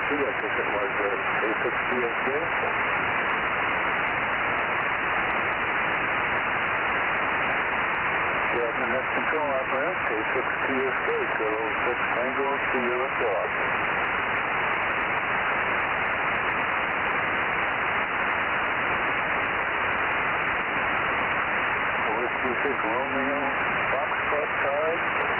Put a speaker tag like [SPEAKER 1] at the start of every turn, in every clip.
[SPEAKER 1] I think it was A6TSJ. Yeah, and that's control apparatus, A6TSJ, Kilo 6 Tango Sierra Fox. Whiskey 6 Romeo, Foxtrot 5.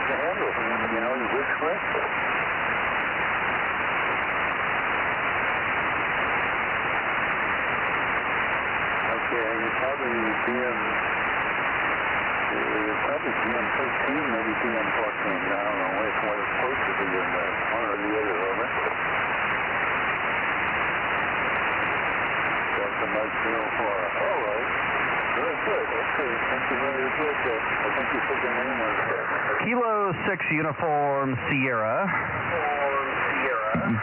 [SPEAKER 1] The handle, you know, you wish for it. Okay, you're probably BM13, maybe BM14. I don't know which one it's supposed to be in there, one or the other of it. Delta Mike 04. All right. Very good. Okay, thank you very good. I think you said the name was
[SPEAKER 2] Kilo 6 Uniform Sierra.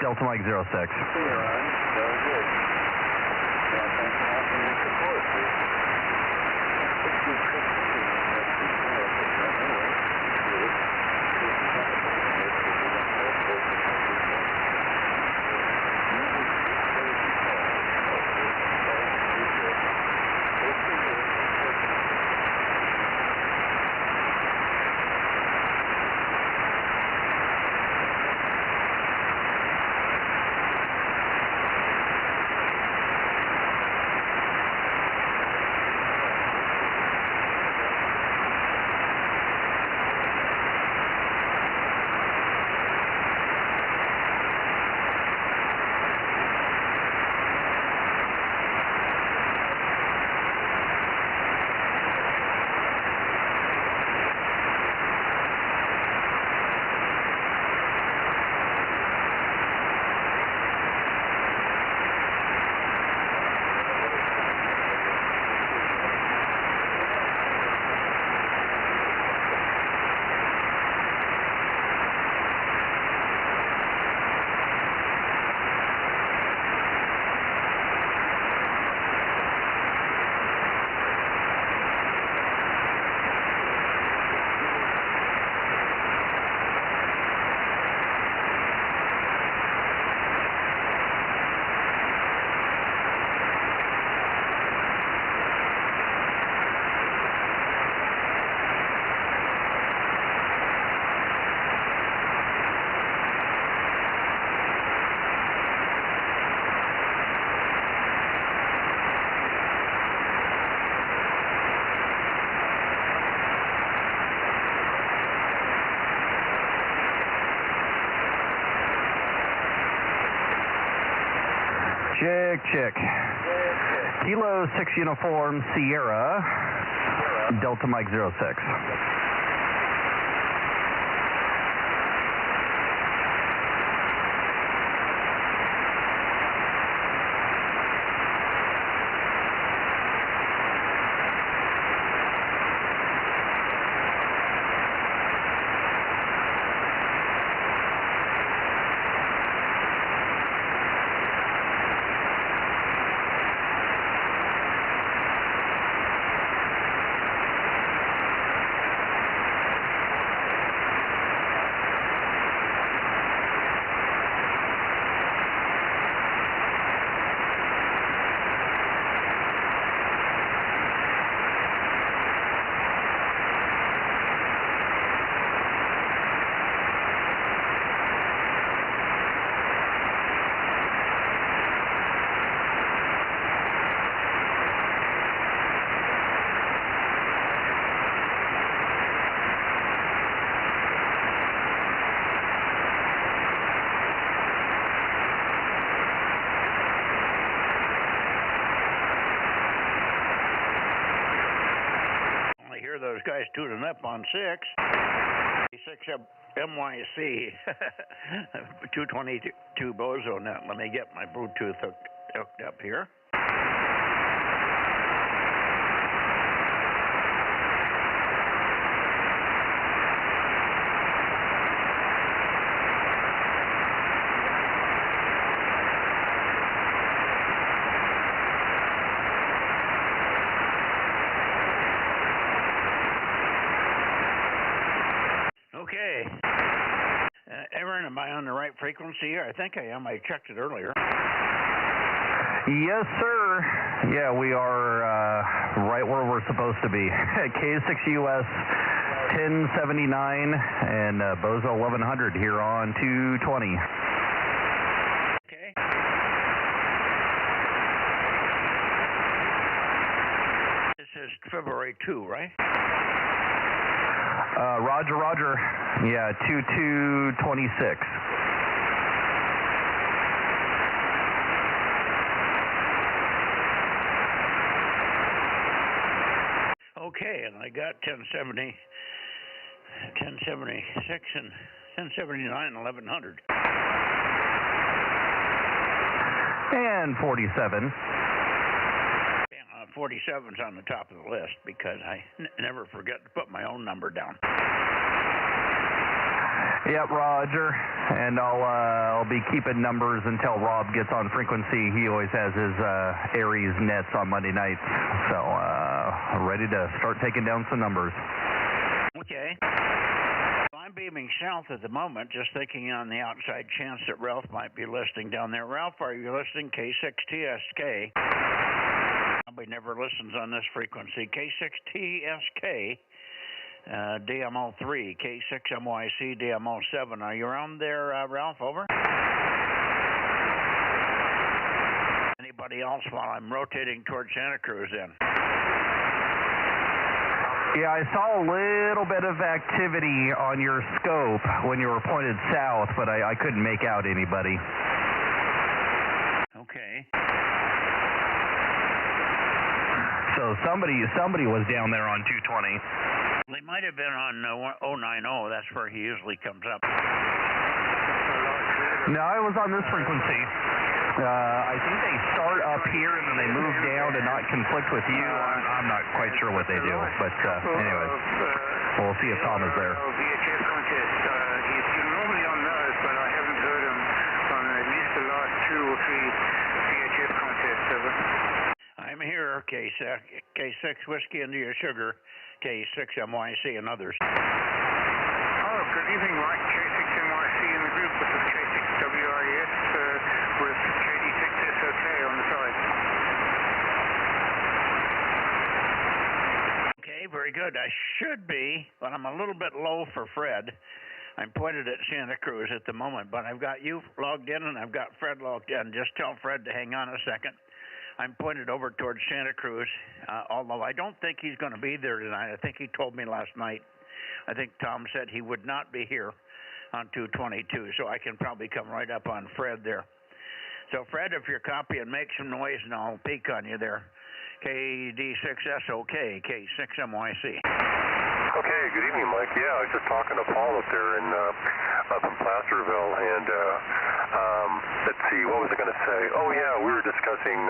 [SPEAKER 2] Delta Mike 06.
[SPEAKER 1] Sierra. Very good. Yeah, thanks a lot for your support.
[SPEAKER 2] Check. Kilo 6 Uniform Sierra. Delta Mike 06.
[SPEAKER 3] Those guys tuning up on 6 MYC 222 Bozo Net. Let me get my Bluetooth hooked up here. Am I on the right frequency here? I think I am. I checked it earlier.
[SPEAKER 2] Yes, sir. Yeah, we are right where we're supposed to be. K6US 1079 and Bozo 1100 here on 220.
[SPEAKER 3] Okay. This is February 2, right?
[SPEAKER 2] Roger, roger. Yeah, 2226.
[SPEAKER 3] Okay, and I got 1070, 1076, and 1079, and 1100.
[SPEAKER 2] And 47.
[SPEAKER 3] 47's on the top of the list because I never forget to put my own number down.
[SPEAKER 2] Yep, roger. And I'll be keeping numbers until Rob gets on frequency. He always has his Aries nets on Monday nights. So ready to start taking down some numbers.
[SPEAKER 3] Okay. I'm beaming south at the moment, just thinking on the outside chance that Ralph might be listening down there. Ralph, are you listening? K6TSK. Nobody never listens on this frequency. K6TSK, DMO3, K6MYC, DMO7. Are you around there, Ralph? Over? Anybody else while I'm rotating towards Santa Cruz then?
[SPEAKER 2] Yeah, I saw a little bit of activity on your scope when you were pointed south, but I couldn't make out anybody.
[SPEAKER 3] Okay.
[SPEAKER 2] So somebody was down there on 220.
[SPEAKER 3] They might have been on 090. That's where he usually comes up.
[SPEAKER 2] No, I was on this frequency. I think they start up here and then they move down to not conflict with you. I'm not quite sure what they do, but anyways, we'll see if Tom is there.
[SPEAKER 1] VHF contest. He's normally on those, but I haven't heard him on at least the last 2 or 3 VHF contests. Over.
[SPEAKER 3] I'm here, K6 Whiskey India Sugar, K6MYC and others.
[SPEAKER 1] Oh, good evening, Mike. K6MYC in the group. This is K6WIS with KD6SOK on the side.
[SPEAKER 3] Okay, very good. I should be, but I'm a little bit low for Fred. I'm pointed at Santa Cruz at the moment, but I've got you logged in and I've got Fred logged in. Just tell Fred to hang on a second. I'm pointed over towards Santa Cruz, although I don't think he's going to be there tonight. I think he told me last night. I think Tom said he would not be here on 222, so I can probably come right up on Fred there. So, Fred, if you're copying, make some noise, and I'll peek on you there. KD6SOK, K6MYC.
[SPEAKER 4] Okay, good evening, Mike. Yeah, I was just talking to Paul up there up in Placerville, and let's see, what was I going to say? Oh, yeah, we were discussing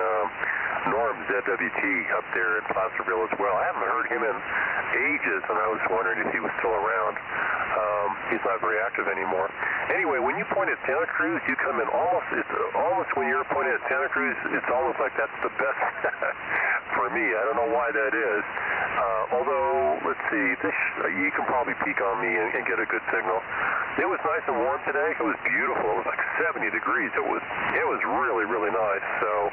[SPEAKER 4] Norm ZWT up there in Placerville as well. I haven't heard him in ages, and I was wondering if he was still around. He's not very active anymore. Anyway, when you point at Santa Cruz, you come in it's almost when you're pointing at Santa Cruz, it's almost like that's the best for me. I don't know why that is. Although, let's see, you can probably peek on me and get a good signal. It was nice and warm today. It was beautiful. It was like 70 degrees. It was really, really nice. So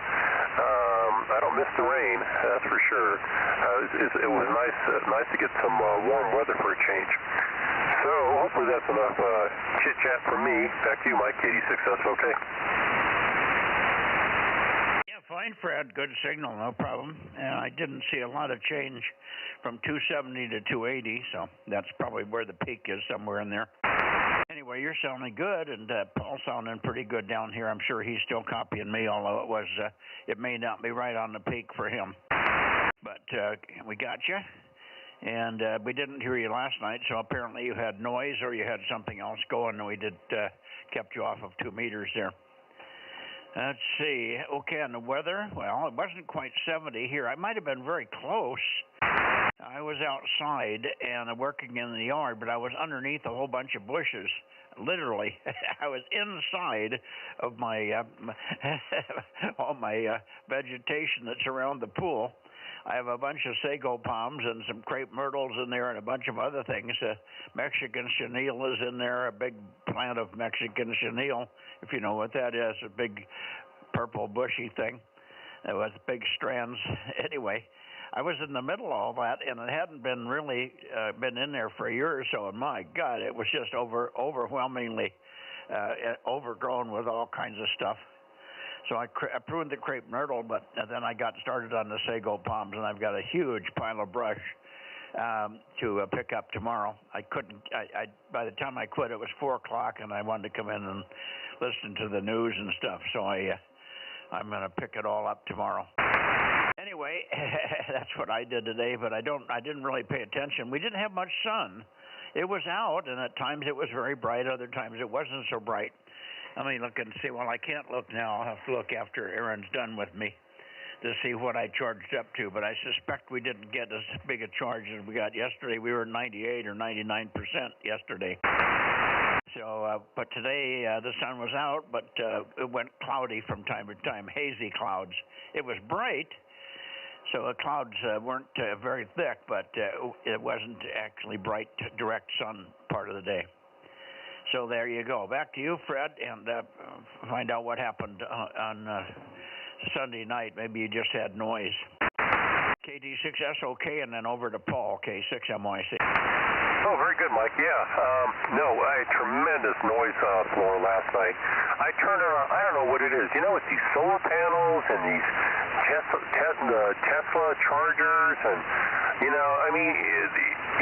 [SPEAKER 4] I don't miss the rain, that's for sure. It was nice to get some warm weather for a change. So hopefully that's enough chit-chat from me. Back to you, Mike, KD6SOK.
[SPEAKER 3] Yeah, fine, Fred. Good signal, no problem. I didn't see a lot of change from 270 to 280, so that's probably where the peak is, somewhere in there. Anyway, you're sounding good, and Paul's sounding pretty good down here. I'm sure he's still copying me, although it may not be right on the peak for him. But we got you. And we didn't hear you last night, so apparently you had noise or you had something else going, and we kept you off of 2 meters there. Let's see. Okay, on the weather, well, it wasn't quite 70 here. I might have been very close. I was outside and working in the yard, but I was underneath a whole bunch of bushes. Literally, I was inside of my all my vegetation that's around the pool. I have a bunch of sago palms and some crepe myrtles in there and a bunch of other things. Mexican chenille is in there, a big plant of Mexican chenille, if you know what that is, a big purple bushy thing with big strands. Anyway, I was in the middle of all that, and it hadn't been really been in there for a year or so, and my God, it was just overwhelmingly overgrown with all kinds of stuff. So I pruned the crepe myrtle, but then I got started on the sago palms, and I've got a huge pile of brush to pick up tomorrow. I couldn't. By the time I quit, it was 4 o'clock, and I wanted to come in and listen to the news and stuff. So I'm going to pick it all up tomorrow. Anyway, that's what I did today. But I didn't really pay attention. We didn't have much sun. It was out, and at times it was very bright. Other times it wasn't so bright. Let me look and see. Well, I can't look now. I'll have to look after Aaron's done with me to see what I charged up to. But I suspect we didn't get as big a charge as we got yesterday. We were 98 or 99% yesterday. So, but today the sun was out, but it went cloudy from time to time, hazy clouds. It was bright, so the clouds weren't very thick, but it wasn't actually bright, direct sun part of the day. So there you go. Back to you, Fred, and find out what happened on Sunday night. Maybe you just had noise. KD6SOK, and then over to Paul, K6MYC.
[SPEAKER 4] Oh, very good, Mike. Yeah. No, I had tremendous noise floor last night. I turned on, I don't know what it is. You know, it's these solar panels and these Tesla chargers, and, you know, I mean,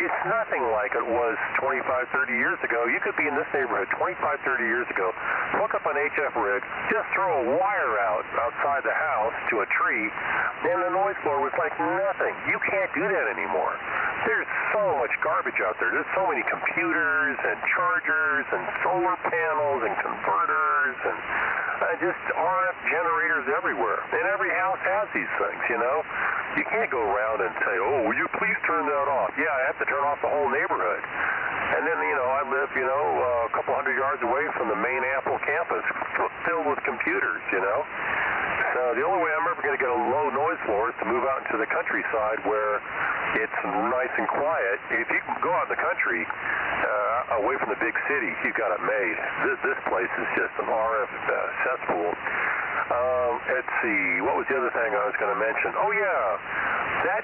[SPEAKER 4] it's nothing like it was 25, 30 years ago. You could be in this neighborhood 25, 30 years ago, hook up an HF rig, just throw a wire outside the house to a tree, and the noise floor was like nothing. You can't do that anymore. There's so much garbage out there. There's so many computers and chargers and solar panels and converters and just RF generators everywhere. And every house has these things, you know. You can't go around and say, oh, will you please turn that off? Yeah, I have to turn off the whole neighborhood. And then, you know, I live, you know, a couple hundred yards away from the main Apple campus filled with computers, you know. So the only way I'm ever going to get a low noise floor is to move out into the countryside where it's nice and quiet. If you can go out in the country, away from the big city, you've got it made. This place is just an RF cesspool. Let's see, what was the other thing I was going to mention? Oh, yeah, that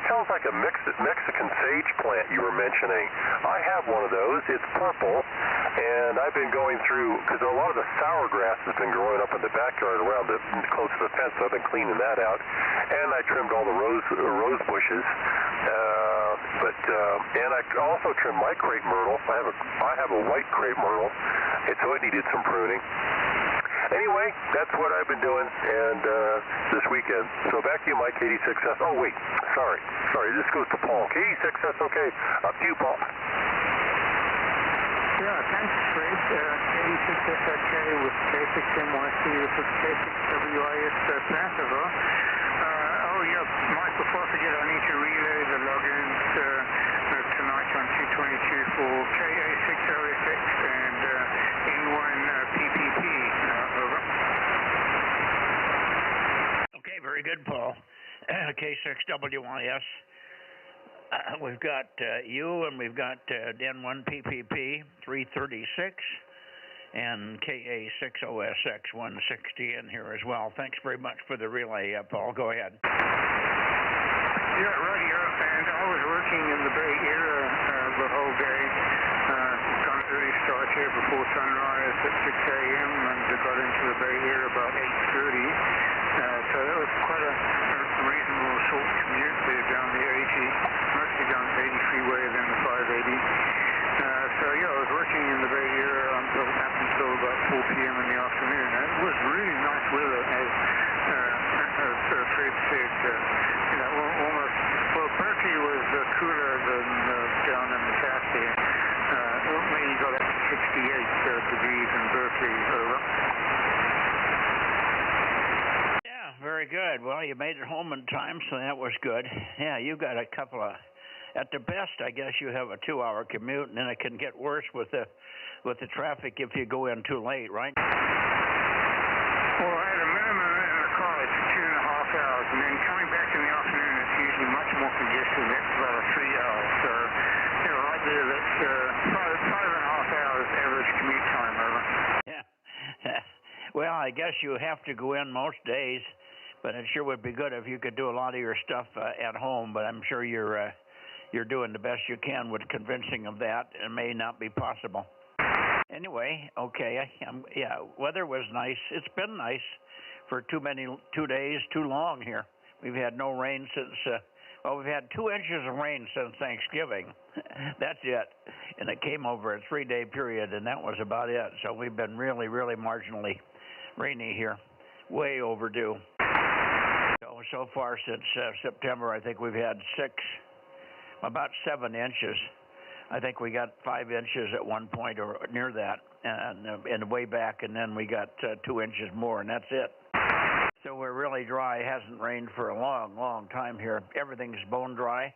[SPEAKER 4] sounds like a Mexican sage plant you were mentioning. I have one of those. It's purple, and I've been going through, because a lot of the sour grass has been growing up in the backyard around close to the fence, so I've been cleaning that out. And I trimmed all the rose bushes. And I also trimmed my crepe myrtle. I have a white crepe myrtle, and so it needed some pruning. Anyway, that's what I've been doing, and this weekend. So back to you, Mike, KD6S. Oh, wait, sorry. This goes to Paul. KD6S, okay. Up to you, Paul.
[SPEAKER 1] Yeah, thanks, Fred. KD6SOK with K6MYC with K6WIS Placerville. Oh, yeah, Mike, before I forget, I need to relay the logins tonight on 222 for KA60SX and N1PPP. Over.
[SPEAKER 3] Okay, very good, Paul. K6WIS. We've got you, and we've got N1PPP 336 and KA60SX 160 in here as well. Thanks very much for the relay, Paul. Go ahead.
[SPEAKER 1] Yeah, right here. And I was working in the Bay Area the whole day. Got early start here before sunrise at 6 a.m. and got into the Bay Area about 8:30. So that was quite a reasonable short commute there down the 80, mostly down the 80 freeway, then the 580. So yeah, I was working in the Bay Area up until about 4 p.m. in the afternoon. And it was really nice weather, as Fred said. You know, almost. Well, Berkeley was cooler than down in the South there. Maybe got up to 68 degrees in Berkeley.
[SPEAKER 3] Yeah, very good. Well, you made it home in time, so that was good. Yeah, you got a couple of. At the best, I guess you have a 2-hour commute, and then it can get worse with the traffic if you go in too late, right?
[SPEAKER 1] Well, I had a minimum in the car for 2.5 hours, and then coming back in the afternoon five and a half hours average commute time, over.
[SPEAKER 3] Yeah. Well, I guess you have to go in most days, but it sure would be good if you could do a lot of your stuff at home, but I'm sure you're doing the best you can with convincing of that. It may not be possible. Anyway, okay, yeah, weather was nice. It's been nice for 2 days, too long here. We've had no rain since, we've had 2 inches of rain since Thanksgiving. That's it. And it came over a 3-day period, and that was about it. So we've been really, really marginally rainy here. Way overdue. So far since September, I think we've had about 7 inches. I think we got 5 inches at one point or near that, and way back, and then we got 2 inches more, and that's it. So we're really dry. It hasn't rained for a long, long time here. Everything's bone dry,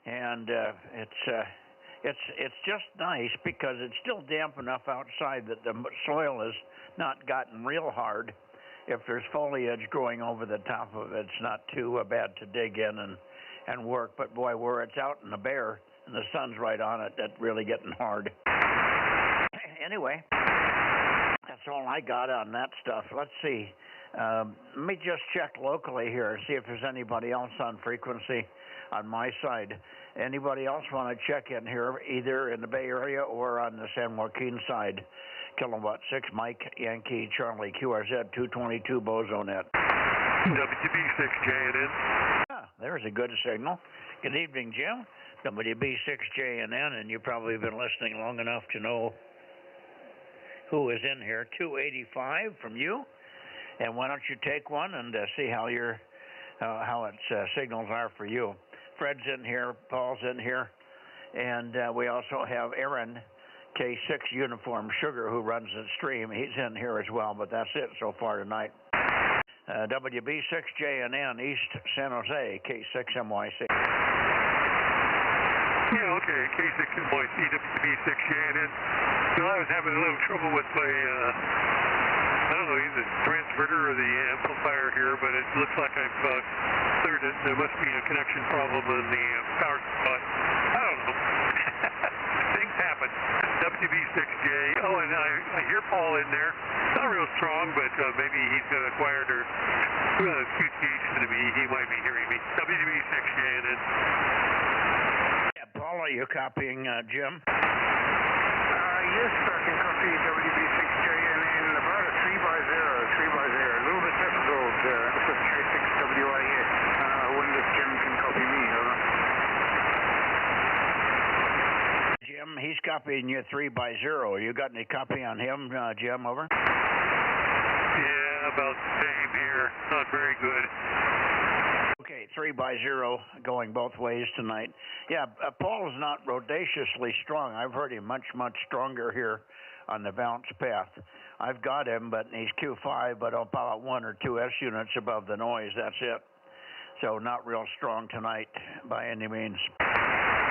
[SPEAKER 3] and it's just nice because it's still damp enough outside that the soil has not gotten real hard. If there's foliage growing over the top of it, it's not too bad to dig in and work. But boy, where it's out in the bare and the sun's right on it, that's really getting hard. Anyway, that's all I got on that stuff. Let's see. Let me just check locally here and see if there's anybody else on frequency on my side. Anybody else want to check in here, either in the Bay Area or on the San Joaquin side? Kilowatt 6, Mike, Yankee, Charlie, QRZ 222, Bozo Net.
[SPEAKER 4] WB6JNN.
[SPEAKER 3] Ah, there's a good signal. Good evening, Jim. WB6JNN, and you've probably been listening long enough to know who is in here. 285 from you. And why don't you take one and see how its signals are for you. Fred's in here, Paul's in here, and we also have Aaron, K6 Uniform Sugar, who runs the stream. He's in here as well, but that's it so far tonight. WB6JNN, East San Jose, K6MYC.
[SPEAKER 4] Yeah, okay, K6MYC, WB6JNN. So I was having a little trouble with my, I don't know, either the transmitter or the amplifier here, but it looks like I've cleared it. There must be a connection problem in the power supply. I don't know. Things happen. WB6J. Oh, and I hear Paul in there. Not real strong, but maybe he's got acquired or QTH to me. He might be hearing me. WB6J. And then.
[SPEAKER 3] Yeah, Paul, are you copying Jim?
[SPEAKER 1] Yes, I can copy WB6J and about a 3x0. A little bit difficult with K6WIS. I wonder if Jim can copy me, over.
[SPEAKER 3] Jim, he's copying you 3x0. You got any copy on him, Jim, over?
[SPEAKER 4] Yeah, about the same here. Not very good.
[SPEAKER 3] Okay, 3x0 going both ways tonight. Yeah, Paul's not rodaciously strong. I've heard him much, much stronger here on the bounce path. I've got him, but he's Q5, but about 1 or 2 S units above the noise. That's it. So not real strong tonight by any means.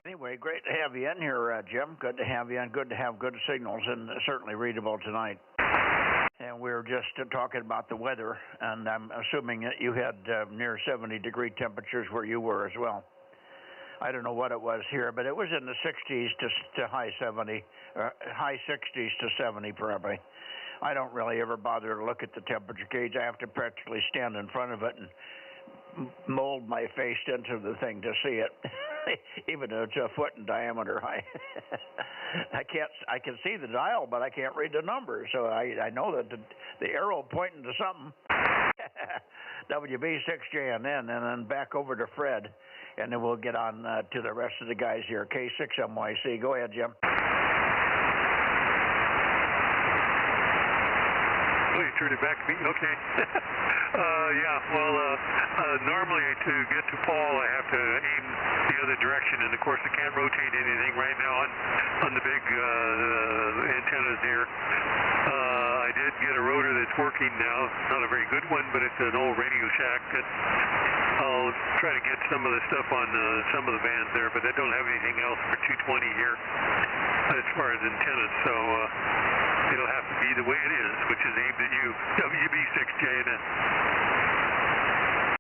[SPEAKER 3] Anyway, great to have you in here, Jim. Good to have you, and good to have good signals, and certainly readable tonight. And we were just talking about the weather, and I'm assuming that you had near 70-degree temperatures where you were as well. I don't know what it was here, but it was in the 60s to high 70, high 60s to 70 probably. I don't really ever bother to look at the temperature gauge. I have to practically stand in front of it and mold my face into the thing to see it, even though it's a foot in diameter high. I can see the dial, but I can't read the numbers, so I know that the arrow pointing to something. WB6JNN, and then back over to Fred, and then we'll get on to the rest of the guys here. K6MYC. Go ahead, Jim.
[SPEAKER 4] Oh, you turned it back to me? Okay. Yeah, well, normally to get to Paul, I have to aim the other direction, and of course I can't rotate anything right now on the big antennas here. I did get a rotor that's working now. It's not a very good one, but it's an old Radio Shack. I'll try to get some of the stuff on some of the bands there, but I don't have anything else for 220 here as far as antennas, so it'll have to be the way it is, which is aimed at you. WB6JNN.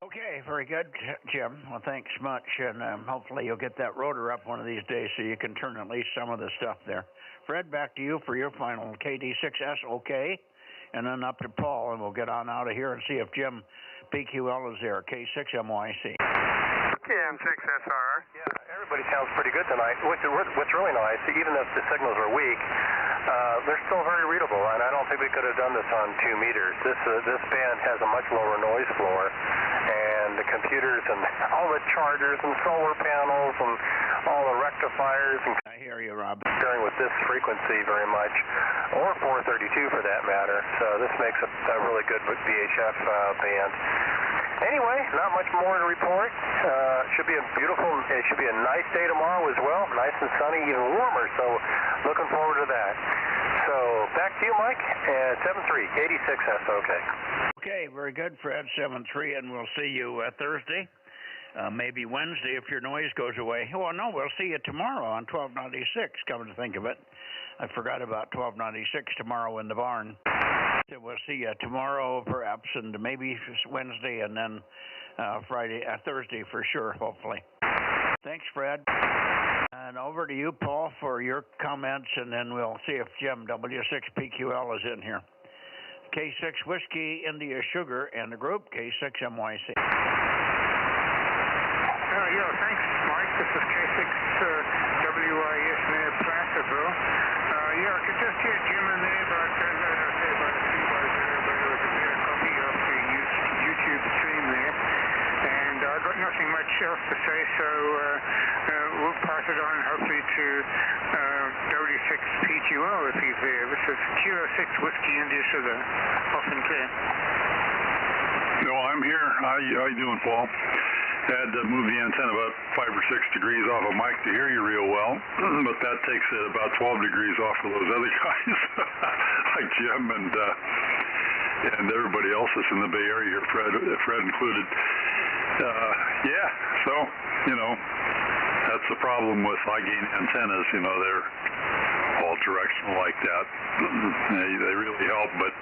[SPEAKER 3] Okay, very good, Jim. Well, thanks much, and hopefully you'll get that rotor up one of these days so you can turn at least some of the stuff there. Fred, back to you for your final KD6S OK, and then up to Paul, and we'll get on out of here and see if Jim PQL is there, K6MYC.
[SPEAKER 5] KM6SR.
[SPEAKER 4] Yeah, everybody sounds pretty good tonight. What's really nice, even if the signals are weak, they're still very readable, and I don't think we could have done this on 2 meters. This band has a much lower noise floor, and the computers and all the chargers and solar panels and all the rectifiers and
[SPEAKER 3] I hear you, Rob.
[SPEAKER 4] comparing with this frequency very much, or 432 for that matter. So this makes a really good VHF band. Anyway, not much more to report. It should be a nice day tomorrow as well. Nice and sunny, even warmer. So looking forward to that. So back to you, Mike, at 7-3, 86S, okay.
[SPEAKER 3] Okay, very good, Fred, 7-3, and we'll see you Thursday. Maybe Wednesday if your noise goes away. Well, no, we'll see you tomorrow on 1296, come to think of it. I forgot about 1296 tomorrow in the barn. So we'll see you tomorrow perhaps, and maybe Wednesday, and then Thursday for sure, hopefully. Thanks, Fred. And over to you, Paul, for your comments, and then we'll see if Jim W6PQL is in here. K6 Whiskey India Sugar and the group K6MYC.
[SPEAKER 1] Yeah, thanks, Mike. This is K6 WIS near Placerville. Yeah, I could just hear Jim in there, but as I say, about 3 bars there, but there was a better copy of the YouTube stream there. And I've got nothing much else to say, so we'll pass it on, hopefully, to W6PQL if he's there. This is Kilo 6 Whiskey India Sugar, off and clear.
[SPEAKER 6] No, I'm here. How you doing, Paul? Had to move the antenna about 5 or 6 degrees off of Mike to hear you real well, but that takes it about 12 degrees off of those other guys, like Jim and everybody else that's in the Bay Area here, Fred included. Yeah, so, that's the problem with high-gain antennas, they're all directional like that. They really help, but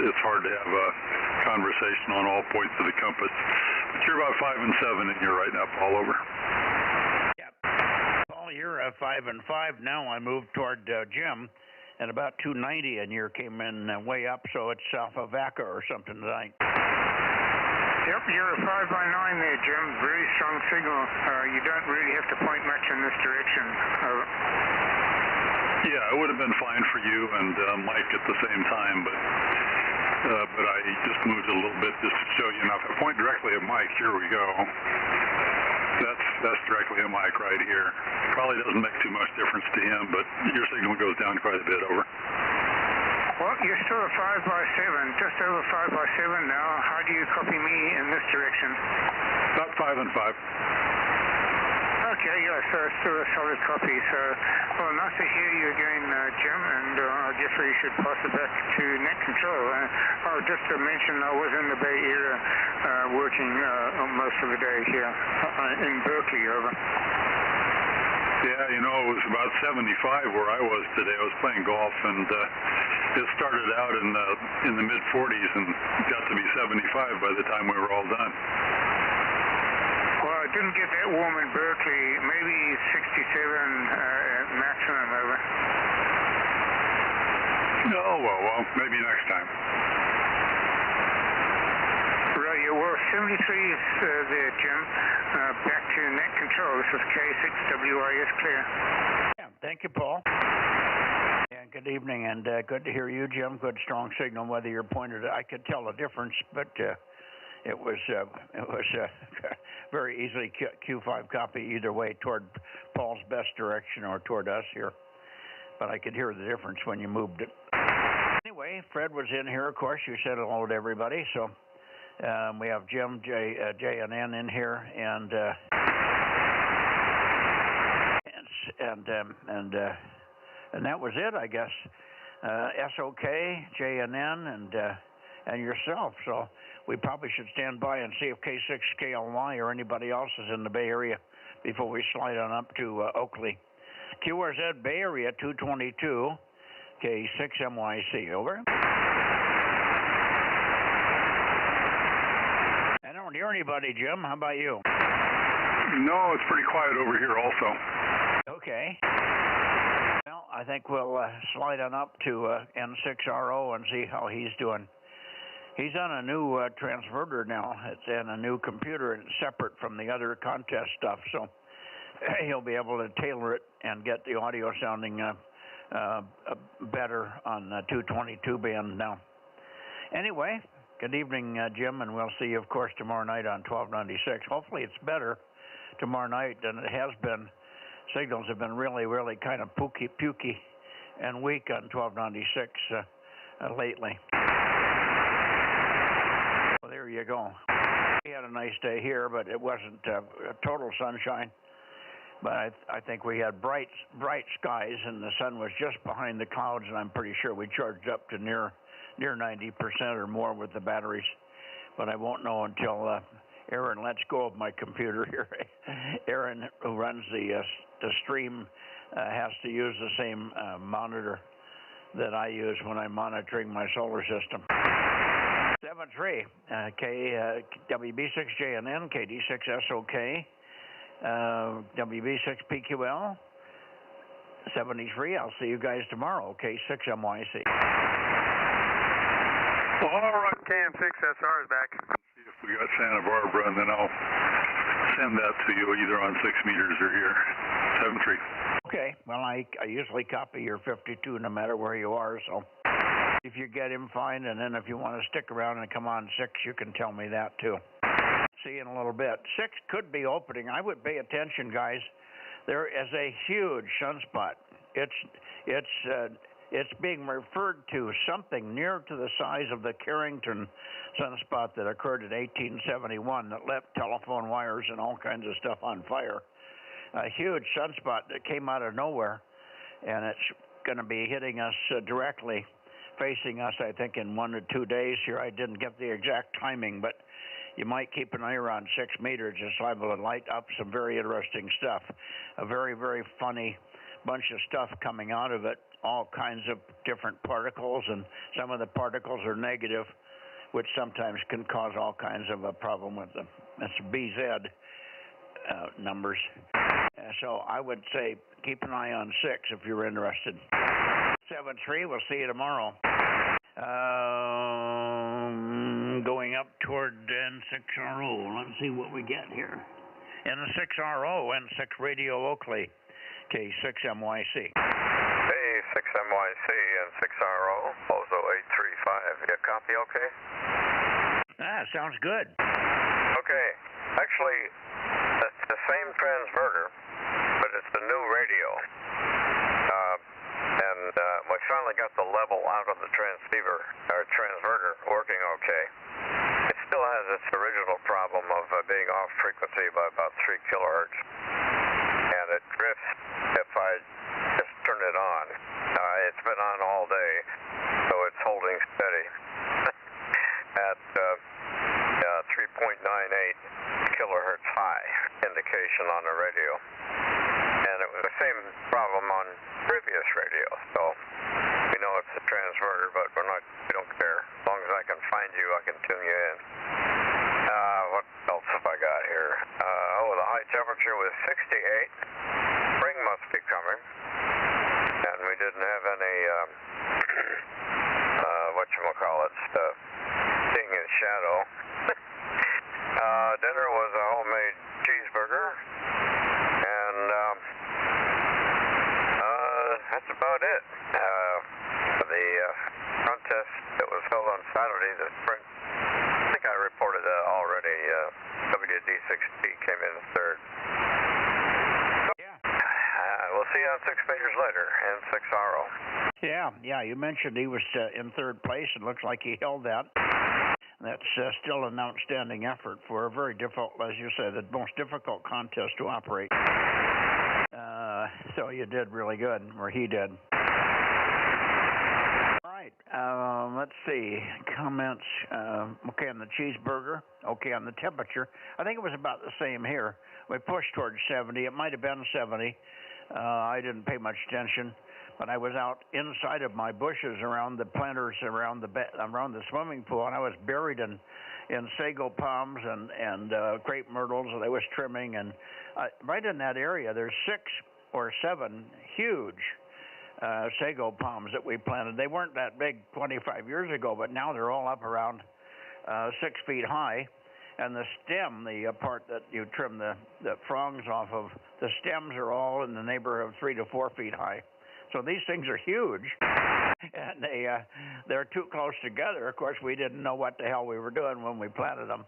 [SPEAKER 6] it's hard to have a conversation on all points of the compass. But you're about 5 and 7 in here right now, Paul. Over.
[SPEAKER 3] Yeah, Paul, you're 5 and 5 now. I moved toward Jim at about 290, and you came in way up, so it's south of Vaca or something tonight.
[SPEAKER 1] Yep, you're a 5 by 9 there, Jim. Very strong signal. You don't really have to point much in this direction.
[SPEAKER 6] Yeah, it would have been fine for you and Mike at the same time, but I just moved it a little bit just to show you. Now, if I point directly at Mike, here we go. That's directly at Mike right here. Probably doesn't make too much difference to him, but your signal goes down quite a bit. Over.
[SPEAKER 1] Well, you're still a 5 by 7, just over 5 by 7 now. How do you copy me in this direction?
[SPEAKER 6] About 5 and 5.
[SPEAKER 1] Okay, yeah, so still a solid copy. So, well, nice to hear you again, Jim, and I guess we should pass it back to net control. Just to mention, I was in the Bay Area working most of the day here in Berkeley, over.
[SPEAKER 6] Yeah, it was about 75 where I was today. I was playing golf, and it started out in the mid-40s and got to be 75 by the time we were all done.
[SPEAKER 1] Well, it didn't get that warm in Berkeley. Maybe 67 maximum, over.
[SPEAKER 6] Oh, well, maybe next time.
[SPEAKER 1] Right, yeah, well, 73 is there, Jim. Back to net control. This is K6WIS clear.
[SPEAKER 3] Yeah, thank you, Paul. And good evening, and good to hear you, Jim. Good, strong signal. Whether you're pointed, I could tell a difference, but it was very easily Q5 copy either way toward Paul's best direction or toward us here. But I could hear the difference when you moved it. Anyway, Fred was in here, of course. You said hello to everybody. So we have Jim, J, and N in here, and that was it, I guess. SOK, J and N, and yourself. So we probably should stand by and see if K6KLY or anybody else is in the Bay Area before we slide on up to Oakley. QRZ Bay Area 222, K6MYC, over. don't hear anybody, Jim. How about you?
[SPEAKER 6] No, it's pretty quiet over here also.
[SPEAKER 3] Okay. Well, I think we'll slide on up to N6RO and see how he's doing. He's on a new transverter now. It's in a new computer, and it's separate from the other contest stuff, so he'll be able to tailor it and get the audio sounding better on the 222 band now. Anyway, good evening, Jim, and we'll see you, of course, tomorrow night on 1296. Hopefully it's better tomorrow night than it has been. Signals have been really, really kind of pukey and weak on 1296 lately. Well, there you go. We had a nice day here, but it wasn't total sunshine. But I think we had bright skies, and the sun was just behind the clouds, and I'm pretty sure we charged up to near 90% or more with the batteries. But I won't know until Aaron lets go of my computer here. Aaron, who runs the stream, has to use the same monitor that I use when I'm monitoring my solar system. 73 WB6JNN, KD6SOK, WB6PQL, 73. I'll see you guys tomorrow, K6MYC.
[SPEAKER 6] All right.
[SPEAKER 5] KM6SR is back.
[SPEAKER 6] See if we got Santa Barbara, and then I'll send that to you either on 6 meters or here. 73.
[SPEAKER 3] Okay. Well, I usually copy your 52 no matter where you are, so if you get him, fine, and then if you want to stick around and come on 6, you can tell me that too. See you in a little bit. 6 could be opening. I would pay attention, guys. There is a huge sunspot. It's being referred to something near to the size of the Carrington sunspot that occurred in 1871 that lit telephone wires and all kinds of stuff on fire. A huge sunspot that came out of nowhere, and it's going to be hitting us directly, facing us, I think, in 1 to 2 days here. I didn't get the exact timing, but you might keep an eye around 6 meters. It's liable to light up some very interesting stuff. A very, very funny bunch of stuff coming out of it, all kinds of different particles, and some of the particles are negative, which sometimes can cause all kinds of a problem with them. That's BZ numbers. So I would say keep an eye on 6 if you're interested. 73, we'll see you tomorrow. Going up toward N6RO. Let's see what we get here. N6RO, N6 Radio Oakley, K6MYC.
[SPEAKER 7] Hey, 6MYC and 6RO, Bozo 835. You copy okay?
[SPEAKER 3] Sounds good.
[SPEAKER 7] Okay. Actually, it's the same transverter, but it's the new radio. We finally got the level out of the transceiver, or transverter, working okay. It still has its original problem of being off frequency by about 3 kilohertz. And it drifts if I just turn it on. It's been on all day, so it's holding steady at 3.98 kilohertz high indication on the radio. And it was the same problem on previous radio, so we know it's a transverter, but we don't care. As long as I can find you, I can tune you in. What else have I got here? The high temperature was 68. Spring must be coming. And we didn't have any, seeing in shadow. Dinner was a homemade cheeseburger. And, that's about it. The contest that was held on Saturday, the spring, I think I reported that already. WD6P came in third.
[SPEAKER 3] Yeah.
[SPEAKER 7] We'll see you on 6 meters later, N6RO.
[SPEAKER 3] Yeah, you mentioned he was in third place. It looks like he held that. That's still an outstanding effort for a very difficult, as you said, the most difficult contest to operate. So you did really good, or he did. All right, let's see. Comments. Okay on the cheeseburger. Okay on the temperature. I think it was about the same here. We pushed towards 70. It might have been 70. I didn't pay much attention, but I was out inside of my bushes around the planters around the swimming pool, and I was buried in in sago palms and crepe myrtles that I was trimming, and right in that area there's 6 or 7 huge sago palms that we planted. They weren't that big 25 years ago, but now they're all up around 6 feet high. And the stem, the part that you trim the fronds off of, the stems are all in the neighborhood of 3 to 4 feet high. So these things are huge, and they're too close together. Of course, we didn't know what the hell we were doing when we planted them.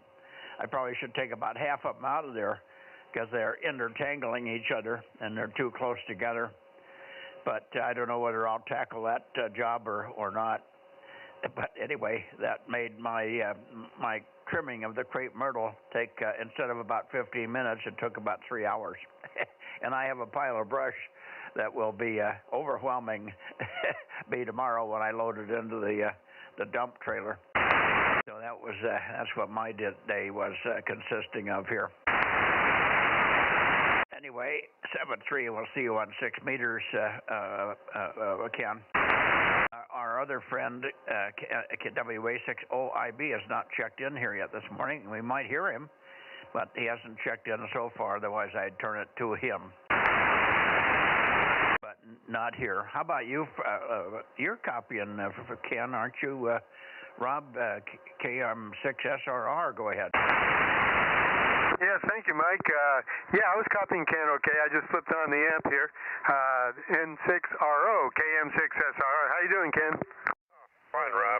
[SPEAKER 3] I probably should take about half of them out of there because they're intertangling each other and they're too close together. But I don't know whether I'll tackle that job or not. But anyway, that made my my trimming of the crepe myrtle take, instead of about 15 minutes, it took about 3 hours. And I have a pile of brush that will be overwhelming me tomorrow when I load it into the dump trailer. So that's what my day was consisting of here. Anyway, 7-3, we'll see you on 6 meters, Ken. Our other friend, WA6OIB, has not checked in here yet this morning. We might hear him, but he hasn't checked in so far. Otherwise, I'd turn it to him. But not here. How about you? You're copying for Ken, aren't you, Rob? KM6SRR, go ahead.
[SPEAKER 5] Yes, thank you, Mike. I was copying Ken, okay. I just flipped on the amp here. N6RO, KM6SRR. How you doing, Ken?
[SPEAKER 7] Fine, Rob.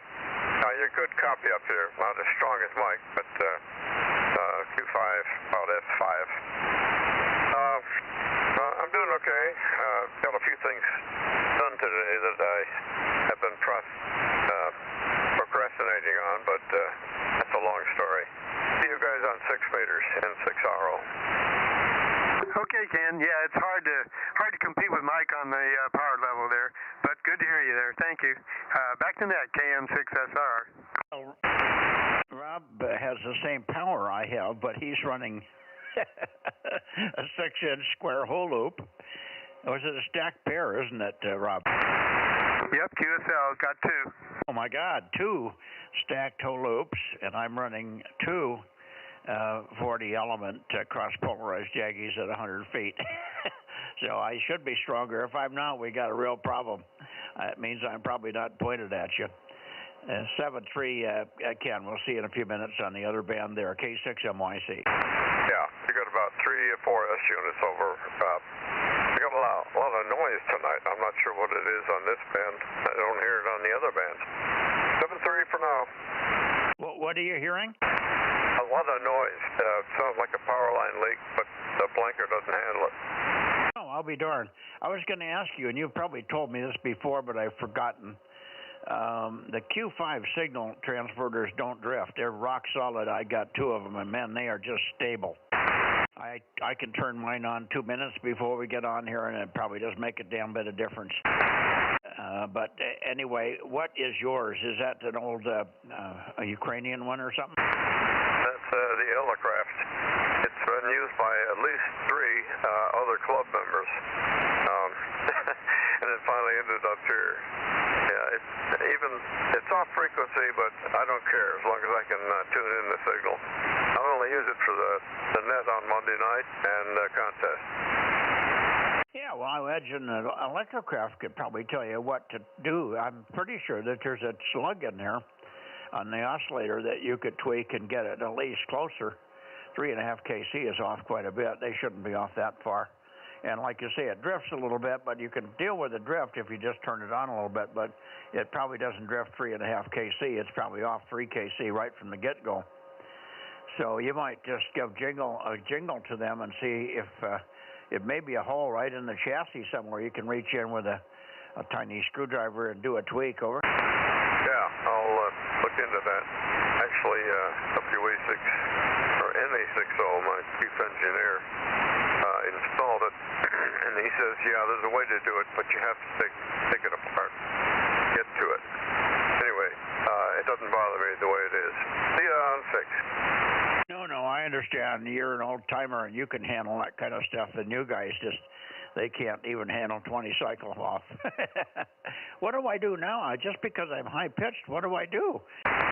[SPEAKER 7] You're good copy up here. Not as strong as Mike, but Q5, about S5. I'm doing okay. Got a few things done today that I have been procrastinating on, but that's a long story. See you guys on 6 meters, N6RO.
[SPEAKER 5] Okay, Ken. Yeah, it's hard to compete with Mike on the power level there, but good to hear you there. Thank you. Back to net, KM6SR.
[SPEAKER 3] Well, Rob has the same power I have, but he's running a 6-inch square hole loop. Was it a stacked pair, isn't it, Rob?
[SPEAKER 5] Yep, QSL, got 2.
[SPEAKER 3] Oh my God, 2 stacked hole loops, and I'm running 2 40 element cross-polarized Jaggies at 100 feet. So I should be stronger. If I'm not, we got a real problem. It means I'm probably not pointed at you. 7-3, Ken, we'll see you in a few minutes on the other band there, K6MYC.
[SPEAKER 7] Yeah, you got about 3 or 4 S units over. You got a lot of noise tonight. I'm not sure what it is on this band. I don't hear it on the other bands. 7-3 for now.
[SPEAKER 3] What are you hearing?
[SPEAKER 7] A lot of noise. Sounds like a power line leak, but the blanker doesn't handle it.
[SPEAKER 3] Oh, I'll be darned. I was going to ask you, and you've probably told me this before, but I've forgotten. The Q5 signal transverters don't drift. They're rock solid. I got 2 of them, and man, they are just stable. I can turn mine on 2 minutes before we get on here, and it probably doesn't make a damn bit of difference. But anyway, what is yours? Is that an old a Ukrainian one or something?
[SPEAKER 7] That's the Illicraft. It's been used by at least 3 other club members. And it finally ended up here. Yeah, it's off frequency, but I don't care as long as I can tune in the signal. I only use it for the net on Monday night and contest.
[SPEAKER 3] Yeah, well, I imagine an Electrocraft could probably tell you what to do. I'm pretty sure that there's a slug in there on the oscillator that you could tweak and get it at least closer. 3.5 kc is off quite a bit. They shouldn't be off that far. And like you say, it drifts a little bit, but you can deal with the drift if you just turn it on a little bit. But it probably doesn't drift 3.5 kc. It's probably off 3 kc right from the get-go. So you might just give a jingle to them and see if it may be a hole right in the chassis somewhere. You can reach in with a tiny screwdriver and do a tweak over.
[SPEAKER 7] Yeah, I'll look into that. Actually, WA6 or NA60, my chief engineer, installed it, and he says, yeah, there's a way to do it, but you have to take it apart, get to it. Anyway, it doesn't bother me the way it is. See you on 6.
[SPEAKER 3] No, I understand. You're an old timer and you can handle that kind of stuff. The new guys they can't even handle 20 cycles off. What do I do now? Just because I'm high-pitched, what do I do?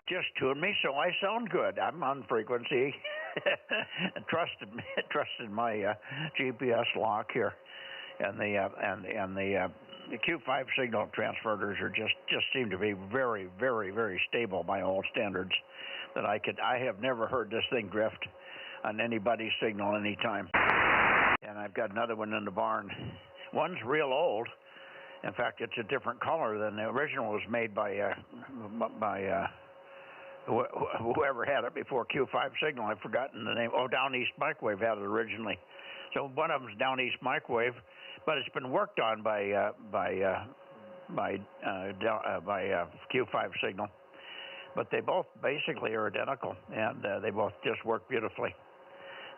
[SPEAKER 3] Just tune me so I sound good. I'm on frequency. Trusted my GPS lock here, and the Q5 signal transverters are just seem to be very, very, very stable by all standards. I have never heard this thing drift on anybody's signal anytime. And I've got another one in the barn. One's real old. In fact, it's a different color than the original was made by whoever had it before Q5 signal. I've forgotten the name. Oh, Down East Microwave had it originally. So one of them's Down East Microwave, but it's been worked on by Q5 signal. But they both basically are identical, and they both just work beautifully.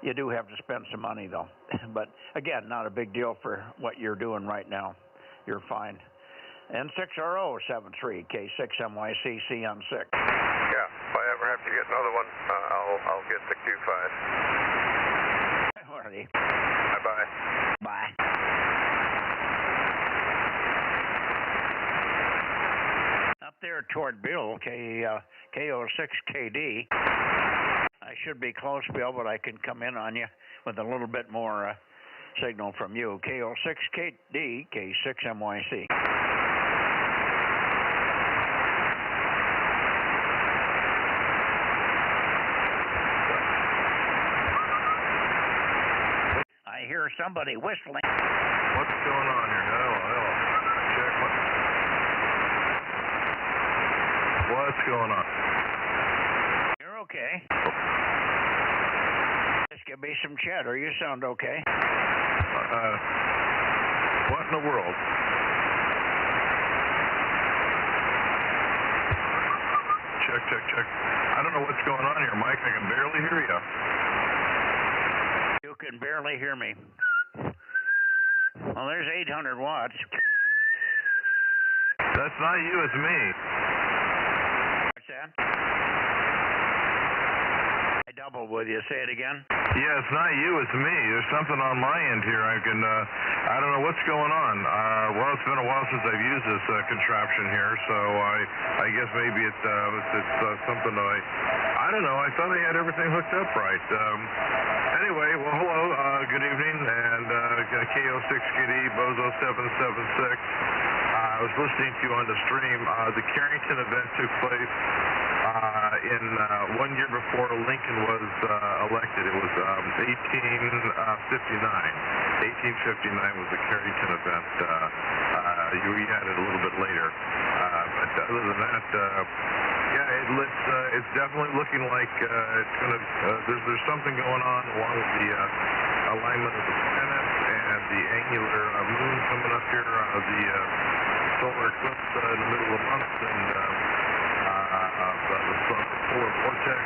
[SPEAKER 3] You do have to spend some money, though. But, again, not a big deal for what you're doing right now. You're fine. N6RO73, K6MYC, CN6.
[SPEAKER 7] Yeah, if I ever have to get another one, I'll get the Q5.
[SPEAKER 3] Alrighty.
[SPEAKER 7] Bye-bye.
[SPEAKER 3] Bye. Up there toward Bill, KO6KD. I should be close, Bill, but I can come in on you with a little bit more signal from you. KO6KD, K6MYC. I hear somebody whistling.
[SPEAKER 8] What's going on here? Hello. Check what's going on?
[SPEAKER 3] You're okay. Just give me some chatter. You sound okay.
[SPEAKER 8] What in the world? Check. I don't know what's going on here, Mike. I can barely hear you.
[SPEAKER 3] You can barely hear me. Well, there's 800 watts.
[SPEAKER 8] That's not you, it's me.
[SPEAKER 3] What's that? I doubled with you. Say it again.
[SPEAKER 8] Yeah, it's not you, it's me. There's something on my end here. I don't know what's going on. Well, it's been a while since I've used this contraption here, so I guess maybe it's something that I don't know. I thought I had everything hooked up right. Anyway, well, hello, good evening, and KO6KD, Bozo 776. I was listening to you on the stream. The Carrington event took place in 1 year before Lincoln was elected. It was 1859. 1859 was the Carrington event. You had it a little bit later. But other than that, yeah, it's definitely looking like it's going to, there's something going on along with the alignment of the planets and the angular moon coming up here, the solar eclipse in the middle of the month, and the polar vortex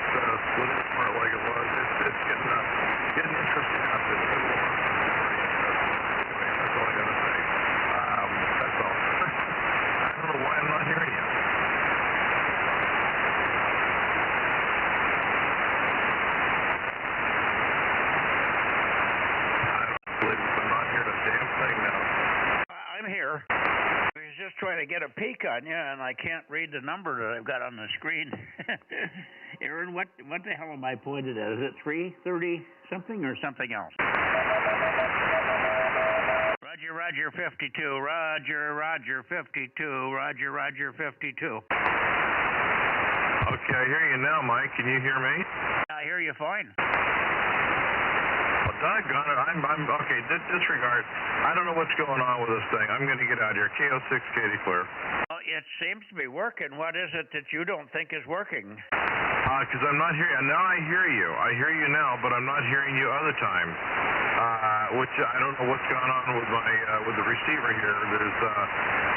[SPEAKER 8] splitting apart like it was. It's getting interesting out there. Anyway, that's all I got to say. That's all. I don't know why I'm not hearing you. I'm not hearing a damn thing now.
[SPEAKER 3] I'm here. I was just trying to get a peek on you, and I can't read the number that I've got on the screen. Aaron, what the hell am I pointed at? Is it 330 something or something else? Roger 52. Roger 52. Roger 52.
[SPEAKER 8] Okay, I hear you now, Mike. Can you hear me?
[SPEAKER 3] I hear you fine.
[SPEAKER 8] Well, doggone it. I'm okay. Disregard. I don't know what's going on with this thing. I'm going to get out of here. KO6KD clear.
[SPEAKER 3] Well, it seems to be working. What is it that you don't think is working?
[SPEAKER 8] Because I'm not hearing. Now I hear you. I hear you now, but I'm not hearing you other times. Which I don't know what's going on with my with the receiver here. There's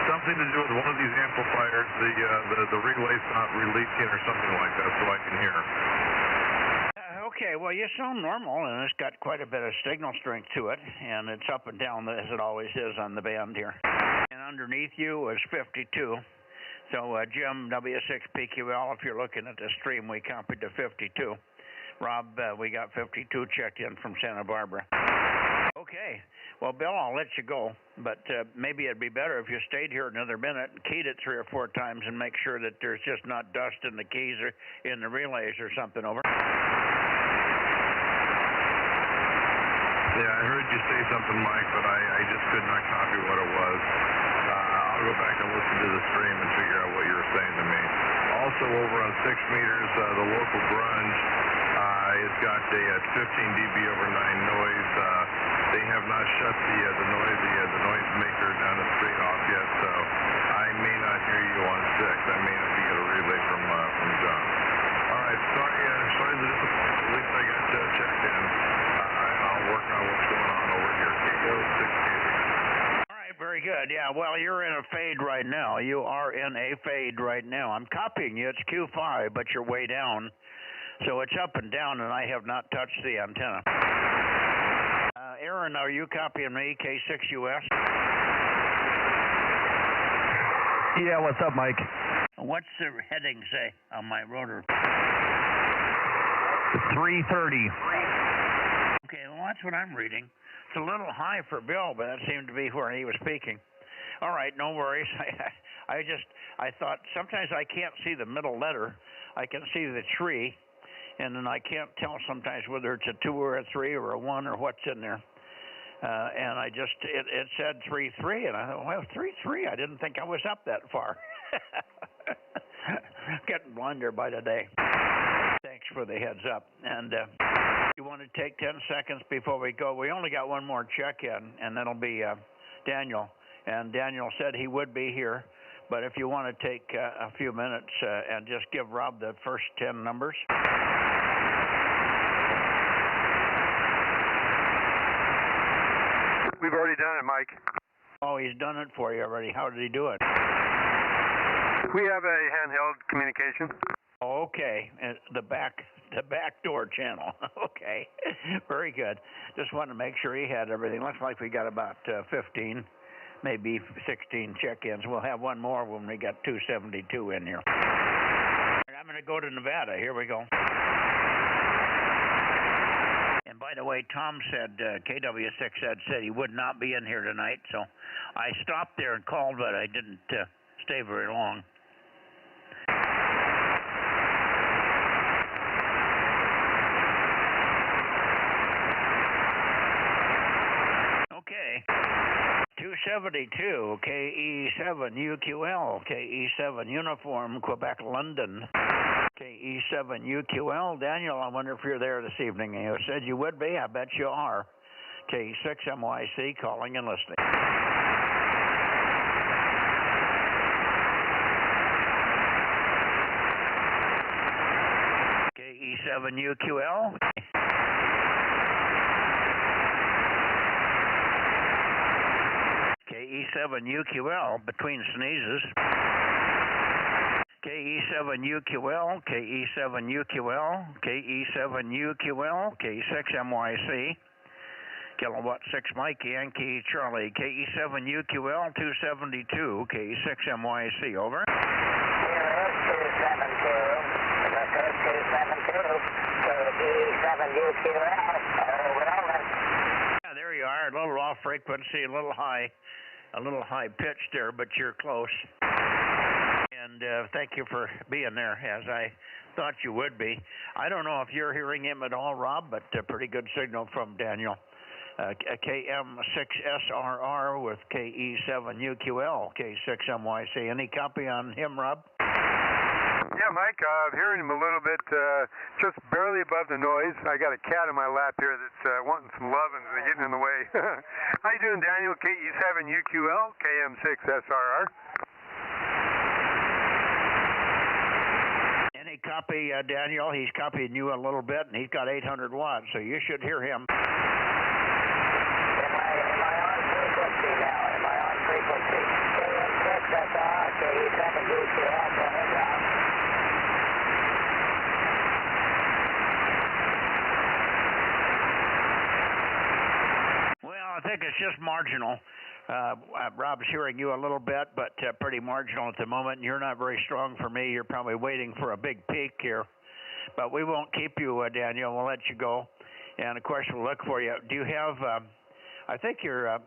[SPEAKER 8] something to do with one of these amplifiers. The relay's not releasing or something like that, so I can hear.
[SPEAKER 3] Okay, well, you sound normal, and it's got quite a bit of signal strength to it, and it's up and down as it always is on the band here. And underneath you is 52. So, Jim, W6PQL, if you're looking at the stream, we copied to 52. Rob, we got 52 checked in from Santa Barbara. Okay. Well, Bill, I'll let you go, but maybe it'd be better if you stayed here another minute and keyed it 3 or 4 times and make sure that there's just not dust in the keys or in the relays or something. Over.
[SPEAKER 8] Yeah, I heard you say something, Mike, but I just could not copy what it was. I'll go back and listen to the stream and figure out what you were saying to me. Also, over on 6 meters, the local grunge has got a 15 dB over 9 noise. They have not shut the noise maker down the street off yet, so I may not hear you on 6. I may have to get a relay from John. All right, sorry the disappointment. At least I got checked in. I'll work on what's going on over here. KO 680.
[SPEAKER 3] All right, very good. Yeah, well, you're in a fade right now. You are in a fade right now. I'm copying you. It's Q5, but you're way down. So it's up and down, and I have not touched the antenna. Aaron, are you copying me, K6US?
[SPEAKER 2] Yeah, what's up, Mike?
[SPEAKER 3] What's the heading say on my rotor?
[SPEAKER 2] 330.
[SPEAKER 3] Okay, well, that's what I'm reading. It's a little high for Bill, but that seemed to be where he was speaking. All right, no worries. I thought sometimes I can't see the middle letter. I can see the tree, and then I can't tell sometimes whether it's a 2 or a 3 or a 1 or what's in there. And it said 3.3, and I thought, well, 3.3. I didn't think I was up that far. Getting blinder by the day. Thanks for the heads up. And you want to take 10 seconds before we go? We only got one more check-in, and that'll be Daniel. And Daniel said he would be here. But if you want to take a few minutes and just give Rob the first 10 numbers.
[SPEAKER 5] We've already done it, Mike.
[SPEAKER 3] Oh, he's done it for you already. How did he do it?
[SPEAKER 5] We have a handheld communication.
[SPEAKER 3] Okay, the back door channel. Okay, very good. Just wanted to make sure he had everything. Looks like we got about 15, maybe 16 check-ins. We'll have one more when we got 272 in here. I'm going to go to Nevada. Here we go. And by the way, Tom said, KW6 said he would not be in here tonight, so I stopped there and called, but I didn't stay very long. Okay. 272, KE7UQL, KE7 Uniform, Quebec, London. KE7UQL. Daniel, I wonder if you're there this evening. You said you would be. I bet you are. KE6MYC, calling and listening. KE7UQL. KE7UQL, between sneezes. KE7UQL, KE7UQL, KE7UQL, K6MYC, Kilowatt 6 Mike, Yankee Charlie, KE7UQL 272, K6MYC, over.
[SPEAKER 9] Here is 272, this is 272, KE7UQL, over.
[SPEAKER 3] Yeah, there you are, a little off frequency, a little high pitch there, but you're close. And thank you for being there, as I thought you would be. I don't know if you're hearing him at all, Rob, but a pretty good signal from Daniel. KM6SRR with KE7UQL, K6MYC. Any copy on him, Rob?
[SPEAKER 5] Yeah, Mike, hearing him a little bit, just barely above the noise. I got a cat in my lap here that's wanting some love and getting in the way. How you doing, Daniel? KE7UQL, KM6SRR.
[SPEAKER 3] Any copy, Daniel? He's copying you a little bit, and he's got 800 watts, so you should hear him.
[SPEAKER 9] Am I on frequency now? Am I on frequency? KM6SRR, KE7UQL, go ahead, Rob.
[SPEAKER 3] Well, I think it's just marginal. Rob's hearing you a little bit, but pretty marginal at the moment. You're not very strong for me. You're probably waiting for a big peak here. But we won't keep you, Daniel. We'll let you go. And, of course, we'll look for you. Do you have I think you're, I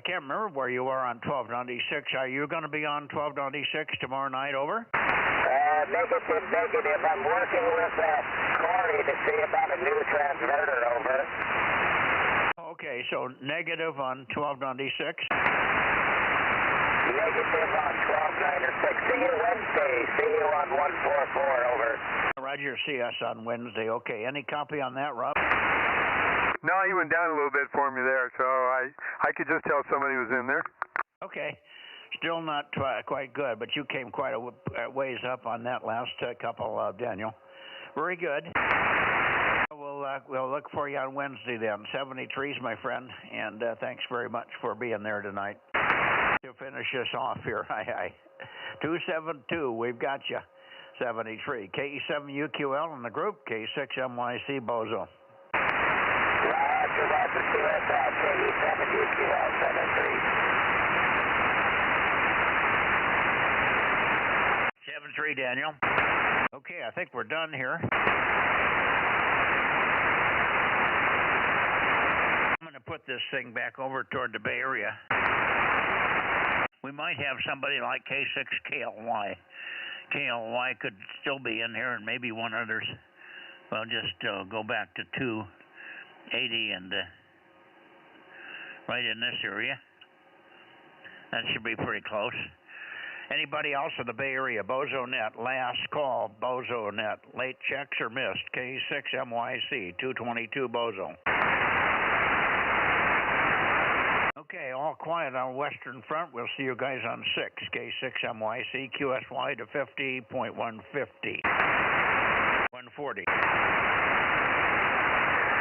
[SPEAKER 3] can't remember where you are on 1296. Are you going to be on 1296 tomorrow night, over?
[SPEAKER 9] Negative. I'm working with Corey to see about a new transmitter, over.
[SPEAKER 3] Okay, so negative on 1296.
[SPEAKER 9] Negative on 1296. See you Wednesday. See you on 144, over.
[SPEAKER 3] Roger, see us on Wednesday. Okay, any copy on that, Rob?
[SPEAKER 5] No, he went down a little bit for me there, so I could just tell somebody was in there.
[SPEAKER 3] Okay. Still not quite good, but you came quite a ways up on that last couple, Daniel. Very good. We'll look for you on Wednesday then. 73s, my friend, and thanks very much for being there tonight. To finish us off here, 272, we've got you. 73, KE7UQL in the group, K6MYC Bozo.
[SPEAKER 9] Roger, QSL, KE7UQL, 73.
[SPEAKER 3] 73, Daniel. Okay, I think we're done here. I'm going to put this thing back over toward the Bay Area. We might have somebody like K6KLY. KLY could still be in here, and maybe one others. Well, just go back to 280 and right in this area. That should be pretty close. Anybody else in the Bay Area? Bozo Net, last call, Bozo Net. Late checks are missed. K6MYC, 222 Bozo. Okay, all quiet on Western Front. We'll see you guys on 6. K6MYC, QSY to 50.150. 140.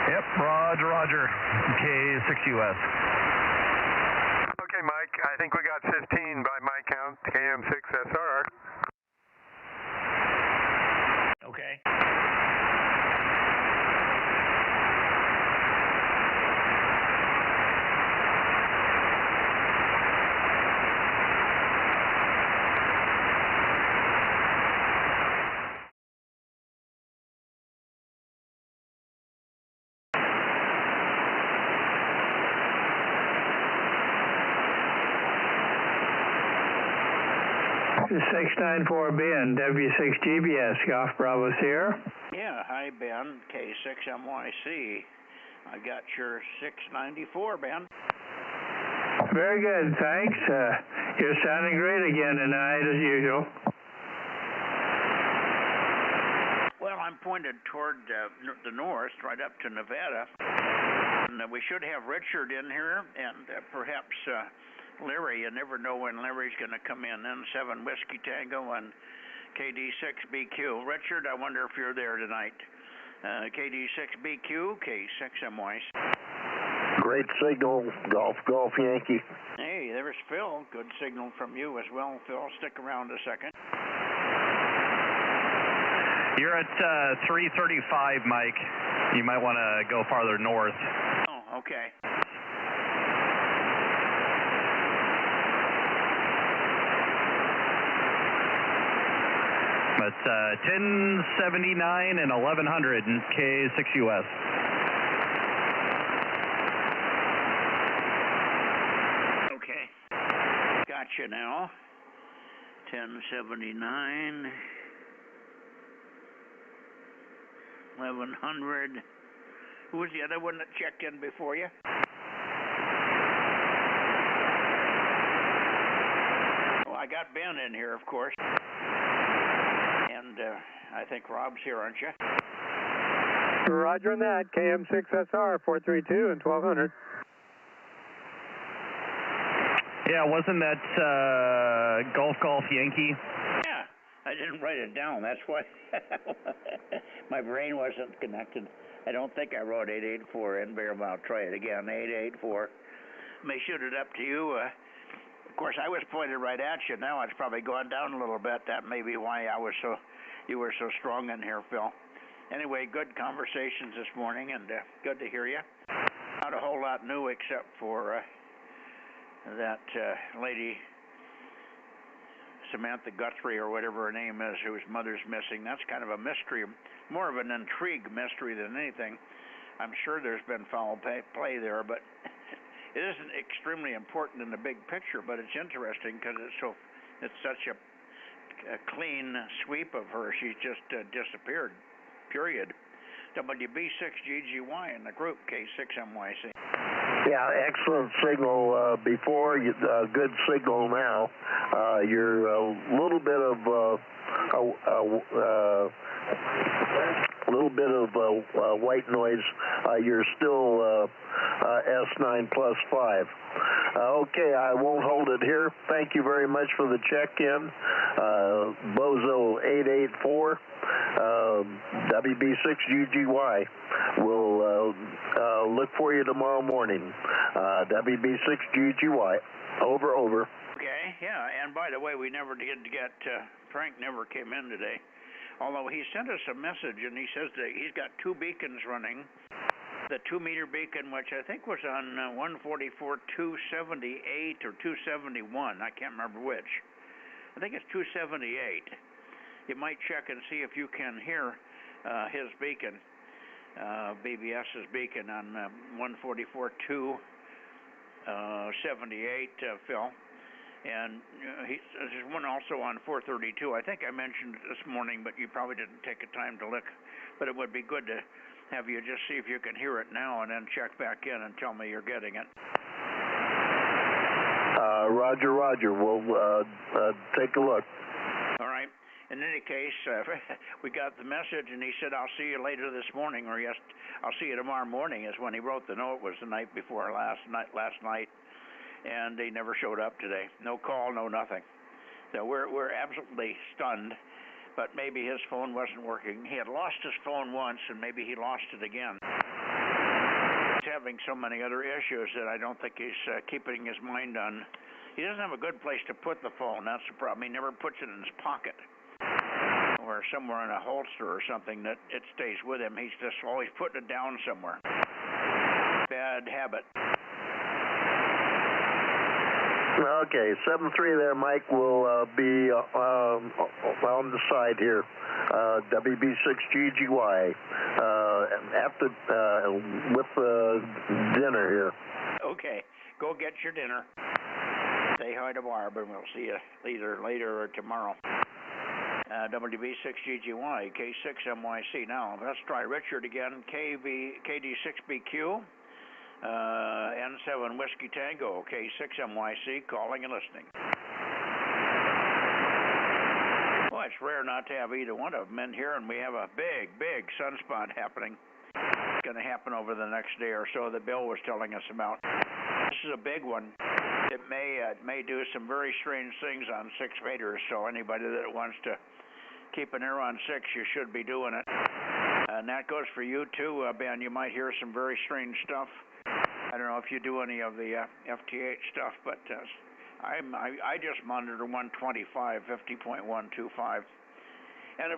[SPEAKER 2] Yep, Roger. K6US.
[SPEAKER 5] Okay, Mike, I think we got 15 by my count, KM6SR.
[SPEAKER 3] Okay.
[SPEAKER 10] This is 694Ben, W6GBS, Golf Bravo Sierra.
[SPEAKER 3] Yeah, hi, Ben, K6MYC. I got your 694, Ben.
[SPEAKER 10] Very good, thanks. You're sounding great again tonight, as usual.
[SPEAKER 3] Well, I'm pointed toward the north, right up to Nevada. And we should have Richard in here, and perhaps Larry. You never know when Larry's going to come in. Then 7 Whiskey Tango and KD6BQ. Richard, I wonder if you're there tonight. KD6BQ, K6MY.
[SPEAKER 11] Great signal, Golf Yankee.
[SPEAKER 3] Hey, there's Phil. Good signal from you as well, Phil. Stick around a second.
[SPEAKER 2] You're at 335, Mike. You might want to go farther north.
[SPEAKER 3] Oh, okay.
[SPEAKER 2] It's 1079 and 1100 in K6US.
[SPEAKER 3] Okay. Gotcha now. 1079. 1100. Who was the other one that checked in before you? Well, I got Ben in here, of course. And I think Rob's here, aren't you?
[SPEAKER 5] Roger on that. KM6SR, 432 and 1200.
[SPEAKER 2] Yeah, wasn't that Golf Yankee?
[SPEAKER 3] Yeah, I didn't write it down. That's why my brain wasn't connected. I don't think I wrote 884 in there, but I'll try it again. 884. May shoot it up to you. Of course, I was pointed right at you. Now it's probably gone down a little bit. That may be why you were so strong in here, Phil. Anyway, good conversations this morning, and good to hear you. Not a whole lot new except for that lady, Samantha Guthrie, or whatever her name is, whose mother's missing. That's kind of a mystery, more of an intrigue mystery than anything. I'm sure there's been foul play there, but It isn't extremely important in the big picture, but it's interesting because it's such a clean sweep of her. She's just disappeared, period. WB6GGY in the group, K6MYC.
[SPEAKER 11] Yeah, excellent signal before, good signal now. You're a little bit of white noise. You're still S9 plus 5. Okay, I won't hold it here. Thank you very much for the check-in. Bozo 884, WB6GGY. We'll look for you tomorrow morning. WB6GGY. Over.
[SPEAKER 3] Okay, yeah, and by the way, we never did get, Frank never came in today. Although he sent us a message and he says that he's got 2 beacons running. The 2-meter beacon, which I think was on 144, 278 or 271. I can't remember which. I think it's 278. You might check and see if you can hear his beacon, BBS's beacon on 144, 278, Phil. And there's one also on 432. I think I mentioned it this morning, but you probably didn't take the time to look. But it would be good to have you just see if you can hear it now and then check back in and tell me you're getting it.
[SPEAKER 11] Roger. We'll take a look.
[SPEAKER 3] All right. In any case, we got the message, and he said, I'll see you later this morning, or yes, I'll see you tomorrow morning is when he wrote the note. Was the night before last night, and he never showed up today. No call, no nothing. So we're absolutely stunned. But maybe his phone wasn't working. He had lost his phone once, and maybe he lost it again. He's having so many other issues that I don't think he's keeping his mind on. He doesn't have a good place to put the phone. That's the problem. He never puts it in his pocket or somewhere in a holster or something that it stays with him. He's just always putting it down somewhere. Bad habit.
[SPEAKER 11] Okay, 7-3 there, Mike, will be on the side here. WB6GGY after with dinner here.
[SPEAKER 3] Okay, go get your dinner. Say hi to Barb, and we'll see you later or tomorrow. WB6GGY, K6MYC. Now, let's try Richard again. KD6BQ. N7 Whiskey Tango, K6MYC, calling and listening. Well, it's rare not to have either one of them in here, and we have a big sunspot happening. It's going to happen over the next day or so that Bill was telling us about. This is a big one. It may do some very strange things on 6 meters, so anybody that wants to keep an ear on 6, you should be doing it. And that goes for you too, Ben. You might hear some very strange stuff. I don't know if you do any of the FTH stuff, but I just monitor 125, 50.125. And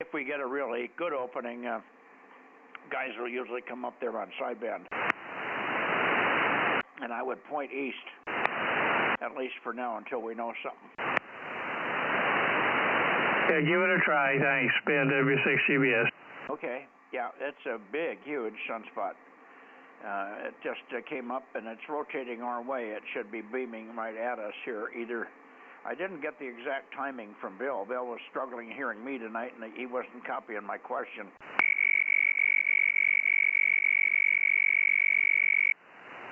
[SPEAKER 3] if we get a really good opening, guys will usually come up there on sideband. And I would point east, at least for now, until we know something.
[SPEAKER 10] Yeah, give it a try. Thanks, Ben, W6GBS.
[SPEAKER 3] Okay. Yeah, it's a big, huge sunspot. It just came up, and it's rotating our way. It should be beaming right at us here. Either I didn't get the exact timing from Bill. Bill was struggling hearing me tonight, and he wasn't copying my question.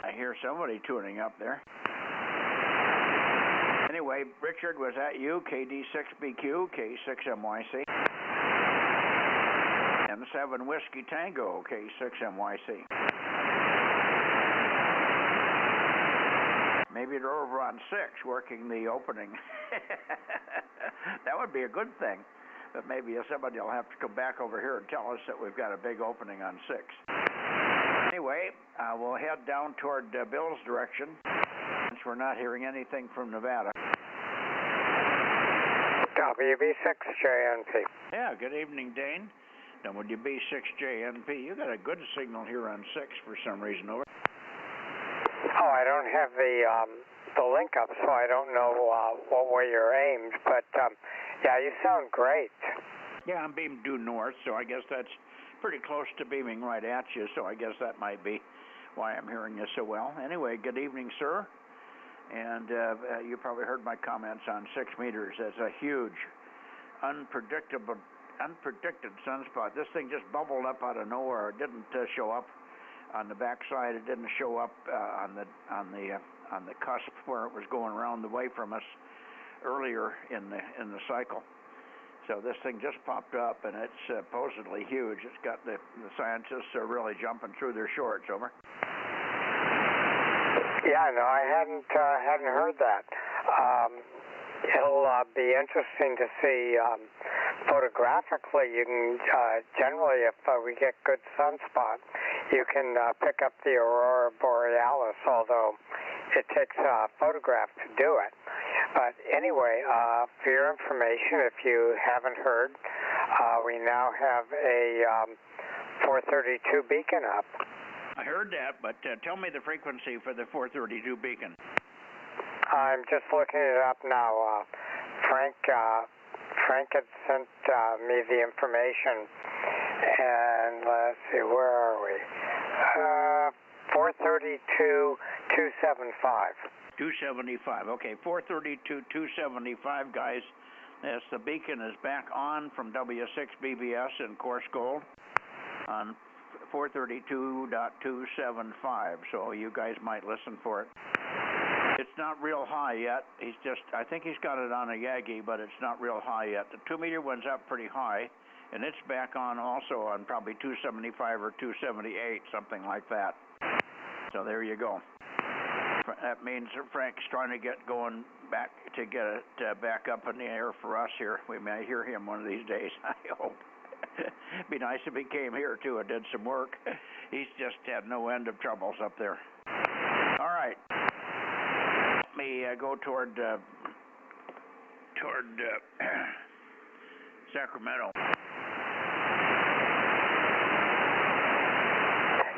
[SPEAKER 3] I hear somebody tuning up there. Anyway, Richard, was that you? KD6BQ, K6MYC. N7 Whiskey Tango, K6MYC. Maybe they're over on 6 working the opening. That would be a good thing. But maybe somebody will have to come back over here and tell us that we've got a big opening on 6. Anyway, we'll head down toward Bill's direction since we're not hearing anything from Nevada.
[SPEAKER 12] WB6JNP.
[SPEAKER 3] Yeah, good evening, Dane. WB6JNP. You got a good signal here on 6 for some reason, over.
[SPEAKER 12] Oh, I don't have the link up, so I don't know what way you're aimed, but yeah, you sound great.
[SPEAKER 3] Yeah, I'm beamed due north, so I guess that's pretty close to beaming right at you, so I guess that might be why I'm hearing you so well. Anyway, good evening, sir. And you probably heard my comments on 6 meters. That's a huge, unpredicted sunspot. This thing just bubbled up out of nowhere. It didn't show up on the backside. It didn't show up on the cusp where it was going around away from us earlier in the cycle. So this thing just popped up, and it's supposedly huge. It's got the scientists are really jumping through their shorts. Over.
[SPEAKER 12] Yeah, no, I hadn't heard that. It'll be interesting to see photographically. You can generally, if we get good sunspot, you can pick up the aurora borealis, although it takes a photograph to do it. But anyway, for your information, if you haven't heard, we now have a 432 beacon up.
[SPEAKER 3] I heard that, but tell me the frequency for the 432 beacon.
[SPEAKER 12] I'm just looking it up now. Frank had sent me the information, and let's see, where are we? 432, 275.
[SPEAKER 3] 275. Okay, 432, 275, guys. Yes, the beacon is back on from W6 BBS in coarse gold on 432.275. So you guys might listen for it. It's not real high yet. I think he's got it on a Yagi, but it's not real high yet. The 2 meter one's up pretty high, and it's back on also on probably 275 or 278, something like that. So there you go. That means Frank's trying to get going back to get it back up in the air for us here. We may hear him one of these days, I hope. It'd be nice if he came here too and did some work. He's just had no end of troubles up there. All right. Let me go toward Sacramento.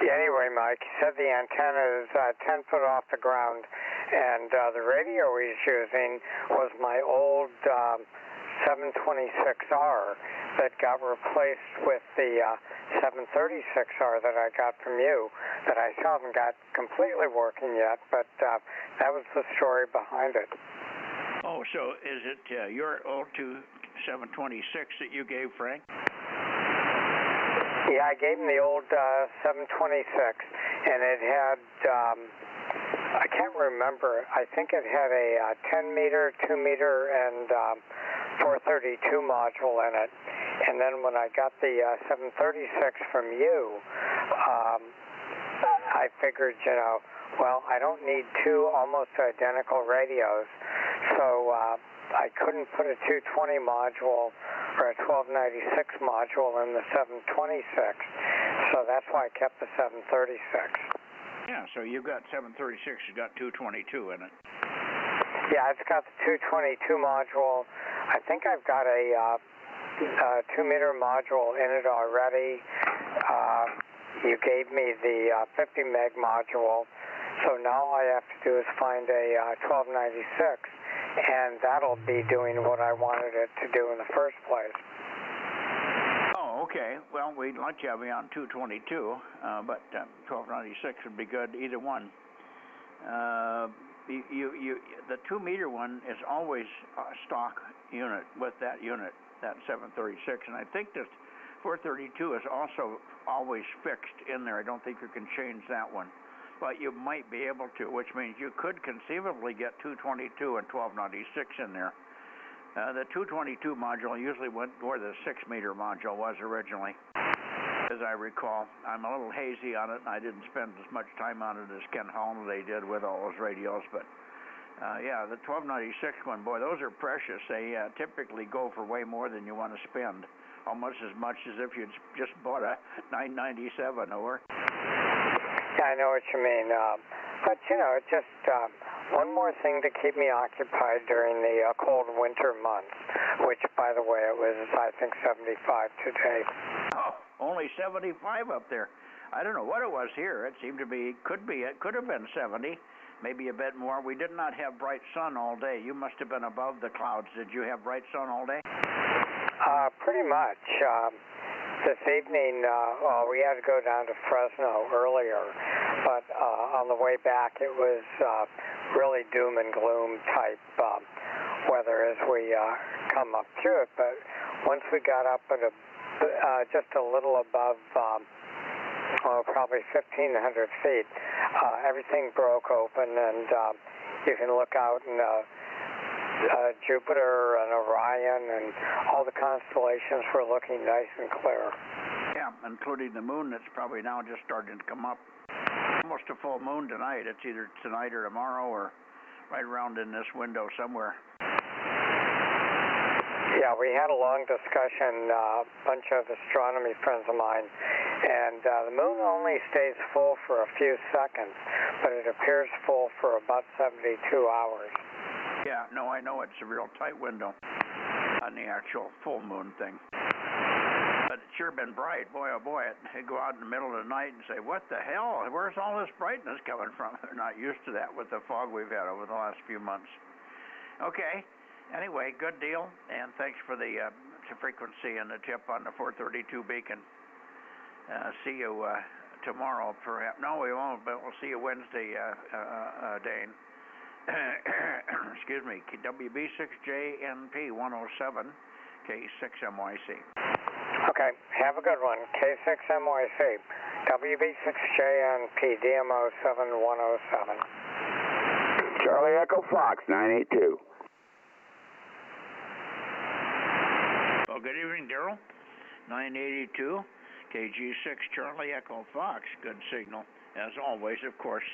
[SPEAKER 12] Anyway, Mike, he said the antenna is 10 foot off the ground, and the radio he's using was my old 726R that got replaced with the 736R that I got from you, that I still haven't got completely working yet, but that was the story behind it.
[SPEAKER 3] Oh, so is it your old 726 that you gave Frank?
[SPEAKER 12] Yeah, I gave him the old 726, and it had, I can't remember, I think it had a 10 meter, 2 meter, and 432 module in it. And then when I got the 736 from you, I figured, well, I don't need two almost identical radios, so I couldn't put a 220 module or a 1296 module in the 726, so that's why I kept the 736.
[SPEAKER 3] Yeah, so you've got 736, you've got 222 in it.
[SPEAKER 12] Yeah, it's got the 222 module. I think I've got a 2 meter module in it already. You gave me the 50 meg module, so now all I have to do is find a 1296, and that'll be doing what I wanted it to do in the first place.
[SPEAKER 3] Oh, okay. Well, we'd like to have you on 222, but 1296 would be good, either one. The 2 meter one is always a stock unit with that unit, that 736, and I think that 432 is also always fixed in there. I don't think you can change that one. But you might be able to, which means you could conceivably get 222 and 1296 in there. The 222 module usually went where the 6 meter module was originally, as I recall. I'm a little hazy on it, and I didn't spend as much time on it as Ken Holliday did with all those radios. But yeah, the 1296 one, boy, those are precious. They typically go for way more than you want to spend, almost as much as if you'd just bought a 997 over.
[SPEAKER 12] Yeah, I know what you mean. But, just one more thing to keep me occupied during the cold winter months, which, by the way, it was, I think, 75 today.
[SPEAKER 3] Oh, only 75 up there. I don't know what it was here. It seemed to be, it could have been 70, maybe a bit more. We did not have bright sun all day. You must have been above the clouds. Did you have bright sun all day?
[SPEAKER 12] Pretty much. this evening, we had to go down to Fresno earlier, but on the way back it was really doom and gloom type weather as we come up to it. But once we got up at just a little above probably 1,500 feet, everything broke open, and you can look out and Jupiter and Orion and all the constellations were looking nice and clear.
[SPEAKER 3] Yeah, including the moon that's probably now just starting to come up. Almost a full moon tonight. It's either tonight or tomorrow or right around in this window somewhere.
[SPEAKER 12] Yeah, we had a long discussion, a bunch of astronomy friends of mine, and the moon only stays full for a few seconds, but it appears full for about 72 hours.
[SPEAKER 3] Yeah, no, I know it's a real tight window on the actual full moon thing. But it's sure been bright. Boy, oh boy, they go out in the middle of the night and say, what the hell? Where's all this brightness coming from? They're not used to that with the fog we've had over the last few months. Okay. Anyway, good deal, and thanks for the frequency and the tip on the 432 beacon. See you tomorrow, perhaps. No, we won't, but we'll see you Wednesday, Dane. Excuse me, WB6JNP 107, K6MYC.
[SPEAKER 12] Okay, have a good one. K6MYC, WB6JNP, DMO 7107.
[SPEAKER 13] Charlie Echo Fox 982.
[SPEAKER 3] Well, good evening, Daryl. 982, KG6, Charlie Echo Fox. Good signal, as always, of course,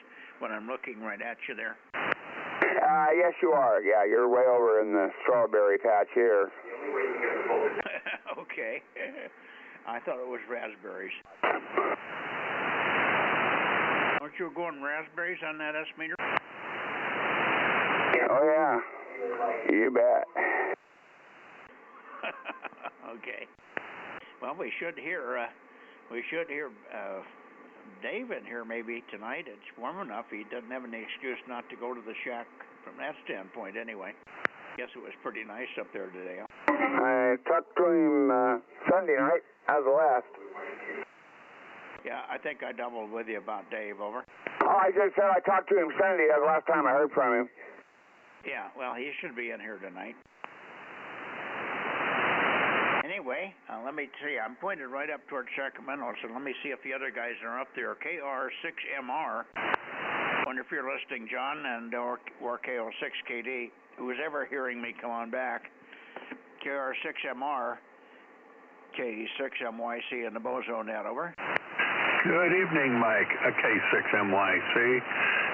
[SPEAKER 3] when I'm looking right at you there.
[SPEAKER 13] Yes, you are. Yeah, you're way over in the strawberry patch here.
[SPEAKER 3] Okay. I thought it was raspberries. Aren't you going raspberries on that S-meter?
[SPEAKER 13] Oh, yeah. You bet.
[SPEAKER 3] Okay. Well, we should hear Dave in here maybe tonight. It's warm enough. He doesn't have any excuse not to go to the shack from that standpoint anyway. Guess it was pretty nice up there today.
[SPEAKER 13] I talked to him Sunday night as the last.
[SPEAKER 3] Yeah, I think I doubled with you about Dave, over.
[SPEAKER 13] Oh, I just said I talked to him Sunday. That's the last time I heard from him.
[SPEAKER 3] Yeah, well, he should be in here tonight. Anyway, let me see. I'm pointed right up towards Sacramento, so let me see if the other guys are up there. KR6MR. Wonder if you're listening, John, and or KO6KD. Who's ever hearing me, come on back. KR6MR, K6MYC, and the Bozo Net, over.
[SPEAKER 14] Good evening, Mike. K6MYC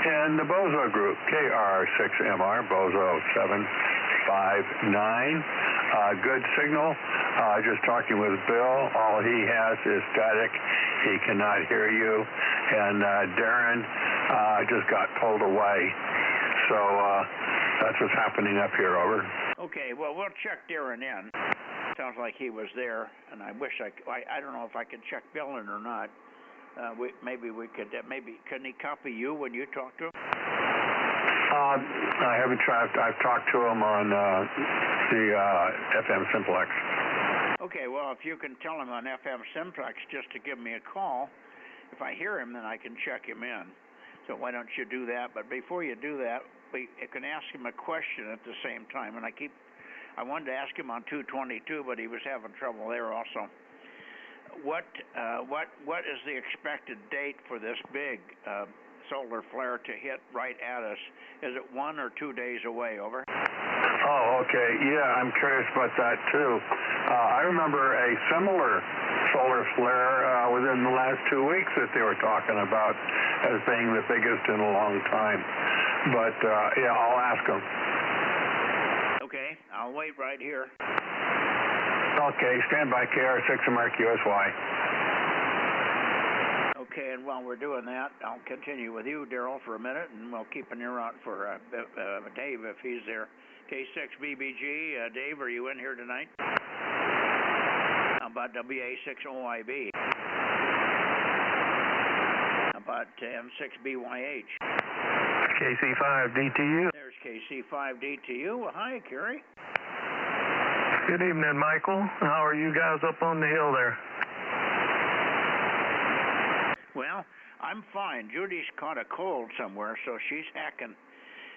[SPEAKER 14] and the Bozo Group, KR6MR, Bozo 759. Good signal. Just talking with Bill. All he has is static. He cannot hear you. And Darren just got pulled away. So that's what's happening up here, over.
[SPEAKER 3] Okay, well, we'll check Darren in. Sounds like he was there, and I wish I don't know if I can check Bill in or not. Maybe we could, couldn't he copy you when you talk to him?
[SPEAKER 14] I haven't tried. I've talked to him on the FM Simplex.
[SPEAKER 3] Okay, well, if you can tell him on FM Simplex just to give me a call, if I hear him, then I can check him in. So why don't you do that? But before you do that, you can ask him a question at the same time. And I wanted to ask him on 222, but he was having trouble there also. What is the expected date for this big solar flare to hit right at us? Is it 1 or 2 days away, over?
[SPEAKER 14] Oh, okay. Yeah, I'm curious about that too. I remember a similar solar flare within the last 2 weeks that they were talking about as being the biggest in a long time. But yeah, I'll ask them.
[SPEAKER 3] Okay, I'll wait right here.
[SPEAKER 14] Okay, stand by, KR6 America USY.
[SPEAKER 3] Okay, and while we're doing that, I'll continue with you, Daryl, for a minute, and we'll keep an ear out for Dave if he's there. K6BBG, Dave, are you in here tonight? How about WA6OIB? How about M6BYH?
[SPEAKER 15] KC5DTU.
[SPEAKER 3] There's KC5DTU. Well, hi, Kerry.
[SPEAKER 15] Good evening, Michael. How are you guys up on the hill there?
[SPEAKER 3] Well, I'm fine. Judy's caught a cold somewhere, so she's hacking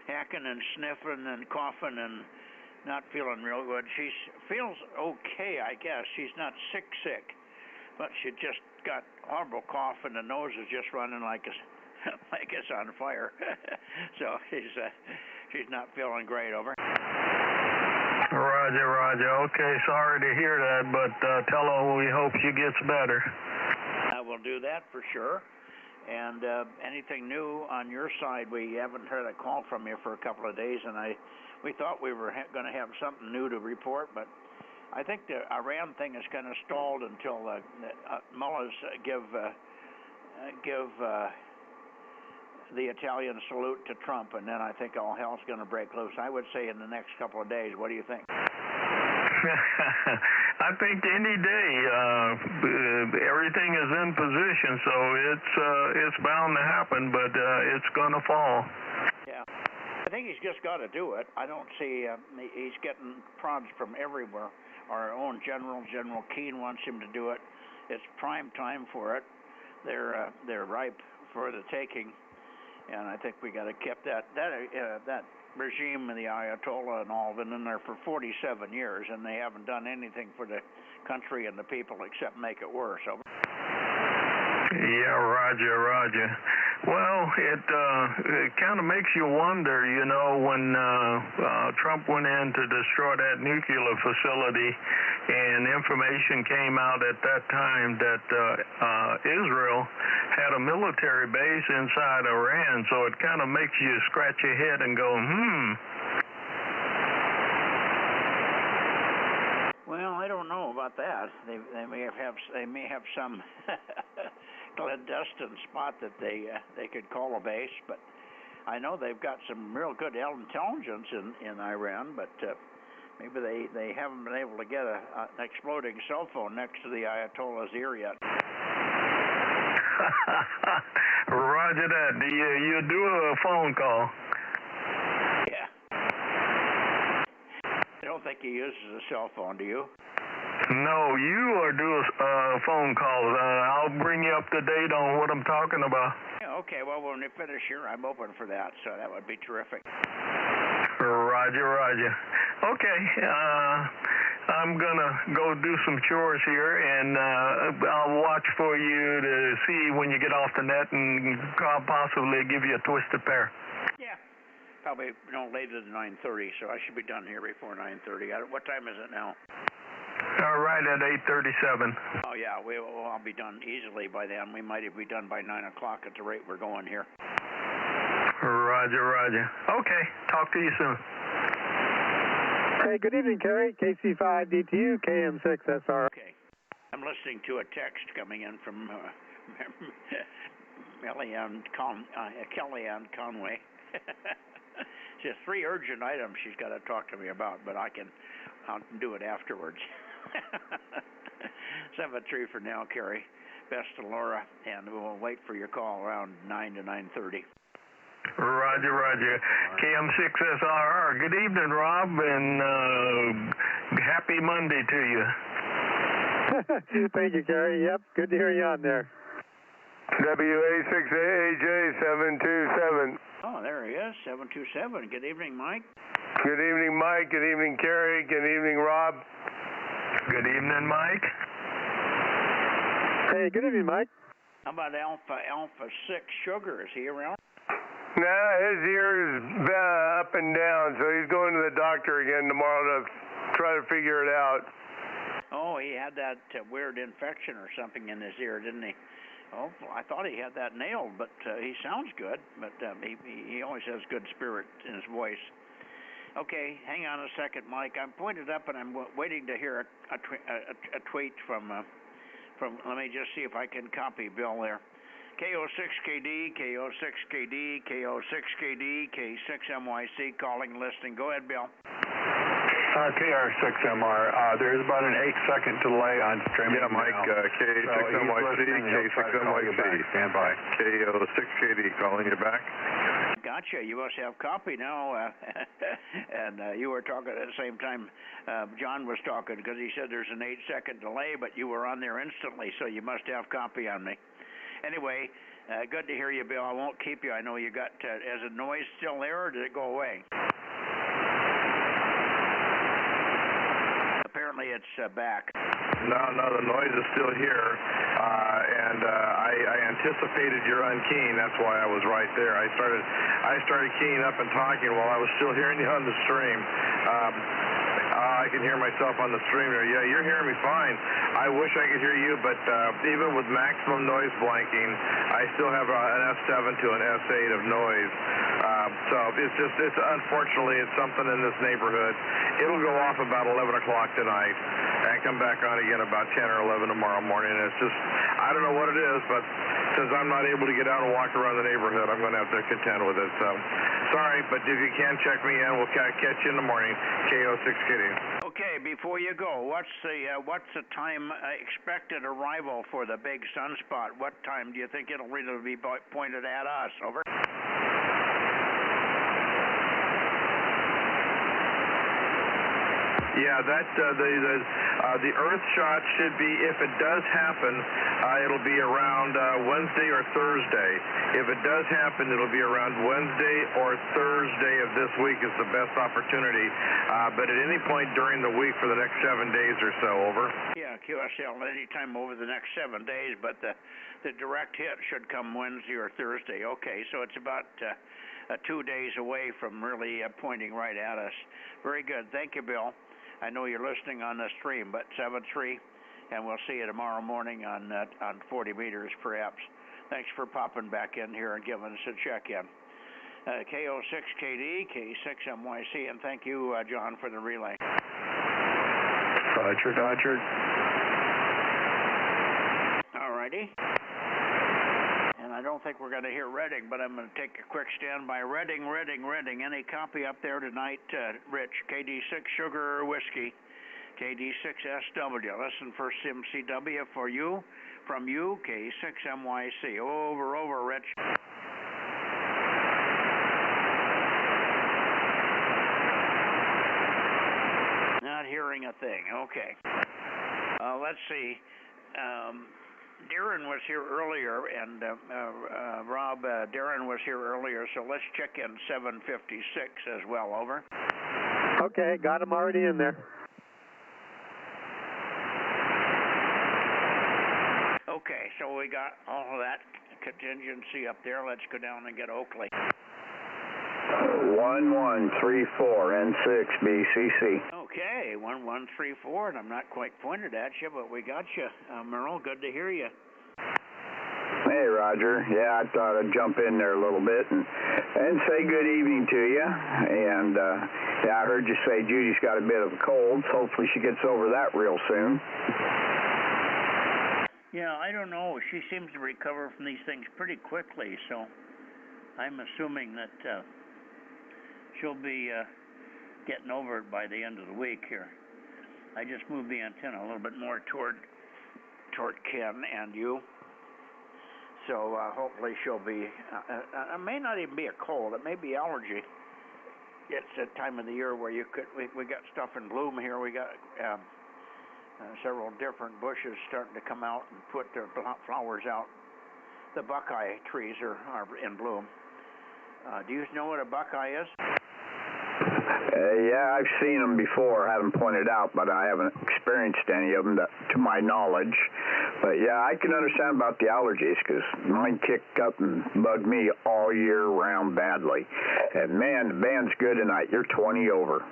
[SPEAKER 3] and sniffing and coughing and not feeling real good. She feels okay, I guess. She's not sick, but she just got horrible cough, and the nose is just running like it's on fire. So she's not feeling great. Over.
[SPEAKER 10] Roger, Roger. Okay, sorry to hear that, but tell her we hope she gets better.
[SPEAKER 3] I will do that for sure. And anything new on your side? We haven't heard a call from you for a couple of days, and we thought we were going to have something new to report, but I think the Iran thing is kind of stalled until mullahs give the Italian salute to Trump, and then I think all hell's going to break loose. I would say in the next couple of days. What do you think?
[SPEAKER 10] I think any day everything is in position, so it's bound to happen, but it's going to fall.
[SPEAKER 3] Yeah, I think he's just got to do it. I don't see he's getting prods from everywhere. Our own General Keane wants him to do it. It's prime time for it. They're ripe for the taking, and I think we got to keep that regime and the Ayatollah and all been in there for 47 years, and they haven't done anything for the country and the people except make it worse. Over.
[SPEAKER 10] Yeah, Roger. Well, it kind of makes you wonder, you know, when Trump went in to destroy that nuclear facility, and information came out at that time that Israel had a military base inside Iran, so it kind of makes you scratch your head and go,
[SPEAKER 3] Well, I don't know about that. They may have some clandestine spot that they could call a base, but I know they've got some real good intelligence in Iran, but maybe they haven't been able to get an exploding cell phone next to the Ayatollah's ear yet.
[SPEAKER 10] Roger that. You do a phone call.
[SPEAKER 3] Yeah. I don't think he uses a cell phone, do you?
[SPEAKER 10] No, you or do a phone call. I'll bring you up to date on what I'm talking about.
[SPEAKER 3] Yeah, okay. Well, when we finish here, I'm open for that, so that would be terrific.
[SPEAKER 10] Roger. Okay, I'm gonna go do some chores here, and I'll watch for you to see when you get off the net, and possibly give you a twisted pair.
[SPEAKER 3] Yeah, probably no later than 9:30, so I should be done here before 9:30. What time is it now?
[SPEAKER 10] All right, at 8:37.
[SPEAKER 3] Oh yeah, I'll be done easily by then. We might be done by 9 o'clock at the rate we're going here.
[SPEAKER 10] Roger. Okay, talk to you soon.
[SPEAKER 15] Hey, good evening, Kerry. KC5DTU, KM6SR.
[SPEAKER 3] Okay. I'm listening to a text coming in from Kellyanne Conway. She has 3 urgent items she's got to talk to me about, but I'll do it afterwards. 7-3 for now, Kerry. Best to Laura, and we'll wait for your call around 9 to 9:30.
[SPEAKER 10] Roger. KM6SRR. Good evening, Rob, and happy Monday to you.
[SPEAKER 15] Thank you, Kerry. Yep, good to hear you on there.
[SPEAKER 13] WA6AJ727.
[SPEAKER 3] Oh, there he is, 727. Good evening, Mike.
[SPEAKER 5] Good evening, Mike. Good evening, Kerry. Good evening, Rob.
[SPEAKER 10] Good evening, Mike.
[SPEAKER 15] Hey, good evening, Mike.
[SPEAKER 3] How about Alpha 6 Sugar? Is he around?
[SPEAKER 5] Nah, his ear is up and down, so he's going to the doctor again tomorrow to try to figure it out.
[SPEAKER 3] Oh, he had that weird infection or something in his ear, didn't he? Oh, well, I thought he had that nailed, but he sounds good. But he always has good spirit in his voice. Okay, hang on a second, Mike. I'm pointed up, and I'm waiting to hear a tweet from. Let me just see if I can copy Bill there. KO6KD, KO6KD, KO6KD, K6MYC, calling, listening. Go ahead, Bill.
[SPEAKER 14] KR6MR. There is about an 8-second delay on streaming.
[SPEAKER 8] Yeah, Mike, K6MYC, K6MYC.
[SPEAKER 14] Stand by.
[SPEAKER 8] KO6KD calling you back.
[SPEAKER 3] Gotcha. You must have copy now. And you were talking at the same time John was talking, because he said there's an 8-second delay, but you were on there instantly, so you must have copy on me. Anyway, good to hear you, Bill. I won't keep you. I know you got, is the noise still there, or did it go away? Apparently it's back.
[SPEAKER 8] No, the noise is still here, and I anticipated your unkeying. That's why I was right there. I started keying up and talking while I was still hearing you on the stream. I can hear myself on the stream there. Yeah, you're hearing me fine. I wish I could hear you, but even with maximum noise blanking, I still have an S7 to an S8 of noise. So it's unfortunately, it's something in this neighborhood. It'll go off about 11 o'clock tonight and come back on again about 10 or 11 tomorrow morning. And it's just, I don't know what it is, but since I'm not able to get out and walk around the neighborhood, I'm going to have to contend with it. So sorry, but if you can check me in, we'll catch you in the morning. KO6 Kitty.
[SPEAKER 3] Okay, before you go, what's the time expected arrival for the big sunspot? What time do you think it'll really be pointed at us? Over.
[SPEAKER 8] Yeah, the Earth shot should be, if it does happen, it'll be around Wednesday or Thursday. If it does happen, it'll be around Wednesday or Thursday of this week is the best opportunity. But at any point during the week for the next 7 days or so, over.
[SPEAKER 3] Yeah, QSL anytime over the next 7 days, but the direct hit should come Wednesday or Thursday. Okay, so it's about 2 days away from really pointing right at us. Very good. Thank you, Bill. I know you're listening on the stream, but 7-3, and we'll see you tomorrow morning on 40 meters perhaps. Thanks for popping back in here and giving us a check-in. KO6KD, K6MYC, and thank you, John, for the relay.
[SPEAKER 8] Roger.
[SPEAKER 3] All righty. And I don't think we're going to hear Reading, but I'm going to take a quick standby. Reading. Any copy up there tonight, Rich? KD6 Sugar Whiskey, KD6SW. Listen for MCW for you, from you, K6MYC. Over, Rich. Not hearing a thing. Okay. Let's see. Darren was here earlier, and Rob, Darren was here earlier, so let's check in 756 as well. Over.
[SPEAKER 15] Okay, got him already in there.
[SPEAKER 3] Okay, so we got all of that contingency up there. Let's go down and get Oakley.
[SPEAKER 16] 1134 N6 BCC.
[SPEAKER 3] Okay, 1134, and I'm not quite pointed at you, but we got you. Merle, good to hear you.
[SPEAKER 16] Hey, Roger. Yeah, I thought I'd jump in there a little bit and say good evening to you. And yeah, I heard you say Judy's got a bit of a cold. Hopefully she gets over that real soon.
[SPEAKER 3] Yeah, I don't know. She seems to recover from these things pretty quickly, so I'm assuming that she'll be getting over it by the end of the week here. I just moved the antenna a little bit more toward Ken and you. So hopefully she'll be, it may not even be a cold, it may be allergy. It's a time of the year where we got stuff in bloom here. We got several different bushes starting to come out and put their flowers out. The buckeye trees are in bloom. Do you know what a buckeye is?
[SPEAKER 16] Yeah, I've seen them before, haven't pointed out, but I haven't experienced any of them to my knowledge. But yeah, I can understand about the allergies because mine kicked up and bugged me all year round badly. And man, the band's good tonight. You're 20 over.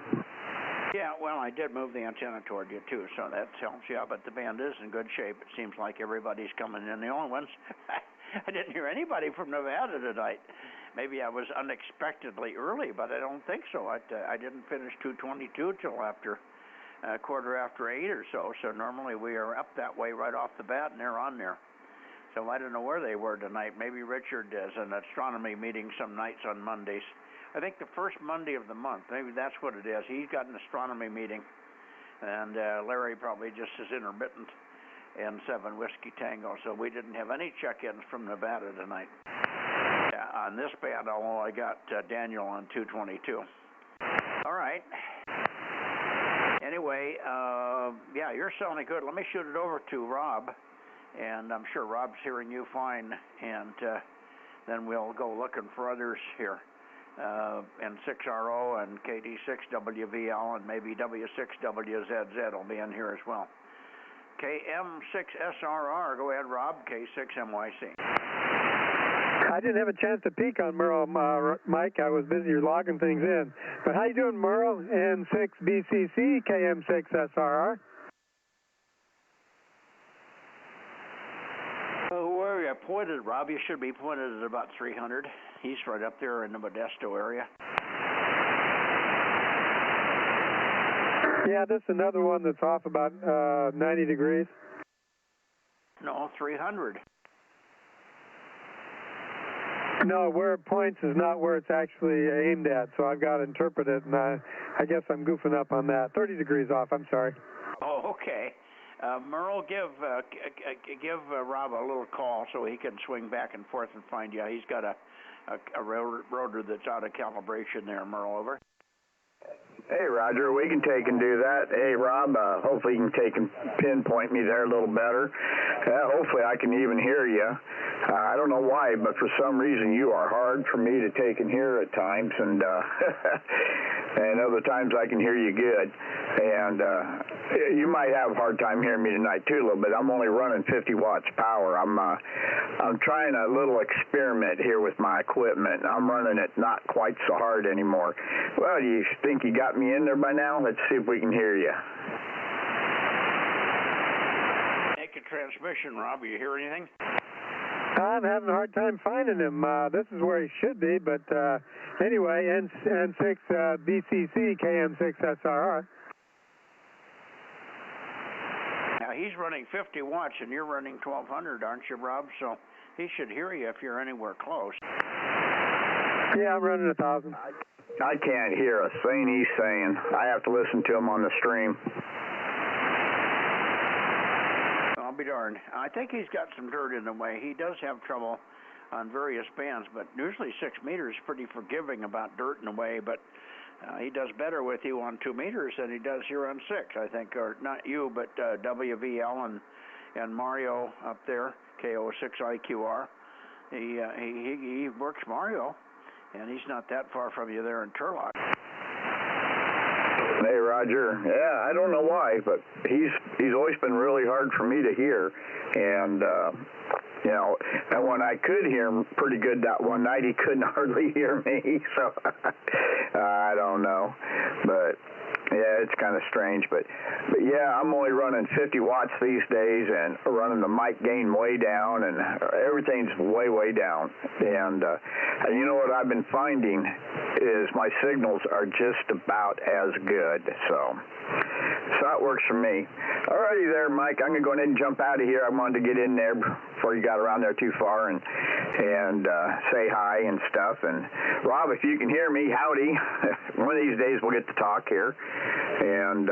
[SPEAKER 3] Yeah, well, I did move the antenna toward you too, so that helps you out. But the band is in good shape. It seems like everybody's coming in. The only ones, I didn't hear anybody from Nevada tonight. Maybe I was unexpectedly early, but I don't think so. I didn't finish 222 till after quarter after 8 or so. So normally we are up that way right off the bat, and they're on there. So I don't know where they were tonight. Maybe Richard does an astronomy meeting some nights on Mondays. I think the first Monday of the month. Maybe that's what it is. He's got an astronomy meeting, and Larry probably just as intermittent in 7 Whiskey Tango. So we didn't have any check-ins from Nevada tonight. On this band, although I got Daniel on 222. All right. Anyway, yeah, you're sounding good. Let me shoot it over to Rob, and I'm sure Rob's hearing you fine, and then we'll go looking for others here. N6RO and KD6WVL and maybe W6WZZ will be in here as well. KM6SRR, go ahead, Rob. K6MYC.
[SPEAKER 15] I didn't have a chance to peek on Merle, Mike. I was busy logging things in. But how you doing, Merle? N6BCC, KM6SRR.
[SPEAKER 3] Where are you pointed, Rob? You should be pointed at about 300. He's right up there in the Modesto area.
[SPEAKER 15] Yeah, this is another one that's off about 90 degrees.
[SPEAKER 3] No, 300.
[SPEAKER 15] No, where it points is not where it's actually aimed at, so I've got to interpret it, and I guess I'm goofing up on that. 30 degrees off, I'm sorry.
[SPEAKER 3] Oh, okay. Merle, give Rob a little call so he can swing back and forth and find you. He's got a rotor that's out of calibration there, Merle, over.
[SPEAKER 16] Hey, Roger, we can take and do that. Hey, Rob, hopefully you can take and pinpoint me there a little better. Hopefully I can even hear you. I don't know why, but for some reason you are hard for me to take and hear at times, and and other times I can hear you good. And you might have a hard time hearing me tonight too a little bit. I'm only running 50 watts power. I'm trying a little experiment here with my equipment. I'm running it not quite so hard anymore. Well, do you think you got me in there by now? Let's see if we can hear you.
[SPEAKER 3] Make a transmission, Rob. You hear anything?
[SPEAKER 15] I'm having a hard time finding him. This is where he should be, but anyway, N6 BCC KM6SRR.
[SPEAKER 3] Now, he's running 50 watts, and you're running 1,200, aren't you, Rob? So he should hear you if you're anywhere close.
[SPEAKER 15] Yeah, I'm running 1,000.
[SPEAKER 16] I can't hear a thing he's saying. I have to listen to him on the stream.
[SPEAKER 3] I'll be darned. I think he's got some dirt in the way. He does have trouble on various bands, but usually 6 meters is pretty forgiving about dirt in the way, but he does better with you on 2 meters than he does here on 6, I think, or not you, but WVL and Mario up there, KO6IQR. He works Mario, and he's not that far from you there in Turlock.
[SPEAKER 16] Hey, Roger. Yeah, I don't know why, but he's always been really hard for me to hear, and you know, and when I could hear him pretty good that one night, he couldn't hardly hear me. So I don't know, but yeah, it's kind of strange. But yeah, I'm only running 50 watts these days, and running the mic gain way down, and everything's way down. And you know what I've been finding is my signals are just about as good. So that works for me. Alrighty there, Mike. I'm gonna go ahead and jump out of here. I wanted to get in there before you got around there too far and say hi and stuff. And Rob, if you can hear me, howdy. One of these days we'll get to talk here. And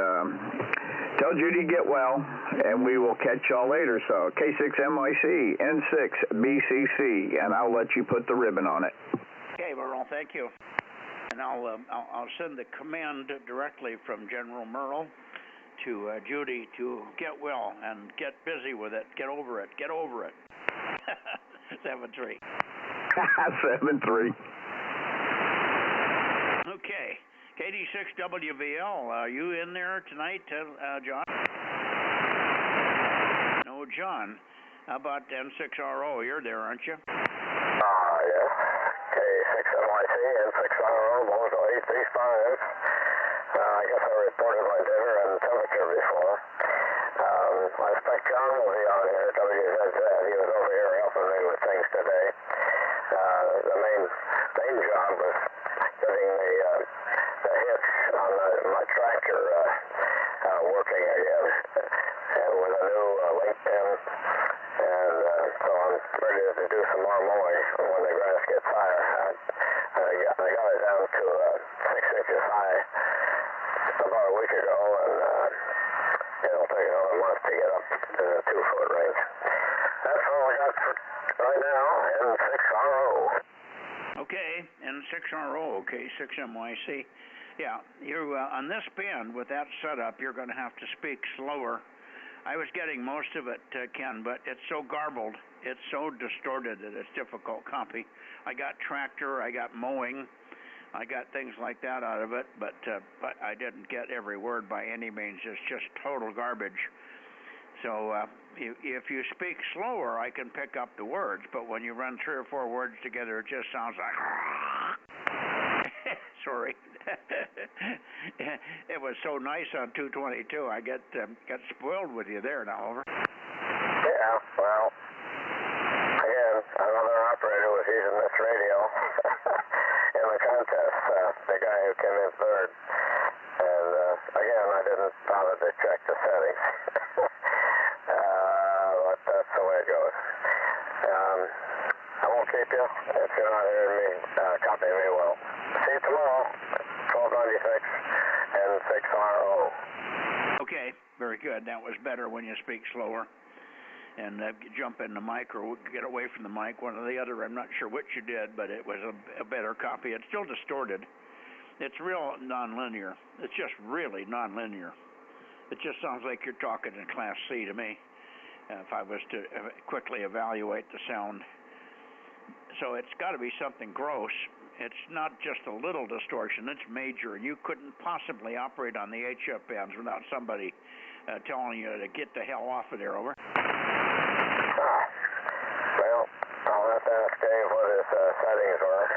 [SPEAKER 16] tell Judy to get well, and we will catch y'all later. So K6MIC, N6BCC, and I'll let you put the ribbon on it.
[SPEAKER 3] Okay, Merle, thank you. And I'll send the command directly from General Merle to Judy to get well and get busy with it. Get over it. Get over it. 7-3.
[SPEAKER 16] 7-3.
[SPEAKER 3] Okay. KD6WVL, are you in there tonight, John? No, John. How about N6RO? You're there, aren't you?
[SPEAKER 7] Yes. K6MIC, N6RO, Bozo 835. I guess I reported my dinner and temperature before. I expect John will be on here at WZZ. He was over here helping me with things today. The main job was getting the hitch on my tractor working again with a new link pin, and so I'm ready to do some more mowing when the grass gets higher. I got it down to 6 inches high about a week ago, and it'll take another month to get up to the 2-foot range. That's all I got for right now, N6RO.
[SPEAKER 3] Okay, N6RO, okay, 6MYC. Yeah, you on this band with that setup, you're going to have to speak slower I was getting most of it, Ken, but it's so garbled, it's so distorted that it's difficult copy. I got tractor, I got mowing, I got things like that out of it, but I didn't get every word by any means. It's just total garbage. So if you speak slower, I can pick up the words, but when you run 3 or 4 words together, it just sounds like... Sorry. It was so nice on 222. I got spoiled with you there now, over.
[SPEAKER 7] Yeah, well, again, another operator was using this radio in the contest, the guy who came in third. And again, I didn't bother to check the settings. But that's the way it goes. I won't keep you if you're not hearing me, copy me well. See you tomorrow, 1296 and 6RO.
[SPEAKER 3] Okay, very good. That was better when you speak slower. And jump in the mic or get away from the mic, one or the other. I'm not sure which you did, but it was a better copy. It's still distorted. It's real nonlinear. It's just really nonlinear. It just sounds like you're talking in Class C to me, if I was to quickly evaluate the sound. So it's got to be something gross. It's not just a little distortion, it's major. You couldn't possibly operate on the HF bands without somebody telling you to get the hell off of there, over.
[SPEAKER 7] Well, I'll have to ask Dave what his settings were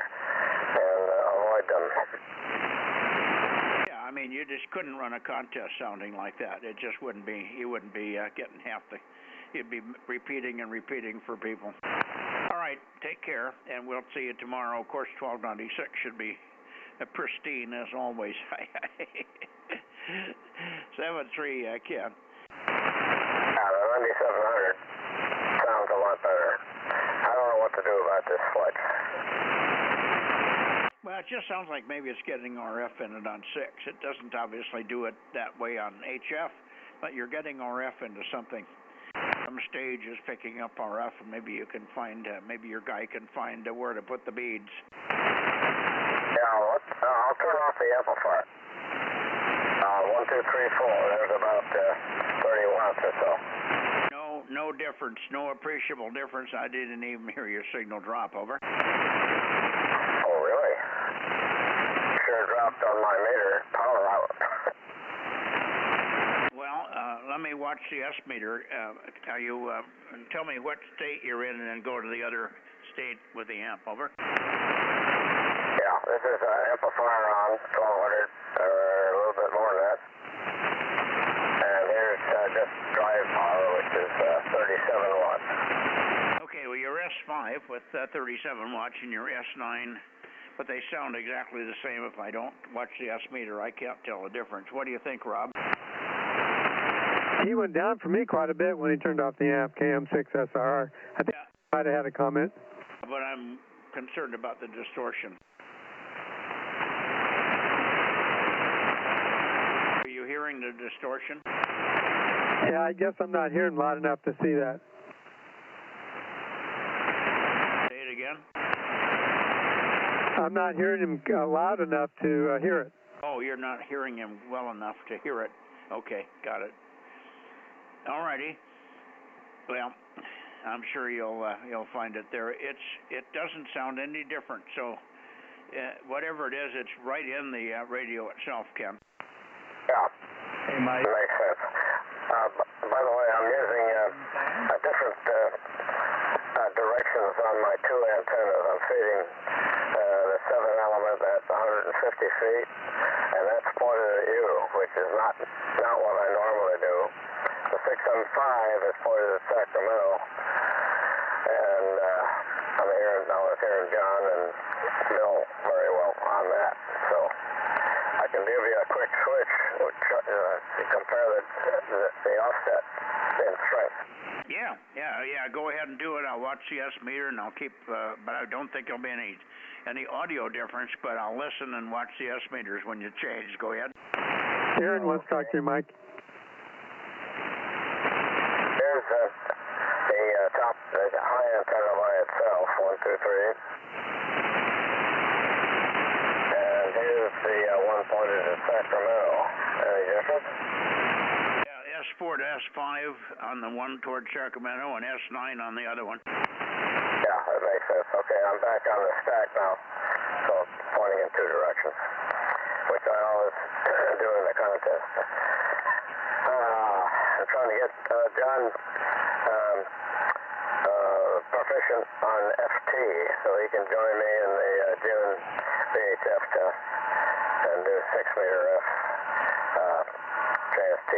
[SPEAKER 7] and avoid them.
[SPEAKER 3] Yeah, I mean, you just couldn't run a contest sounding like that. It just wouldn't be, you wouldn't be getting half the, you'd be repeating and repeating for people. All right, take care, and we'll see you tomorrow. Of course, 1296 should be pristine as always. 7-3, Ken.
[SPEAKER 7] The 9700 sounds a lot better. I don't know what to do about this flex.
[SPEAKER 3] Well, it just sounds like maybe it's getting RF in it on 6. It doesn't obviously do it that way on HF, but you're getting RF into something. Some stage is picking up RF, and maybe you can find, maybe your guy can find where to put the beads.
[SPEAKER 7] Yeah, I'll turn off the amplifier. 1, 2, 3, 4. There's about 30 watts or so.
[SPEAKER 3] No difference, no appreciable difference. I didn't even hear your signal drop, over.
[SPEAKER 7] Oh, really? Sure dropped on my meter. Power out.
[SPEAKER 3] Well, let me watch the S meter. Are you, tell me what state you're in and then go to the other state with the amp, over.
[SPEAKER 7] Yeah, this is an amplifier on 1200, or a little bit more than that. And here's just drive power, which is 37 watts.
[SPEAKER 3] Okay, well, your S5 with 37 watts and your S9, but they sound exactly the same. If I don't watch the S meter, I can't tell the difference. What do you think, Rob?
[SPEAKER 15] He went down for me quite a bit when he turned off the amp, KM6SR. I think I might have had a comment.
[SPEAKER 3] But I'm concerned about the distortion. Are you hearing the distortion?
[SPEAKER 15] Yeah, I guess I'm not hearing loud enough to see that.
[SPEAKER 3] Say it again.
[SPEAKER 15] I'm not hearing him loud enough to hear it.
[SPEAKER 3] Oh, you're not hearing him well enough to hear it. Okay, got it. All righty. Well, I'm sure you'll find it there. It doesn't sound any different. So whatever it is, it's right in the radio itself, Ken.
[SPEAKER 7] Yeah.
[SPEAKER 2] Hey, Mike.
[SPEAKER 7] Makes sense. By the way, I'm using different directions on my 2 antennas. I'm feeding the 7-element at 150 feet, and that's pointed at you, which is not what I normally do. The 6 on 5 is pointed at Sacramento, and I was hearing John and Bill very well on that. So I can give you a quick switch to compare the offset in strength.
[SPEAKER 3] Yeah. Go ahead and do it. I'll watch the S meter, and I'll keep. But I don't think there'll be any audio difference. But I'll listen and watch the S meters when you change. Go ahead.
[SPEAKER 15] Aaron wants to talk to you, Mike.
[SPEAKER 7] Here's the top, the high antenna by itself. 1, 2, 3. And here's the one pointed at Sacramento. Any difference?
[SPEAKER 3] Yeah, S4 to S5 on the one toward Sacramento and S9 on the other one.
[SPEAKER 7] Yeah, that makes sense. Okay, I'm back on the stack now, so pointing in two directions, which I always do in the contest. I'm trying to get John proficient on FT so he can join me in the June VHF test and do 6-meter JST.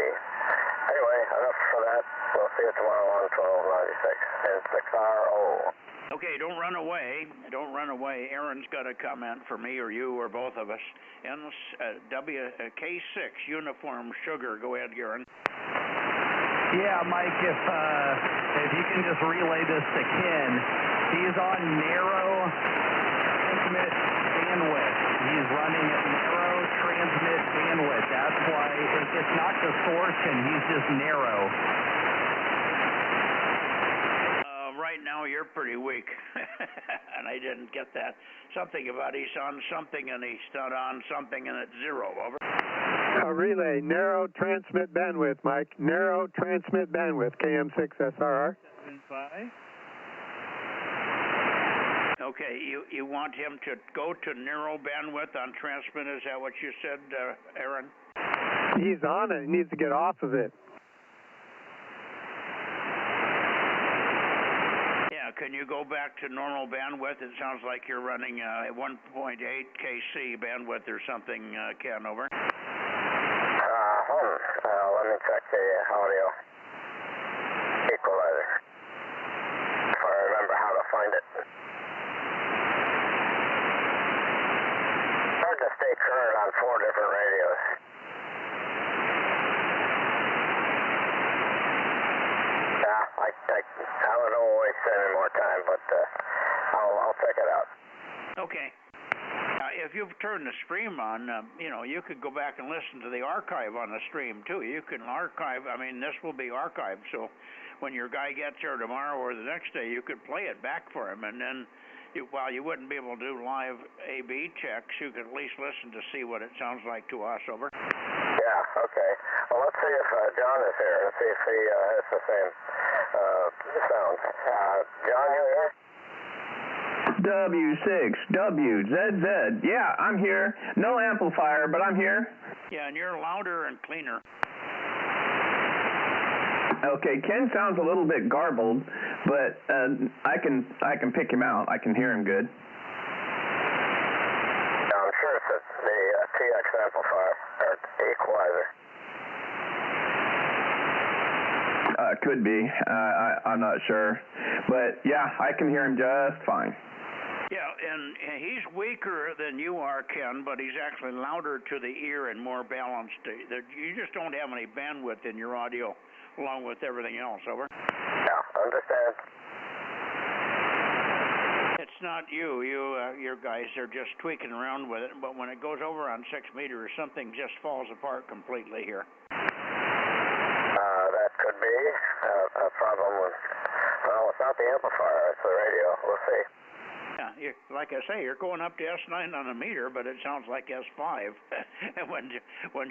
[SPEAKER 7] Anyway, enough for that. We'll see you tomorrow on 1296 in 6RO.
[SPEAKER 3] Okay, don't run away. Don't run away. Aaron's got a comment for me or you or both of us. K6 uniform sugar. Go ahead, Aaron.
[SPEAKER 2] Yeah, Mike, if you can just relay this to Ken, he's on narrow transmit bandwidth. He's running at narrow transmit bandwidth. That's why it's not distortion. He's just narrow.
[SPEAKER 3] Right now you're pretty weak, and I didn't get that. Something about he's on something and he's not on something and it's zero. Over.
[SPEAKER 15] Relay, narrow transmit bandwidth, Mike. Narrow transmit bandwidth, KM6SRR.
[SPEAKER 3] Okay, you want him to go to narrow bandwidth on transmit, is that what you said, Aaron?
[SPEAKER 15] He's on it. He needs to get off of it.
[SPEAKER 3] Can you go back to normal bandwidth? It sounds like you're running 1.8 kc bandwidth or something, Ken, over.
[SPEAKER 7] Let me check the audio equalizer, if I remember how to find it. Hard to stay current on 4 different radios. I don't waste any more time, but I'll check it out.
[SPEAKER 3] Okay. If you've turned the stream on, you could go back and listen to the archive on the stream too. You can archive. I mean, this will be archived, so when your guy gets here tomorrow or the next day, you could play it back for him, and then while you wouldn't be able to do live A/B checks, you could at least listen to see what it sounds like to us. Over.
[SPEAKER 7] Yeah. Okay. Well, let's see if John is here and see if he has the same sound. John, you here?
[SPEAKER 17] W6WZZ. Yeah, I'm here. No amplifier, but I'm here.
[SPEAKER 3] Yeah, and you're louder and cleaner.
[SPEAKER 17] Okay, Ken sounds a little bit garbled, but I can pick him out. I can hear him good.
[SPEAKER 7] Yeah, I'm sure it's the TX amplifier or equalizer.
[SPEAKER 17] Could be. I'm not sure, but yeah, I can hear him just fine.
[SPEAKER 3] Yeah, and he's weaker than you are, Ken, but he's actually louder to the ear and more balanced. You just don't have any bandwidth in your audio, along with everything else. Over.
[SPEAKER 7] Yeah, understand.
[SPEAKER 3] It's not you. Your guys are just tweaking around with it, but when it goes over on 6 meters, something just falls apart completely here.
[SPEAKER 7] That could be a problem with. Well, it's not the amplifier; it's the radio. We'll see.
[SPEAKER 3] Yeah, like I say, you're going up to S9 on a meter, but it sounds like S5. And when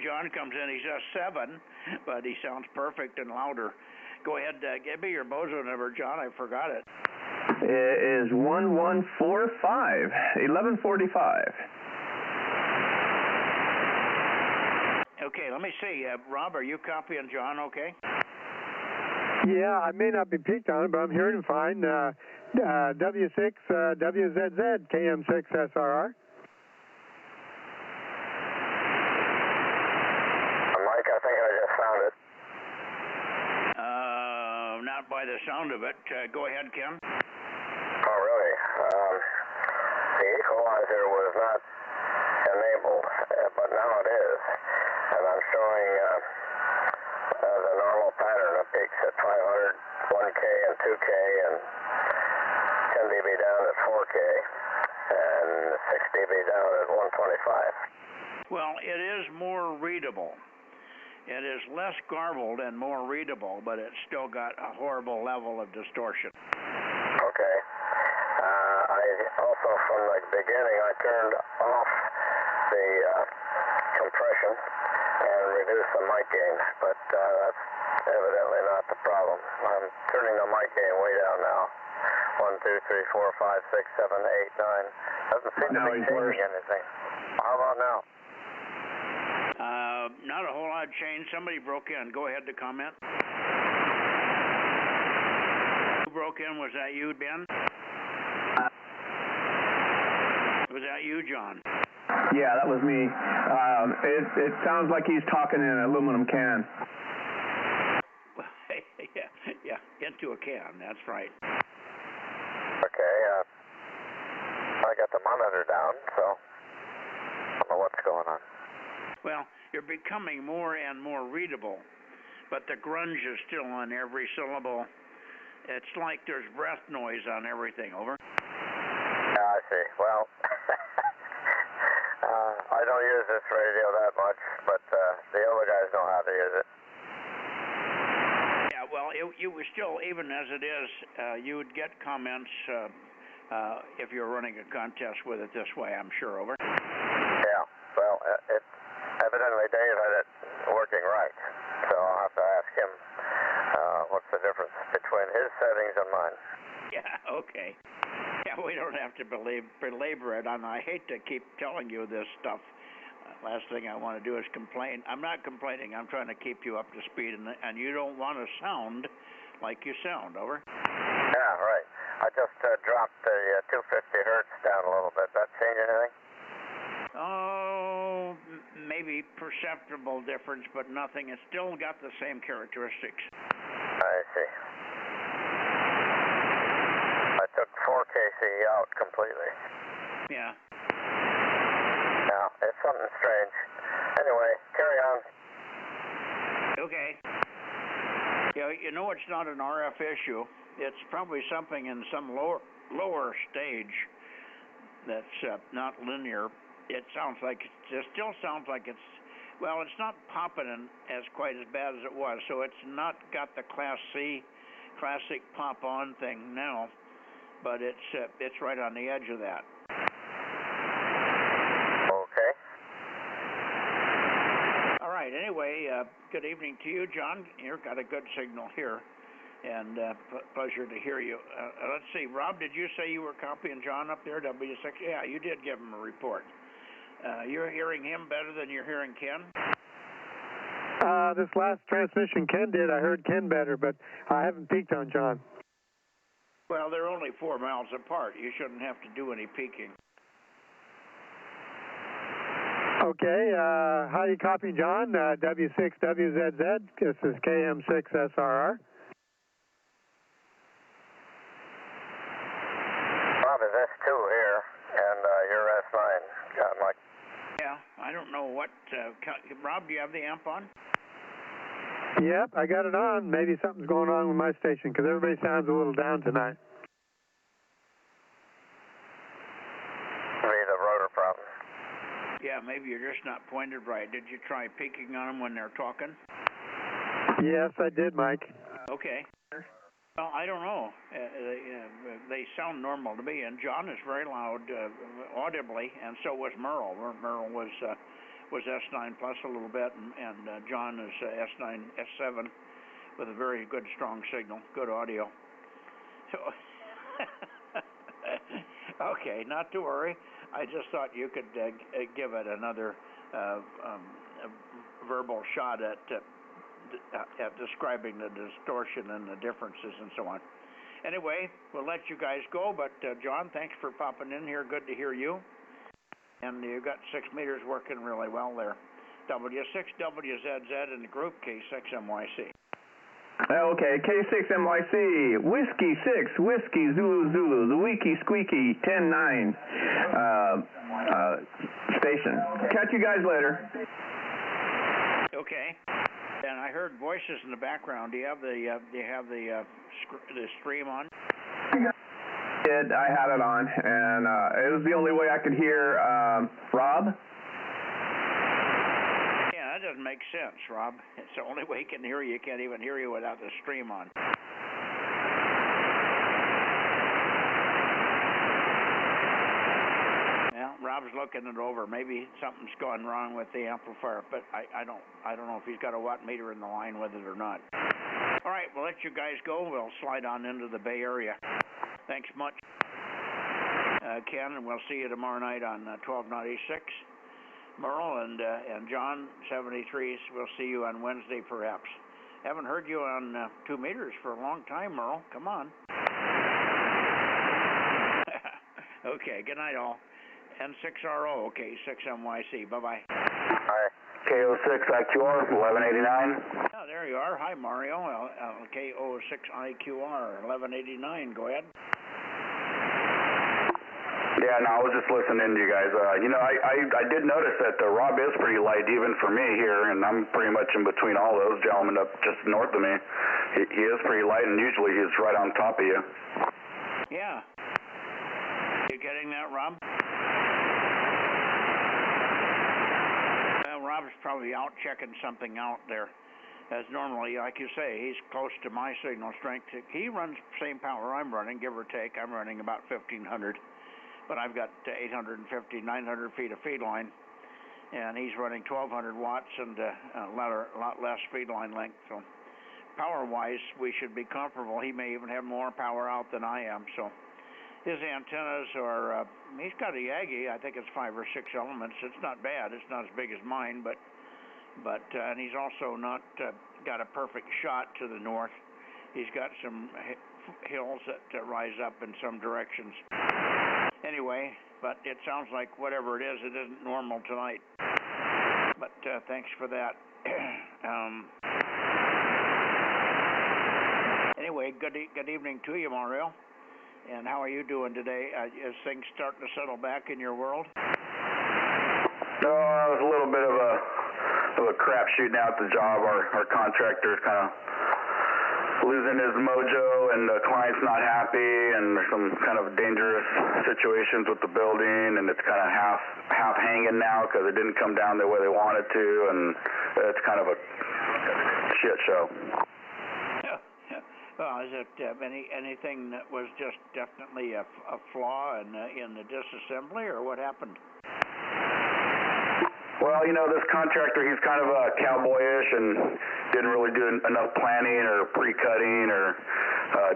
[SPEAKER 3] John comes in, he's S7, but he sounds perfect and louder. Go ahead, give me your Bozo number, John. I forgot it.
[SPEAKER 17] It is 1145, 1145.
[SPEAKER 3] Okay, let me see. Rob, are you copying John okay?
[SPEAKER 15] Yeah, I may not be peaked on it, but I'm hearing him fine. W6 WZZ KM6SRR.
[SPEAKER 7] Mike, I think I just found it.
[SPEAKER 3] Not by the sound of it. Go ahead, Ken.
[SPEAKER 7] Oh, really? The equalizer was not enabled, but now it is. And I'm showing the normal pattern of peaks at 500, 1K and 2K, and 10 dB down at 4K, and 6 dB down at 125.
[SPEAKER 3] Well, it is more readable. It is less garbled and more readable, but it's still got a horrible level of distortion.
[SPEAKER 7] Okay. I also, from the beginning, I turned off the compression and reduce the mic gain, but that's evidently not the problem. I'm turning the mic gain way down now. 1, 2, 3, 4, 5, 6, 7, 8, 9. Doesn't seem to be changing anything. How about now?
[SPEAKER 3] Not a whole lot of change. Somebody broke in. Go ahead to comment. Who broke in? Was that you, Ben? Was that you, John?
[SPEAKER 17] Yeah, that was me. It sounds like he's talking in an aluminum can.
[SPEAKER 3] Yeah, into a can. That's right.
[SPEAKER 7] Okay, I got the monitor down, so I don't know what's going on.
[SPEAKER 3] Well, you're becoming more and more readable, but the grunge is still on every syllable. It's like there's breath noise on everything. Over.
[SPEAKER 7] Yeah, I see. Well, I don't use this radio that much, but the other guys know how to use it.
[SPEAKER 3] Yeah, well, you was still, even as it is, you would get comments if you're running a contest with it this way, I'm sure. Over.
[SPEAKER 7] Yeah, well, it's evidently Dave had it working right, so I'll have to ask him what's the difference between his settings and mine.
[SPEAKER 3] Yeah, okay. Yeah, we don't have to belabor it, and I hate to keep telling you this stuff. Last thing I want to do is complain. I'm not complaining. I'm trying to keep you up to speed, and you don't want to sound like you sound. Over.
[SPEAKER 7] Yeah, right. I just dropped the 250 hertz down a little bit. That change anything?
[SPEAKER 3] Oh, maybe perceptible difference, but nothing. It's still got the same characteristics.
[SPEAKER 7] I see. I took 4KC out completely.
[SPEAKER 3] Yeah.
[SPEAKER 7] Yeah, it's something strange. Anyway, carry on.
[SPEAKER 3] Okay. Yeah, you know it's not an RF issue. It's probably something in some lower stage that's not linear. It sounds like it still sounds like it's, well, it's not popping as quite as bad as it was, so it's not got the Class C classic pop-on thing now, but it's right on the edge of that.
[SPEAKER 7] Okay.
[SPEAKER 3] All right. Anyway, good evening to you, John. You've got a good signal here, and pleasure to hear you. Let's see, Rob, did you say you were copying John up there, W6? Yeah, you did give him a report. You're hearing him better than you're hearing Ken?
[SPEAKER 15] This last transmission Ken did, I heard Ken better, but I haven't peaked on John.
[SPEAKER 3] Well, they're only 4 miles apart. You shouldn't have to do any peaking.
[SPEAKER 15] Okay, how do you copy John? W6WZZ, this is KM6SRR.
[SPEAKER 7] Bob is S2 here, and you're S9. Mike.
[SPEAKER 3] Yeah, I don't know what... Rob, do you have the amp on?
[SPEAKER 15] Yep, I got it on. Maybe something's going on with my station, because everybody sounds a little down tonight.
[SPEAKER 7] Maybe the rotor problem.
[SPEAKER 3] Yeah, maybe you're just not pointed right. Did you try peeking on them when they're talking?
[SPEAKER 15] Yes, I did, Mike.
[SPEAKER 3] Okay. Well, I don't know. They sound normal to me, and John is very loud audibly, and so was Merle. Merle was S9 plus a little bit, and John is S9, S7 with a very good, strong signal, good audio. So, okay, not to worry. I just thought you could give it another verbal shot at describing the distortion and the differences and so on. Anyway, we'll let you guys go, but John, thanks for popping in here. Good to hear you. And you got 6 meters working really well there. W6WZZ in the group, K6MYC.
[SPEAKER 17] Okay, K6MYC, Whiskey 6, Whiskey Zulu Zulu, the Wiki Squeaky 10-9 station. Catch you guys later.
[SPEAKER 3] Okay. And I heard voices in the background. Do you have the stream on?
[SPEAKER 17] I had it on, and it was the only way I could hear Rob.
[SPEAKER 3] Yeah, that doesn't make sense, Rob. It's the only way he can hear you. He can't even hear you without the stream on. Well, Rob's looking it over. Maybe something's gone wrong with the amplifier, but I don't know if he's got a watt meter in the line with it or not. All right, we'll let you guys go. We'll slide on into the Bay Area. Thanks much, Ken, and we'll see you tomorrow night on 1296. Merle and John 73s. We'll see you on Wednesday, perhaps. Haven't heard you on 2 meters for a long time, Merle. Come on. Okay, good night, all. N6RO, okay, 6MYC. Bye-bye.
[SPEAKER 18] Hi, KO6IQR, 1189.
[SPEAKER 3] Oh, there you are. Hi, Mario. KO6IQR, 1189. Go ahead.
[SPEAKER 18] Yeah, no, I was just listening to you guys. I did notice that the Rob is pretty light even for me here, and I'm pretty much in between all those gentlemen up just north of me. He is pretty light, and usually he's right on top of you.
[SPEAKER 3] Yeah. You getting that, Rob? Well, Rob's probably out checking something out there. As normally, like you say, he's close to my signal strength. He runs the same power I'm running, give or take. I'm running about 1,500. But I've got 850, 900 feet of feed line, and he's running 1,200 watts and a lot less feed line length. So power-wise, we should be comparable. He may even have more power out than I am. So his antennas are, he's got a Yagi, I think it's 5 or 6 elements. It's not bad. It's not as big as mine, but and he's also not got a perfect shot to the north. He's got some hills that rise up in some directions. Anyway, but it sounds like whatever it isn't normal tonight. But thanks for that. Anyway, good evening to you, Mario. And how are you doing today? Is things starting to settle back in your world?
[SPEAKER 18] No, it was a little bit of a crapshoot now at the job. Our contractor's kind of losing his mojo, and the client's not happy, and there's some kind of dangerous situations with the building, and it's kind of half hanging now because it didn't come down the way they wanted to, and it's kind of a shit show.
[SPEAKER 3] Well, is it anything that was just definitely a flaw in the disassembly, or what happened?
[SPEAKER 18] Well, this contractor, he's kind of cowboyish and didn't really do enough planning or pre-cutting, or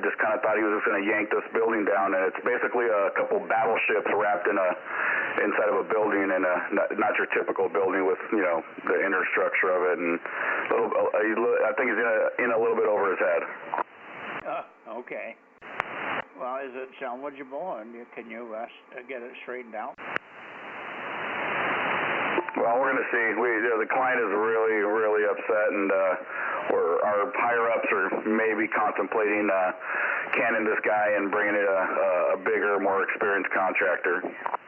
[SPEAKER 18] just kind of thought he was just going to yank this building down. And it's basically a couple battleships wrapped inside of a building, and not your typical building with the inner structure of it. And I think he's in a little bit over his head.
[SPEAKER 3] Okay. Well, is it salvageable, and can you get it straightened out?
[SPEAKER 18] Well, we're going to see. The client is really, really upset, and our higher-ups are maybe contemplating canning this guy and bringing in a bigger, more experienced contractor.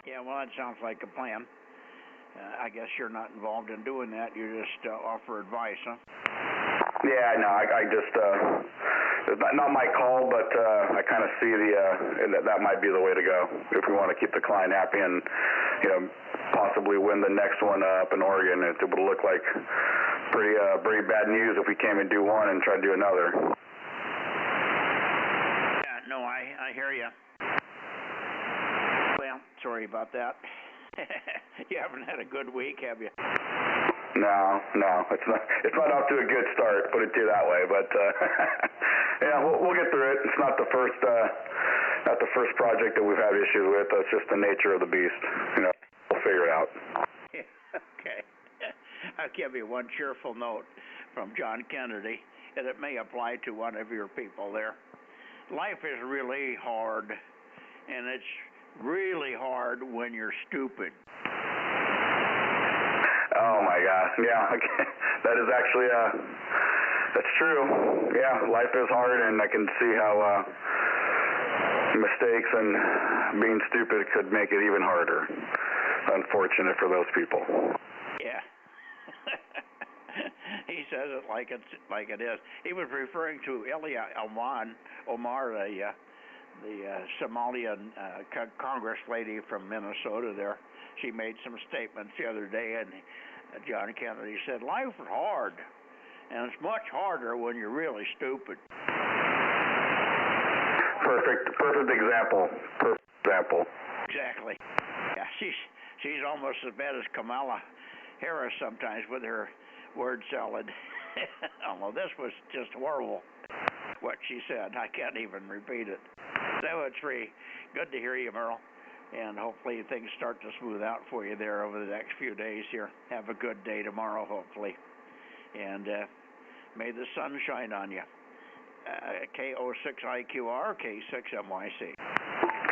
[SPEAKER 3] Yeah, well, that sounds like a plan. I guess you're not involved in doing that. You just offer advice, huh?
[SPEAKER 18] Yeah, no, I just, it's not my call, but I kind of see that might be the way to go if we want to keep the client happy and, possibly win the next one up in Oregon. It would look like pretty bad news if we came and do one and try to do another.
[SPEAKER 3] Yeah, no, I hear you. Well, sorry about that. You haven't had a good week, have you?
[SPEAKER 18] No, it's not off to a good start, put it to you that way. But yeah, we'll get through it. It's not the first project that we've had issues with. That's just the nature of the beast. We'll figure it out.
[SPEAKER 3] Yeah, okay. I'll give you one cheerful note from John Kennedy, and it may apply to one of your people there. Life is really hard, and it's really hard when you're stupid.
[SPEAKER 18] Oh my gosh, yeah, that is actually, that's true. Yeah, life is hard, and I can see how mistakes and being stupid could make it even harder. Unfortunate for those people.
[SPEAKER 3] Yeah. He says it like it is. He was referring to Ilya Omar, the Somalian Congress lady from Minnesota there. She made some statements the other day, and John Kennedy said, life is hard, and it's much harder when you're really stupid.
[SPEAKER 18] Perfect example. Perfect example.
[SPEAKER 3] Exactly. Yeah, She's almost as bad as Kamala Harris sometimes with her word salad. Although this was just horrible, what she said. I can't even repeat it. 7-3. Good to hear you, Merle. And hopefully things start to smooth out for you there over the next few days here. Have a good day tomorrow, hopefully. And may the sun shine on you. K06IQR, K6MYC.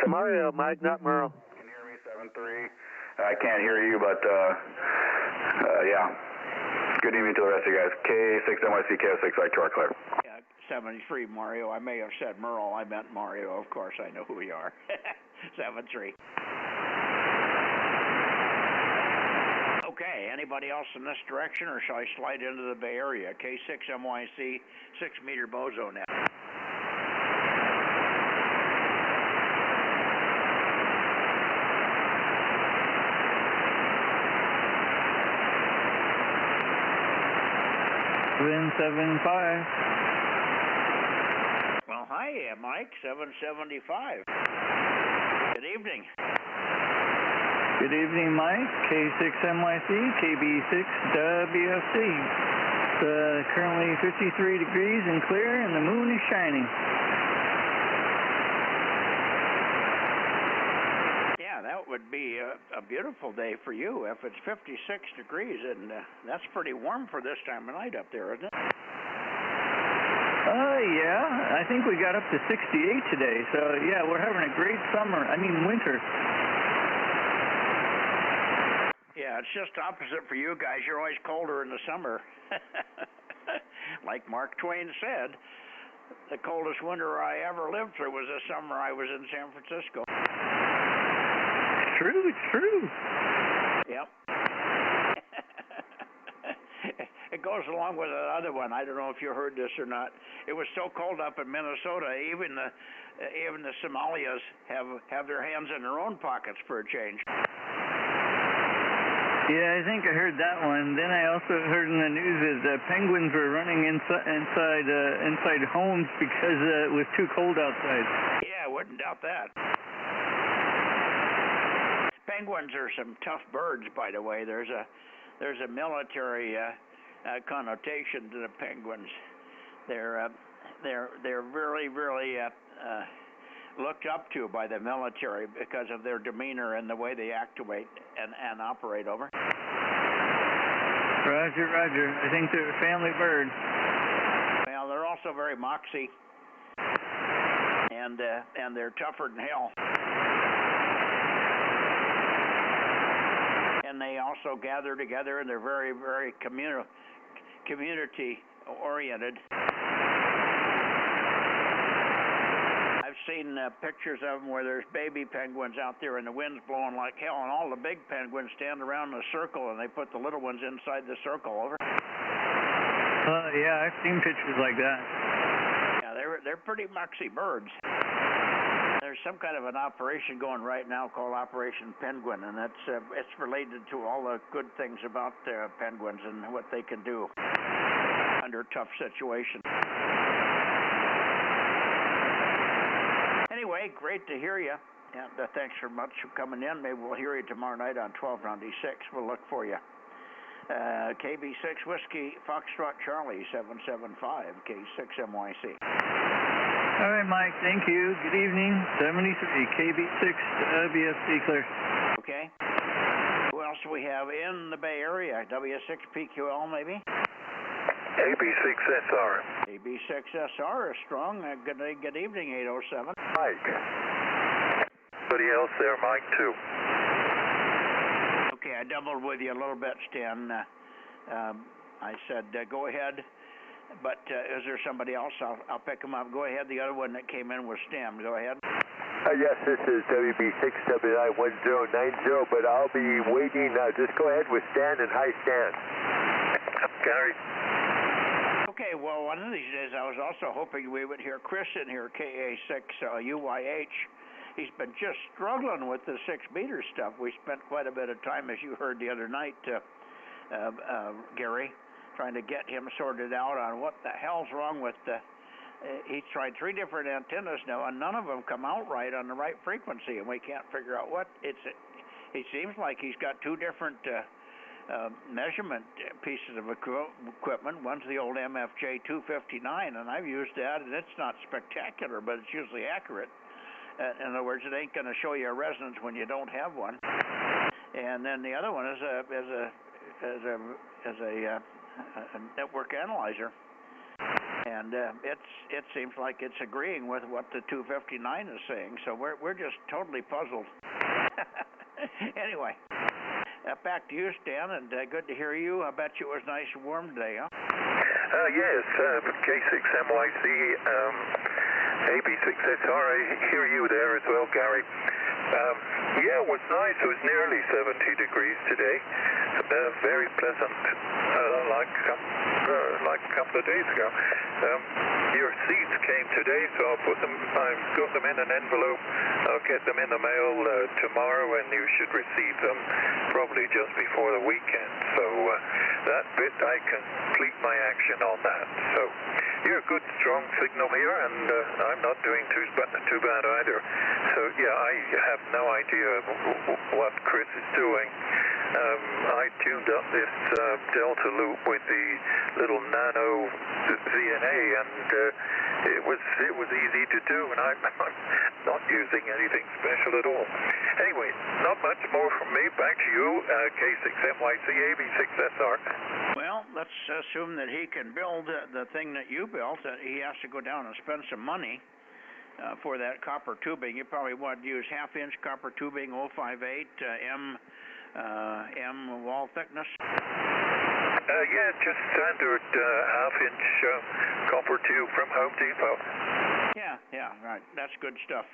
[SPEAKER 15] Mario, Mike, not Merle.
[SPEAKER 18] Can you hear me? 7-3. I can't hear you, but yeah. Good evening to the rest of you guys. K6MYC, K06IQR, clear.
[SPEAKER 3] Yeah, 73, Mario. I may have said Merle. I meant Mario. Of course, I know who we are. 7-3. Okay, anybody else in this direction, or shall I slide into the Bay Area? K6MYC, 6-meter Bozo Net.
[SPEAKER 19] Wind 7-5.
[SPEAKER 3] Well, hi, Mike, 775. Good evening.
[SPEAKER 19] Good evening, Mike. K6MYC, KB6WFC. It's currently 53 degrees and clear, and the moon is shining.
[SPEAKER 3] Yeah, that would be a beautiful day for you if it's 56 degrees, and that's pretty warm for this time of night up there, isn't it?
[SPEAKER 19] Yeah, I think we got up to 68 today, so yeah, we're having a great winter.
[SPEAKER 3] Yeah, it's just opposite for you guys. You're always colder in the summer. Like Mark Twain said, the coldest winter I ever lived through was the summer I was in San Francisco.
[SPEAKER 19] It's true.
[SPEAKER 3] Yep. It goes along with another one. I don't know if you heard this or not. It was so cold up in Minnesota, even the Somalias have their hands in their own pockets for a change.
[SPEAKER 19] Yeah, I think I heard that one. Then I also heard in the news that penguins were running inside homes because it was too cold outside.
[SPEAKER 3] Yeah, I wouldn't doubt that. Penguins are some tough birds, by the way. There's a military connotation to the penguins. They're really looked up to by the military because of their demeanor and the way they actuate and operate. Over.
[SPEAKER 19] Roger. I think they're a family bird.
[SPEAKER 3] Well, they're also very moxie, and they're tougher than hell. And they also gather together, and they're very community-oriented. I've seen pictures of them where there's baby penguins out there and the wind's blowing like hell, and all the big penguins stand around in a circle, and they put the little ones inside the circle. Over.
[SPEAKER 19] Yeah, I've seen pictures like that.
[SPEAKER 3] Yeah, they're pretty moxie birds. There's some kind of an operation going right now called Operation Penguin, and it's related to all the good things about penguins and what they can do under tough situations. Anyway, great to hear you, and thanks very much for coming in. Maybe we'll hear you tomorrow night on 1296. We'll look for you. KB6 Whiskey Foxtrot Charlie 775 K6MYC.
[SPEAKER 19] All right, Mike. Thank you. Good evening. 73 KB6WFC clear.
[SPEAKER 3] Okay. Who else do we have in the Bay Area? W6PQL maybe?
[SPEAKER 4] AB6SR.
[SPEAKER 3] AB6SR is strong. Good evening, 807.
[SPEAKER 4] Mike. Anybody else there? Mike, too.
[SPEAKER 3] Okay, I doubled with you a little bit, Stan. I said, go ahead. But is there somebody else? I'll pick them up. Go ahead. The other one that came in was Stan. Go ahead.
[SPEAKER 4] Yes, this is WB6WI1090, but I'll be waiting. Just go ahead with Stan, and hi, Stan. Gary.
[SPEAKER 3] Okay, well, one of these days I was also hoping we would hear Chris in here, KA6UYH. He's been just struggling with the 6-meter stuff. We spent quite a bit of time, as you heard the other night, Gary, trying to get him sorted out on what the hell's wrong with the... he's tried 3 different antennas now, and none of them come out right on the right frequency, and we can't figure out what. He seems like he's got two different measurement pieces of equipment. One's the old MFJ 259, and I've used that, and it's not spectacular, but it's usually accurate. In other words, it ain't going to show you a resonance when you don't have one. And then the other one is a network analyzer, and it seems like it's agreeing with what the 259 is saying. So we're just totally puzzled. Anyway, back to you, Stan, and good to hear you. I bet you it was nice and warm today, huh?
[SPEAKER 4] Yes, K6MYC, AB6SR, I hear you there as well, Gary. Yeah, it was nice. It was nearly 70 degrees today. Very pleasant, like a couple of days ago. Your seeds came today, so I've got them in an envelope. I'll get them in the mail tomorrow, and you should receive them probably just before the weekend. So that bit, I complete my action on that. So you're a good, strong signal here, and I'm not doing too bad either. So yeah, I have no idea what Chris is doing. I tuned up this Delta loop with the little nano VNA, and it was easy to do, and I'm not using anything special at all. Anyway, not much more from me. Back to you, K6MYC AB6SR.
[SPEAKER 3] Well, let's assume that he can build the thing that you built. He has to go down and spend some money for that copper tubing. You probably want to use half-inch copper tubing, 058 M wall thickness.
[SPEAKER 4] Yeah, just standard half-inch copper tube from Home Depot.
[SPEAKER 3] Yeah, right. That's good stuff.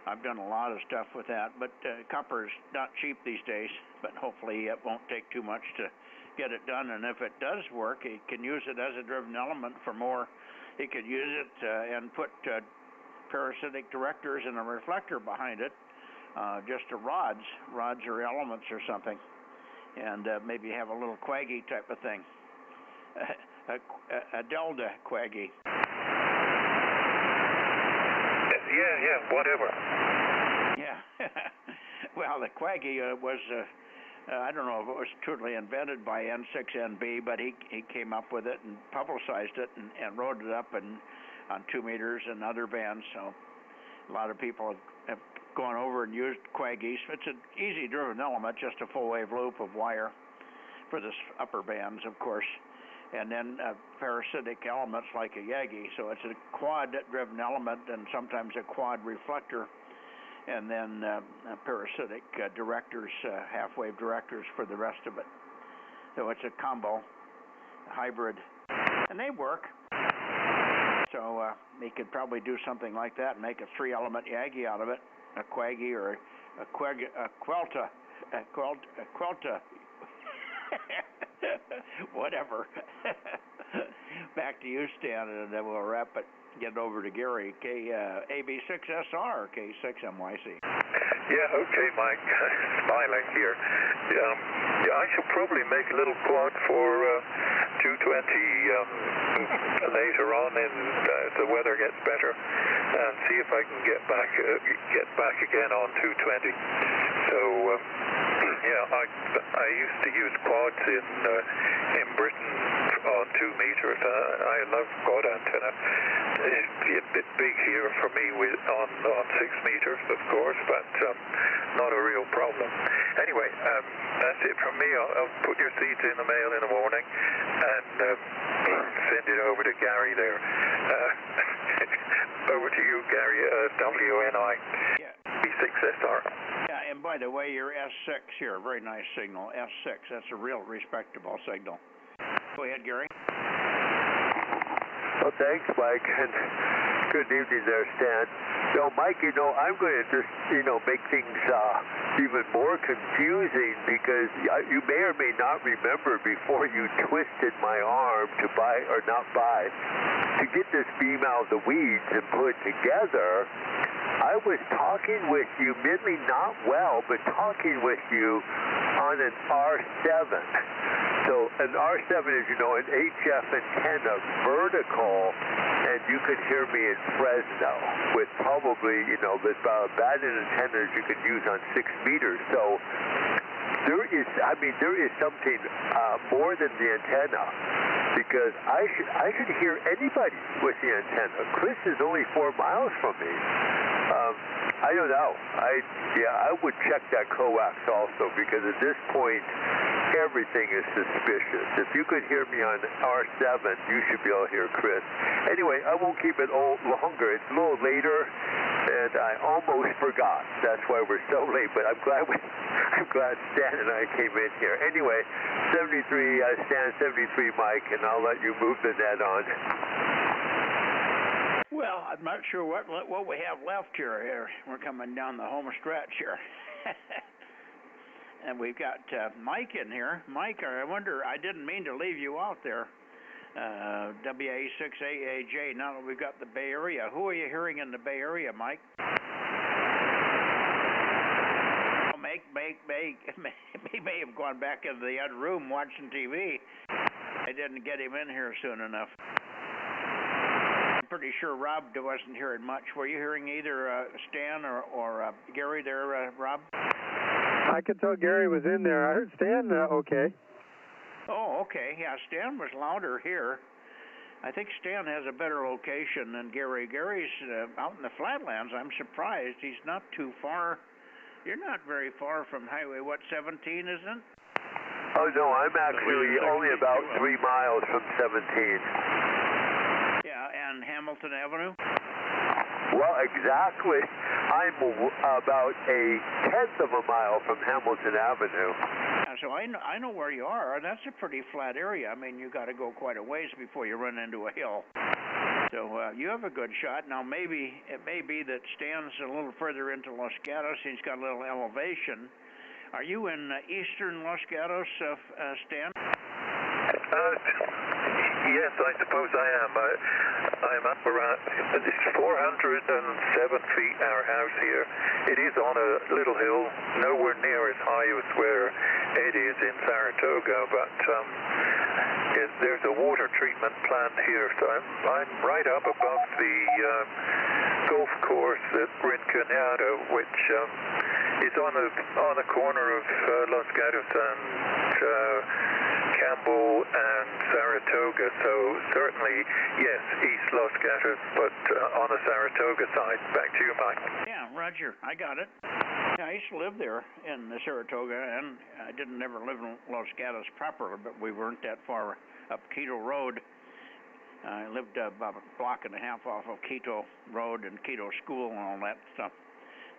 [SPEAKER 3] I've done a lot of stuff with that, but copper is not cheap these days, but hopefully it won't take too much to get it done, and if it does work, he can use it as a driven element for more. He could use it and put parasitic directors and a reflector behind it, just to rods or elements or something, and maybe have a little quaggy type of thing, a Delta quaggy.
[SPEAKER 4] Yeah, whatever.
[SPEAKER 3] Yeah. Well, the quaggy was, I don't know if it was truly invented by N6NB, but he came up with it and publicized it and wrote it up on 2 meters and other bands. So a lot of people have gone over and used quaggies. It's an easy driven element, just a full wave loop of wire for the upper bands, of course. And then parasitic elements like a Yagi. So it's a quad driven element and sometimes a quad reflector. And then parasitic directors, half wave directors for the rest of it. So it's a combo, a hybrid. And they work. So they could probably do something like that and make a 3-element Yagi out of it, a quaggy or a quelta, whatever. Back to you, Stan, and then we'll wrap it. Get over to Gary, AB6SR, K6MYC.
[SPEAKER 4] Yeah, okay, Mike. Smiling here. I should probably make a little quad for 220 later on, as the weather gets better, and see if I can get back again on 220. So yeah, I used to use quads in Britain on 2 meters. I love quad antenna. It'd be a bit big here for me on 6 meters, of course, but not a real problem. Anyway, that's it from me. I'll put your seeds in the mail in the morning and send it over to Gary there. Over to you, Gary, WNI.
[SPEAKER 3] Yeah.
[SPEAKER 4] B6SR.
[SPEAKER 3] Yeah, and by the way, your S6 here, very nice signal, S6. That's a real respectable signal. Go ahead, Gary.
[SPEAKER 20] Well, thanks, Mike, and good evening there, Stan. So, Mike, I'm going to just, make things even more confusing because you may or may not remember before you twisted my arm to get this beam out of the weeds and put it together. I was talking with you, admittedly not well, but talking with you on an R7. So an R7 is, an HF antenna vertical, and you could hear me in Fresno with probably, you know, with bad antennas you could use on 6 meters. So there is something more than the antenna, because I should hear anybody with the antenna. Chris is only 4 miles from me. I don't know. I would check that coax also, because at this point everything is suspicious. If you could hear me on R7, you should be able to hear Chris. Anyway, I won't keep it longer. It's a little later, and I almost forgot. That's why we're so late. But I'm glad Stan and I came in here. Anyway, 73 Stan, 73 Mike, and I'll let you move the net on.
[SPEAKER 3] Well, I'm not sure what we have left here. We're coming down the home stretch here. And we've got Mike in here. Mike, I wonder, I didn't mean to leave you out there. WA6AAJ, now that we've got the Bay Area. Who are you hearing in the Bay Area, Mike? He may have gone back into the other room watching TV. I didn't get him in here soon enough. I'm pretty sure Rob wasn't hearing much. Were you hearing either Stan or Gary there, Rob?
[SPEAKER 15] I could tell Gary was in there. I heard Stan okay.
[SPEAKER 3] Oh, okay. Yeah, Stan was louder here. I think Stan has a better location than Gary. Gary's out in the flatlands. I'm surprised. He's not too far. You're not very far from Highway, 17, isn't it?
[SPEAKER 20] Oh, no, I'm actually only about 3 miles from 17.
[SPEAKER 3] Yeah, and Hamilton Avenue?
[SPEAKER 20] Well, exactly. I'm about a 1/10 of a mile from Hamilton Avenue.
[SPEAKER 3] Yeah, so I know where you are. That's a pretty flat area. I mean, you got to go quite a ways before you run into a hill. So you have a good shot. Now, maybe it may be that Stan's a little further into Los Gatos. He's got a little elevation. Are you in eastern Los Gatos, Stan?
[SPEAKER 21] Yes, I suppose I am. I'm up around, it's 407 feet, our house here. It is on a little hill, nowhere near as high as where Ed is in Saratoga, but there's a water treatment plant here, so I'm right up above the golf course at Bryn Cunado, which is on the corner of Los Gatos and Campbell and Saratoga, so certainly, yes, East Los Gatos, but on the Saratoga side. Back to you, Mike.
[SPEAKER 3] Yeah, Roger, I got it. Yeah, I used to live there in the Saratoga, and I didn't never live in Los Gatos proper, but we weren't that far up Quito Road. I lived about a block and a half off of Quito Road and Quito School and all that stuff.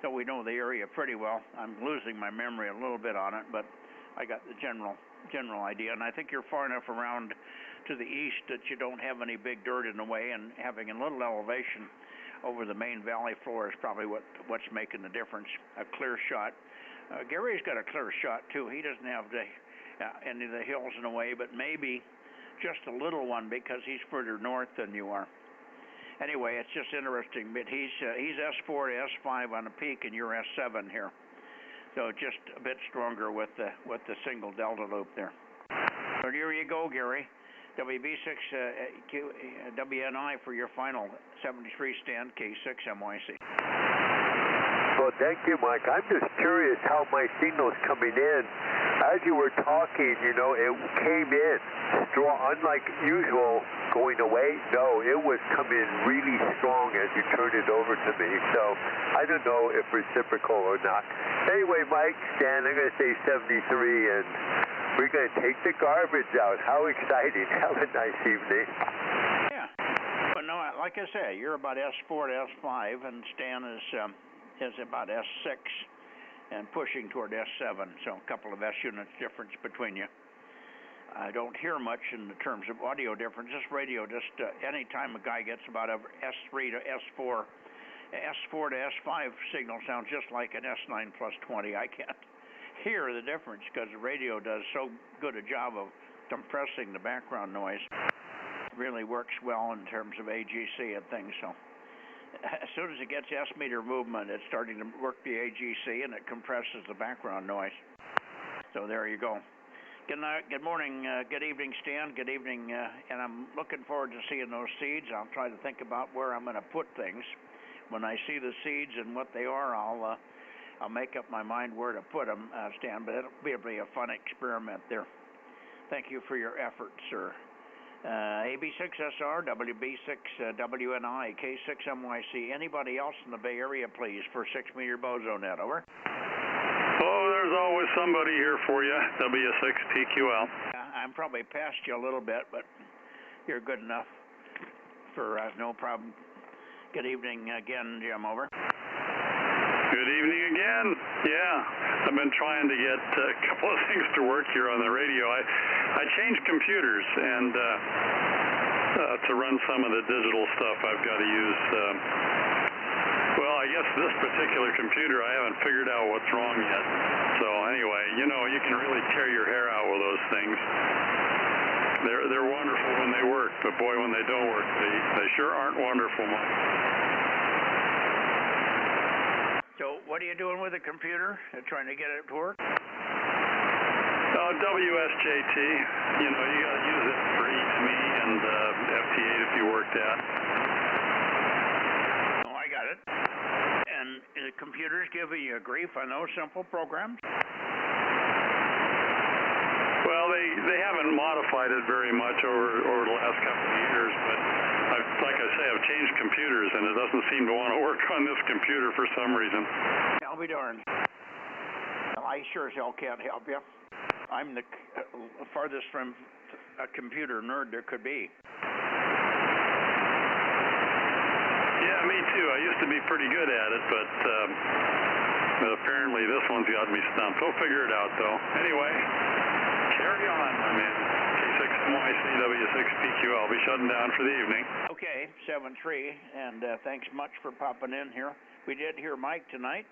[SPEAKER 3] So we know the area pretty well. I'm losing my memory a little bit on it, but I got the general idea, and I think you're far enough around to the east that you don't have any big dirt in the way, and having a little elevation over the main valley floor is probably what's making the difference. A clear shot. Gary's got a clear shot too. He doesn't have any of the hills in the way, but maybe just a little one because he's further north than you are. Anyway, it's just interesting, but he's S4 to S5 on the peak, and you're S7 here. So just a bit stronger with the single delta loop there. So here you go, Gary. WB6 WNI for your final 73 Stan K6 MYC.
[SPEAKER 20] Well, thank you, Mike. I'm just curious how my signal's coming in. As you were talking, you know, it came in strong, unlike usual going away. No, it was coming really strong as you turned it over to me. So I don't know if reciprocal or not. Anyway, Mike, Stan, I'm going to say 73, and we're going to take the garbage out. How exciting. Have a nice evening.
[SPEAKER 3] Yeah. But no, like I say, you're about S4 to S5, and Stan is about S6 and pushing toward S7, so a couple of S units difference between you. I don't hear much in the terms of audio difference. This radio, just any time a guy gets about a S3 to S4, S4 to S5 signal sounds just like an S9 plus 20. I can't hear the difference because the radio does so good a job of compressing the background noise. It really works well in terms of AGC and things, so as soon as it gets S-meter movement, it's starting to work the AGC, and it compresses the background noise. So there you go. Good morning, good evening, Stan. Good evening, and I'm looking forward to seeing those seeds. I'll try to think about where I'm going to put things. When I see the seeds and what they are, I'll make up my mind where to put them, Stan. But it'll be a fun experiment there. Thank you for your efforts, sir. AB6SR, WB6WNI, K6MYC. Anybody else in the Bay Area, please, for 6-meter Bozo Net, over.
[SPEAKER 6] Oh, there's always somebody here for you, W6PQL.
[SPEAKER 3] I'm probably past you a little bit, but you're good enough for no problem. Good evening again, Jim, over.
[SPEAKER 6] Good evening again. Yeah, I've been trying to get a couple of things to work here on the radio. I changed computers, and to run some of the digital stuff, I've got to use, well, I guess this particular computer, I haven't figured out what's wrong yet. So anyway, you know, you can really tear your hair out with those things. They're wonderful when they work, but boy, when they don't work, they sure aren't wonderful, Mike.
[SPEAKER 3] So what are you doing with the computer? Trying to get it to work?
[SPEAKER 6] WSJT. You know, you got to use it for E2E and FT8 if you work that.
[SPEAKER 3] Oh, I got it. And the computers giving you grief on those simple programs?
[SPEAKER 6] Well, they haven't modified it very much over the last couple of years, but like I say, I've changed computers, and it doesn't seem to want to work on this computer for some reason.
[SPEAKER 3] I'll be darned. Well, I sure as hell can't help you. I'm the farthest from a computer nerd there could be.
[SPEAKER 6] Yeah, me too. I used to be pretty good at it, but apparently this one's got me stumped. We'll figure it out, though. Anyway, carry on, my man. K6MYCW6PQ. I'll be shutting down for the evening.
[SPEAKER 3] Okay, 7-3, and thanks much for popping in here. We did hear Mike tonight.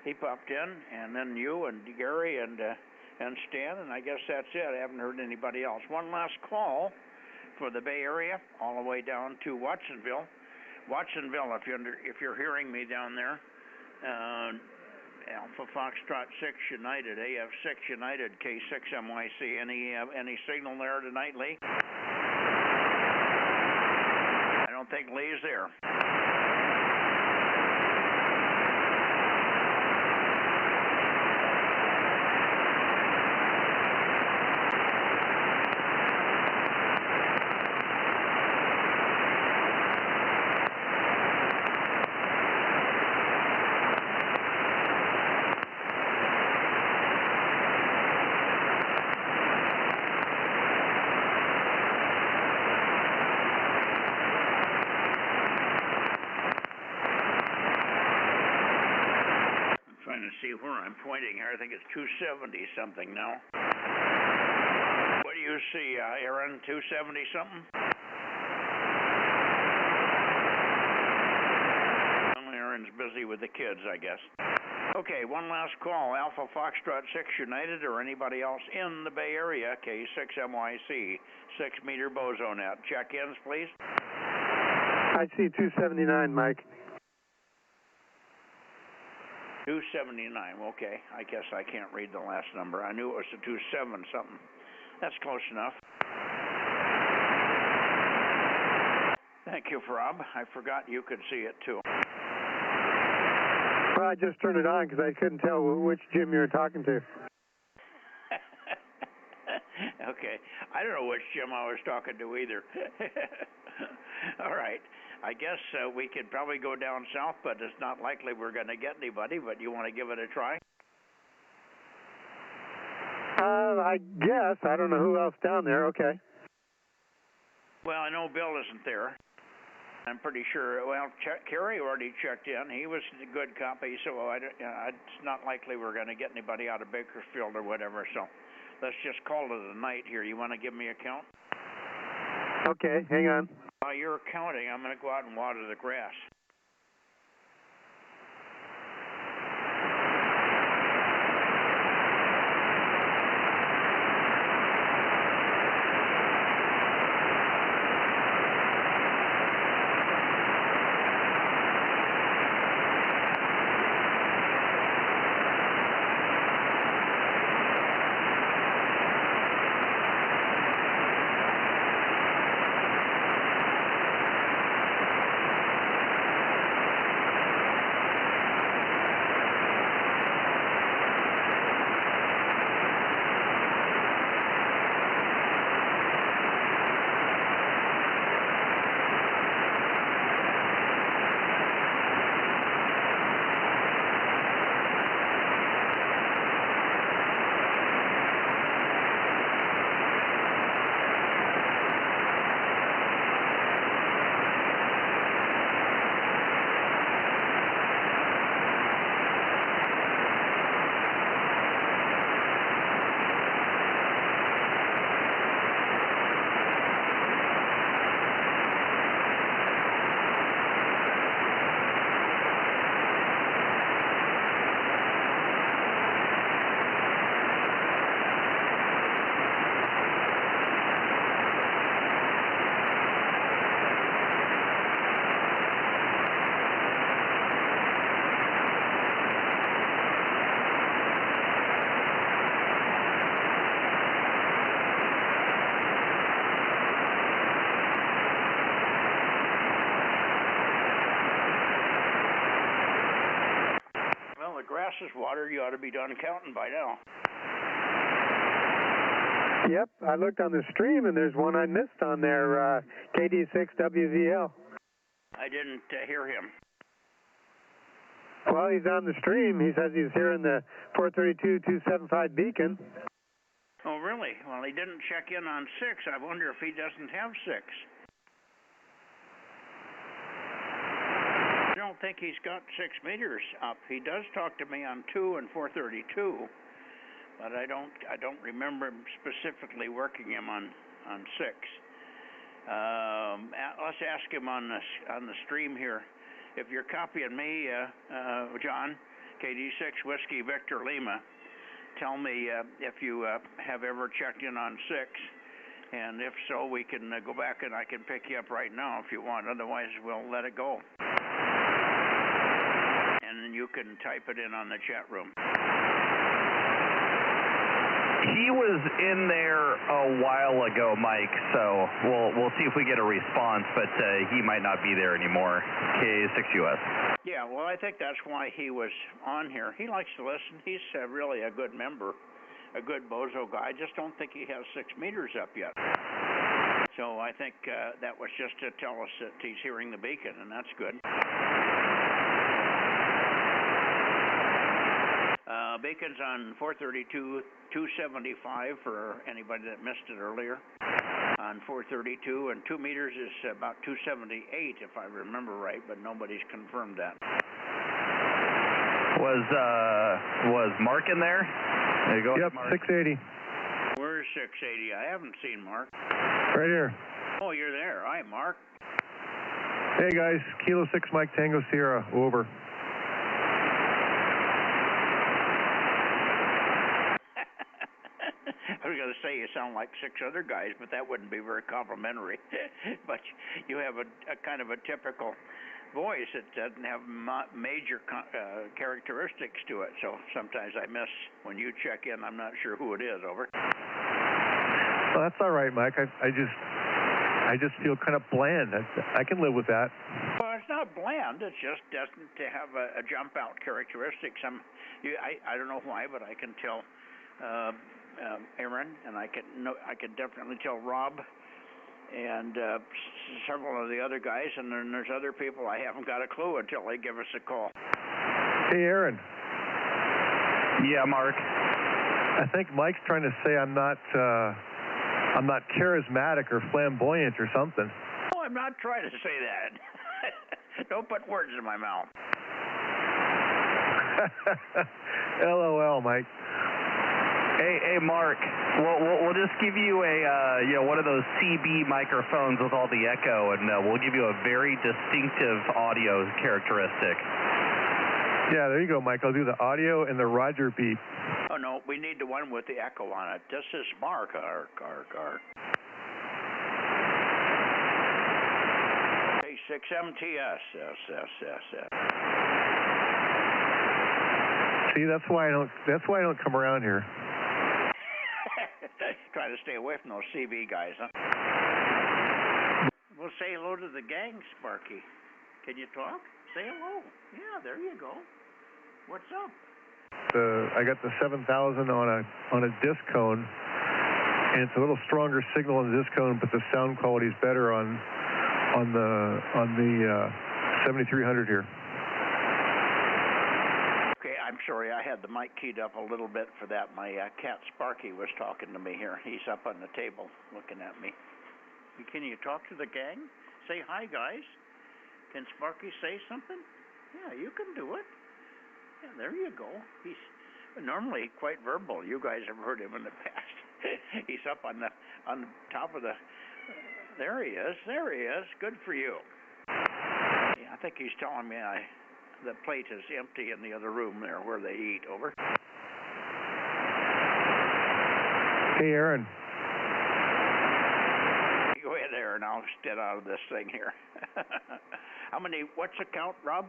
[SPEAKER 3] He popped in, and then you and Gary and Stan, and I guess that's it. I haven't heard anybody else. One last call for the Bay Area, all the way down to Watsonville. Watsonville, if you're hearing me down there, Alpha Foxtrot 6 United, AF6 United, K6MYC. Any signal there tonight, Lee? I don't think Lee's there. See where I'm pointing here. I think it's 270 something now. What do you see, Aaron? 270 something? Well, Aaron's busy with the kids, I guess. Okay, one last call. Alpha Foxtrot 6 United or anybody else in the Bay Area, K6MYC, 6-meter Bozo Net. Check-ins, please.
[SPEAKER 15] I see 279, Mike.
[SPEAKER 3] 279, okay. I guess I can't read the last number. I knew it was a 27 something. That's close enough. Thank you, Rob. I forgot you could see it too.
[SPEAKER 15] Well, I just turned it on because I couldn't tell which Jim you were talking to.
[SPEAKER 3] Okay. I don't know which Jim I was talking to either. All right. I guess we could probably go down south, but it's not likely we're going to get anybody, but you want to give it a try?
[SPEAKER 15] I guess. I don't know who else down there. Okay.
[SPEAKER 3] Well, I know Bill isn't there. I'm pretty sure. Well, Kerry already checked in. He was a good copy, so it's not likely we're going to get anybody out of Bakersfield or whatever, so let's just call it a night here. You want to give me a count?
[SPEAKER 15] Okay, hang on.
[SPEAKER 3] While you're counting, I'm going to go out and water the grass. is water. You ought to be done counting by now.
[SPEAKER 15] Yep, I looked on the stream, and there's one I missed on there, KD6WVL.
[SPEAKER 3] I didn't hear him.
[SPEAKER 15] Well, he's on the stream. He says he's hearing the 432-275 beacon.
[SPEAKER 3] Oh, really? Well, he didn't check in on 6. I wonder if he doesn't have 6. I don't think he's got 6 meters up. He does talk to me on 2 and 432, but I don't remember him specifically working him on 6. Let's ask him on the stream here. If you're copying me, John, KD6 Whiskey Victor Lima, tell me if you have ever checked in on 6, and if so, we can go back and I can pick you up right now if you want. Otherwise, we'll let it go. And then you can type it in on the chat room.
[SPEAKER 2] He was in there a while ago, Mike, so we'll see if we get a response, but he might not be there anymore. K6US.
[SPEAKER 3] Yeah, well, I think that's why he was on here. He likes to listen. He's really a good member, a good Bozo guy. I just don't think he has 6 meters up yet. So I think that was just to tell us that he's hearing the beacon, and that's good. Beacon's on 432-275 for anybody that missed it earlier. On 432, and 2 meters is about 278 if I remember right, but nobody's confirmed that.
[SPEAKER 2] Was Mark in there? There you go.
[SPEAKER 15] Yep,
[SPEAKER 2] Mark.
[SPEAKER 15] 680.
[SPEAKER 3] Where's 680? I haven't seen Mark.
[SPEAKER 15] Right here.
[SPEAKER 3] Oh, you're there. Hi, Mark.
[SPEAKER 15] Hey guys, Kilo 6 Mike Tango Sierra, over.
[SPEAKER 3] I was going to say you sound like 6 other guys, but that wouldn't be very complimentary. But you have a kind of a typical voice that doesn't have major characteristics to it. So sometimes I miss when you check in. I'm not sure who it is. Over.
[SPEAKER 15] Well, that's all right, Mike. I just feel kind of bland. I can live with that.
[SPEAKER 3] Well, it's not bland. It just doesn't have a jump out characteristic. I don't know why, but I can tell. Aaron, and I can definitely tell Rob and several of the other guys, and then there's other people I haven't got a clue until they give us a call.
[SPEAKER 15] Hey, Aaron.
[SPEAKER 2] Yeah, Mark.
[SPEAKER 15] I think Mike's trying to say I'm not charismatic or flamboyant or something.
[SPEAKER 3] Oh, I'm not trying to say that. Don't put words in my mouth.
[SPEAKER 15] LOL, Mike.
[SPEAKER 2] Hey, Mark. We'll just give you a one of those CB microphones with all the echo, and we'll give you a very distinctive audio characteristic.
[SPEAKER 15] Yeah, there you go, Mike. I'll do the audio and the Roger beep.
[SPEAKER 3] Oh no, we need the one with the echo on it. This is Mark. K6MTS. Yes.
[SPEAKER 15] See, that's why I don't come around here.
[SPEAKER 3] Trying to stay away from those CB guys, huh? Well, say hello to the gang, Sparky. Can you talk? Say hello. Yeah, there you go. What's up?
[SPEAKER 15] I got the 7000 on a disc cone, and it's a little stronger signal on the disc cone, but the sound quality is better on the 7300 here.
[SPEAKER 3] I'm sorry, I had the mic keyed up a little bit for that. My cat Sparky was talking to me here. He's up on the table looking at me. Can you talk to the gang? Say hi, guys. Can Sparky say something? Yeah, you can do it. Yeah, there you go. He's normally quite verbal. You guys have heard him in the past. He's up on the top of the... There he is. Good for you. Yeah, I think he's telling me the plate is empty in the other room there where they eat. Over.
[SPEAKER 15] Hey, Aaron.
[SPEAKER 3] Go ahead, Aaron. I'll get out of this thing here. What's the count, Rob?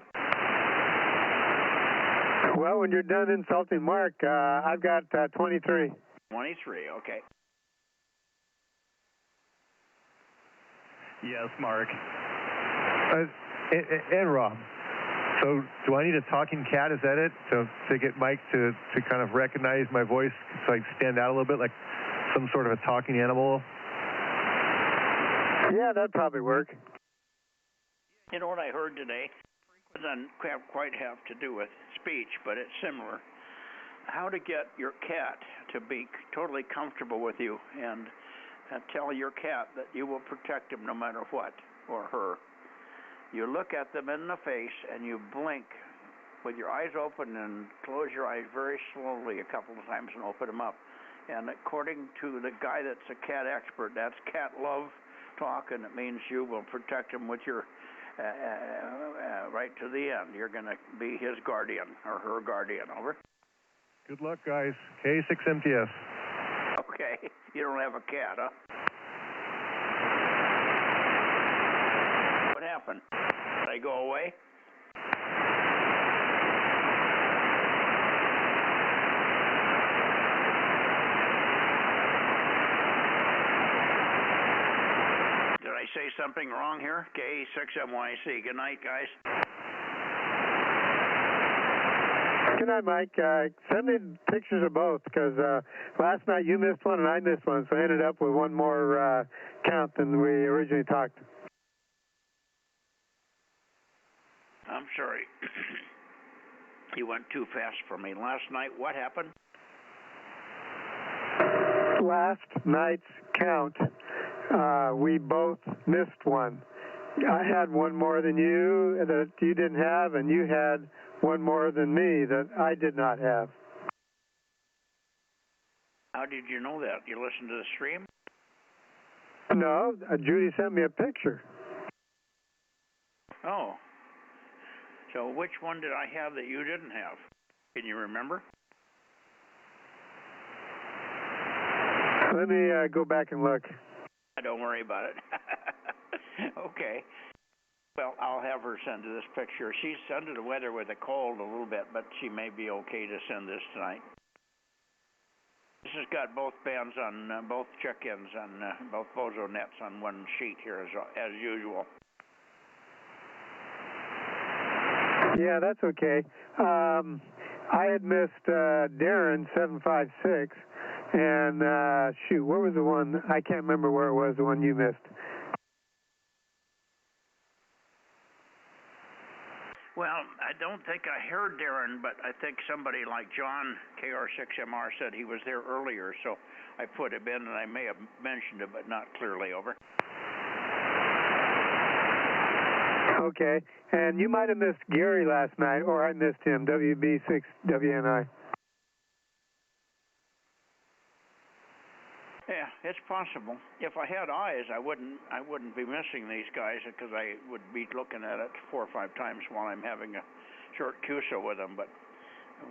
[SPEAKER 15] Well, when you're done insulting Mark, I've got 23.
[SPEAKER 3] 23, okay.
[SPEAKER 2] Yes, Mark.
[SPEAKER 15] And Rob.
[SPEAKER 1] So do I need a talking cat? Is that it? To get Mike to kind of recognize my voice so I stand out a little bit like some sort of a talking animal?
[SPEAKER 15] Yeah, that'd probably work.
[SPEAKER 3] You know what I heard today? It doesn't quite have to do with speech, but it's similar. How to get your cat to be totally comfortable with you and tell your cat that you will protect him no matter what, or her. You look at them in the face and you blink with your eyes open and close your eyes very slowly a couple of times and open them up. And according to the guy that's a cat expert, that's cat love talk, and it means you will protect him with your right to the end. You're going to be his guardian or her guardian. Over.
[SPEAKER 1] Good luck, guys. K6MTS.
[SPEAKER 3] Okay. You don't have a cat, huh? What happened? Did I go away? Did I say something wrong here? K6MYC. Good night, guys.
[SPEAKER 15] Good night, Mike. Send me pictures of both, because last night you missed one and I missed one, so I ended up with one more count than we originally talked.
[SPEAKER 3] I'm sorry. You went too fast for me. Last night, what happened?
[SPEAKER 15] Last night's count, we both missed one. I had one more than you that you didn't have, and you had one more than me that I did not have.
[SPEAKER 3] How did you know that? You listened to the stream?
[SPEAKER 15] No, Judy sent me a picture.
[SPEAKER 3] Oh. So which one did I have that you didn't have? Can you remember?
[SPEAKER 15] Let me go back and look.
[SPEAKER 3] Don't worry about it. Okay. Well, I'll have her send this picture. She's under the weather with a cold a little bit, but she may be okay to send this tonight. This has got both bands on, both check-ins on both Bozo Nets on one sheet here as usual.
[SPEAKER 15] Yeah, that's okay. I had missed Darren 756, and shoot, where was the one? I can't remember where it was, the one you missed.
[SPEAKER 3] Well, I don't think I heard Darren, but I think somebody like John, KR6MR, said he was there earlier, so I put him in, and I may have mentioned it, but not clearly. Over.
[SPEAKER 15] Okay, and you might have missed Gary last night, or I missed him, WB6WNI.
[SPEAKER 3] Yeah, it's possible. If I had eyes, I wouldn't be missing these guys, because I would be looking at it 4 or 5 times while I'm having a short QSO with them. But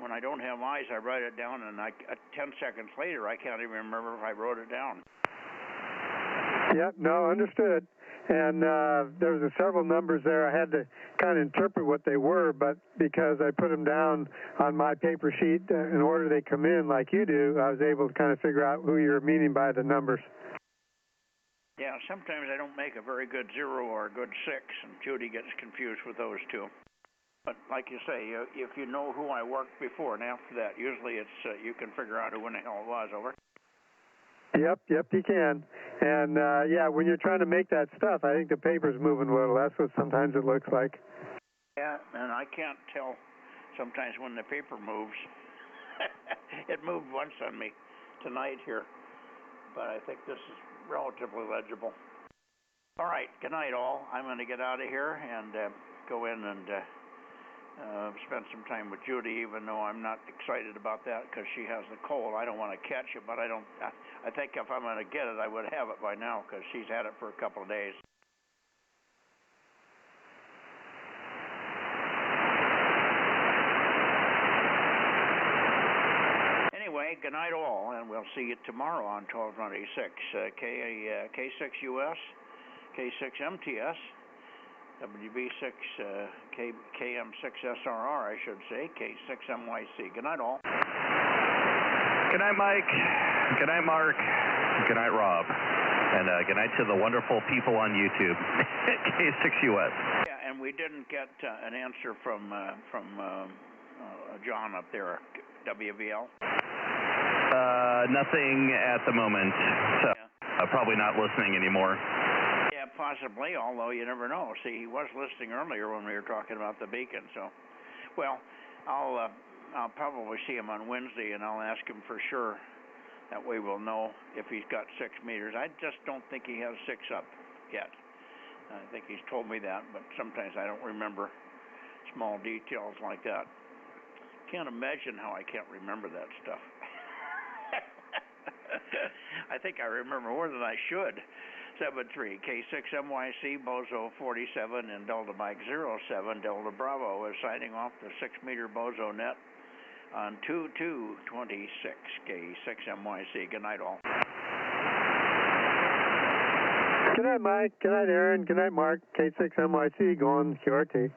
[SPEAKER 3] when I don't have eyes, I write it down, and 10 seconds later, I can't even remember if I wrote it down.
[SPEAKER 15] Yep, no, understood. And there was several numbers there. I had to kind of interpret what they were, but because I put them down on my paper sheet in order they come in like you do, I was able to kind of figure out who you're meaning by the numbers.
[SPEAKER 3] Yeah, sometimes I don't make a very good 0 or a good 6, and Judy gets confused with those two. But like you say, if you know who I worked before and after that, usually it's you can figure out who in the hell it was. Over.
[SPEAKER 15] Yep, you can. And, yeah, when you're trying to make that stuff, I think the paper's moving a little. That's what sometimes it looks like.
[SPEAKER 3] Yeah, and I can't tell sometimes when the paper moves. It moved once on me tonight here, but I think this is relatively legible. All right, good night, all. I'm going to get out of here and go in and spend some time with Judy, even though I'm not excited about that because she has the cold. I don't want to catch it, but I think if I'm going to get it, I would have it by now because she's had it for a couple of days. Anyway, good night all, and we'll see you tomorrow on 1296. K6US, K6MTS, WB6, KM6SRR, I should say, K6MYC. Good night, all.
[SPEAKER 2] Good night, Mike. Good night, Mark. Good night, Rob. And good night to the wonderful people on YouTube. K6US.
[SPEAKER 3] Yeah, and we didn't get an answer from John up there, WVL.
[SPEAKER 2] Nothing at the moment. So probably not listening anymore.
[SPEAKER 3] Yeah, possibly. Although you never know. See, he was listening earlier when we were talking about the beacon. So, well, I'll probably see him on Wednesday, and I'll ask him for sure. That way we'll know if he's got 6 meters. I just don't think he has 6 up yet. I think he's told me that, but sometimes I don't remember small details like that. Can't imagine how I can't remember that stuff. I think I remember more than I should. 73 K6MYC, Bozo 47, and Delta Mike 07, Delta Bravo is signing off the 6-meter Bozo Net on 2226 K6MYC. Good night, all.
[SPEAKER 15] Good night, Mike. Good night, Aaron. Good night, Mark. K6MYC going QRT.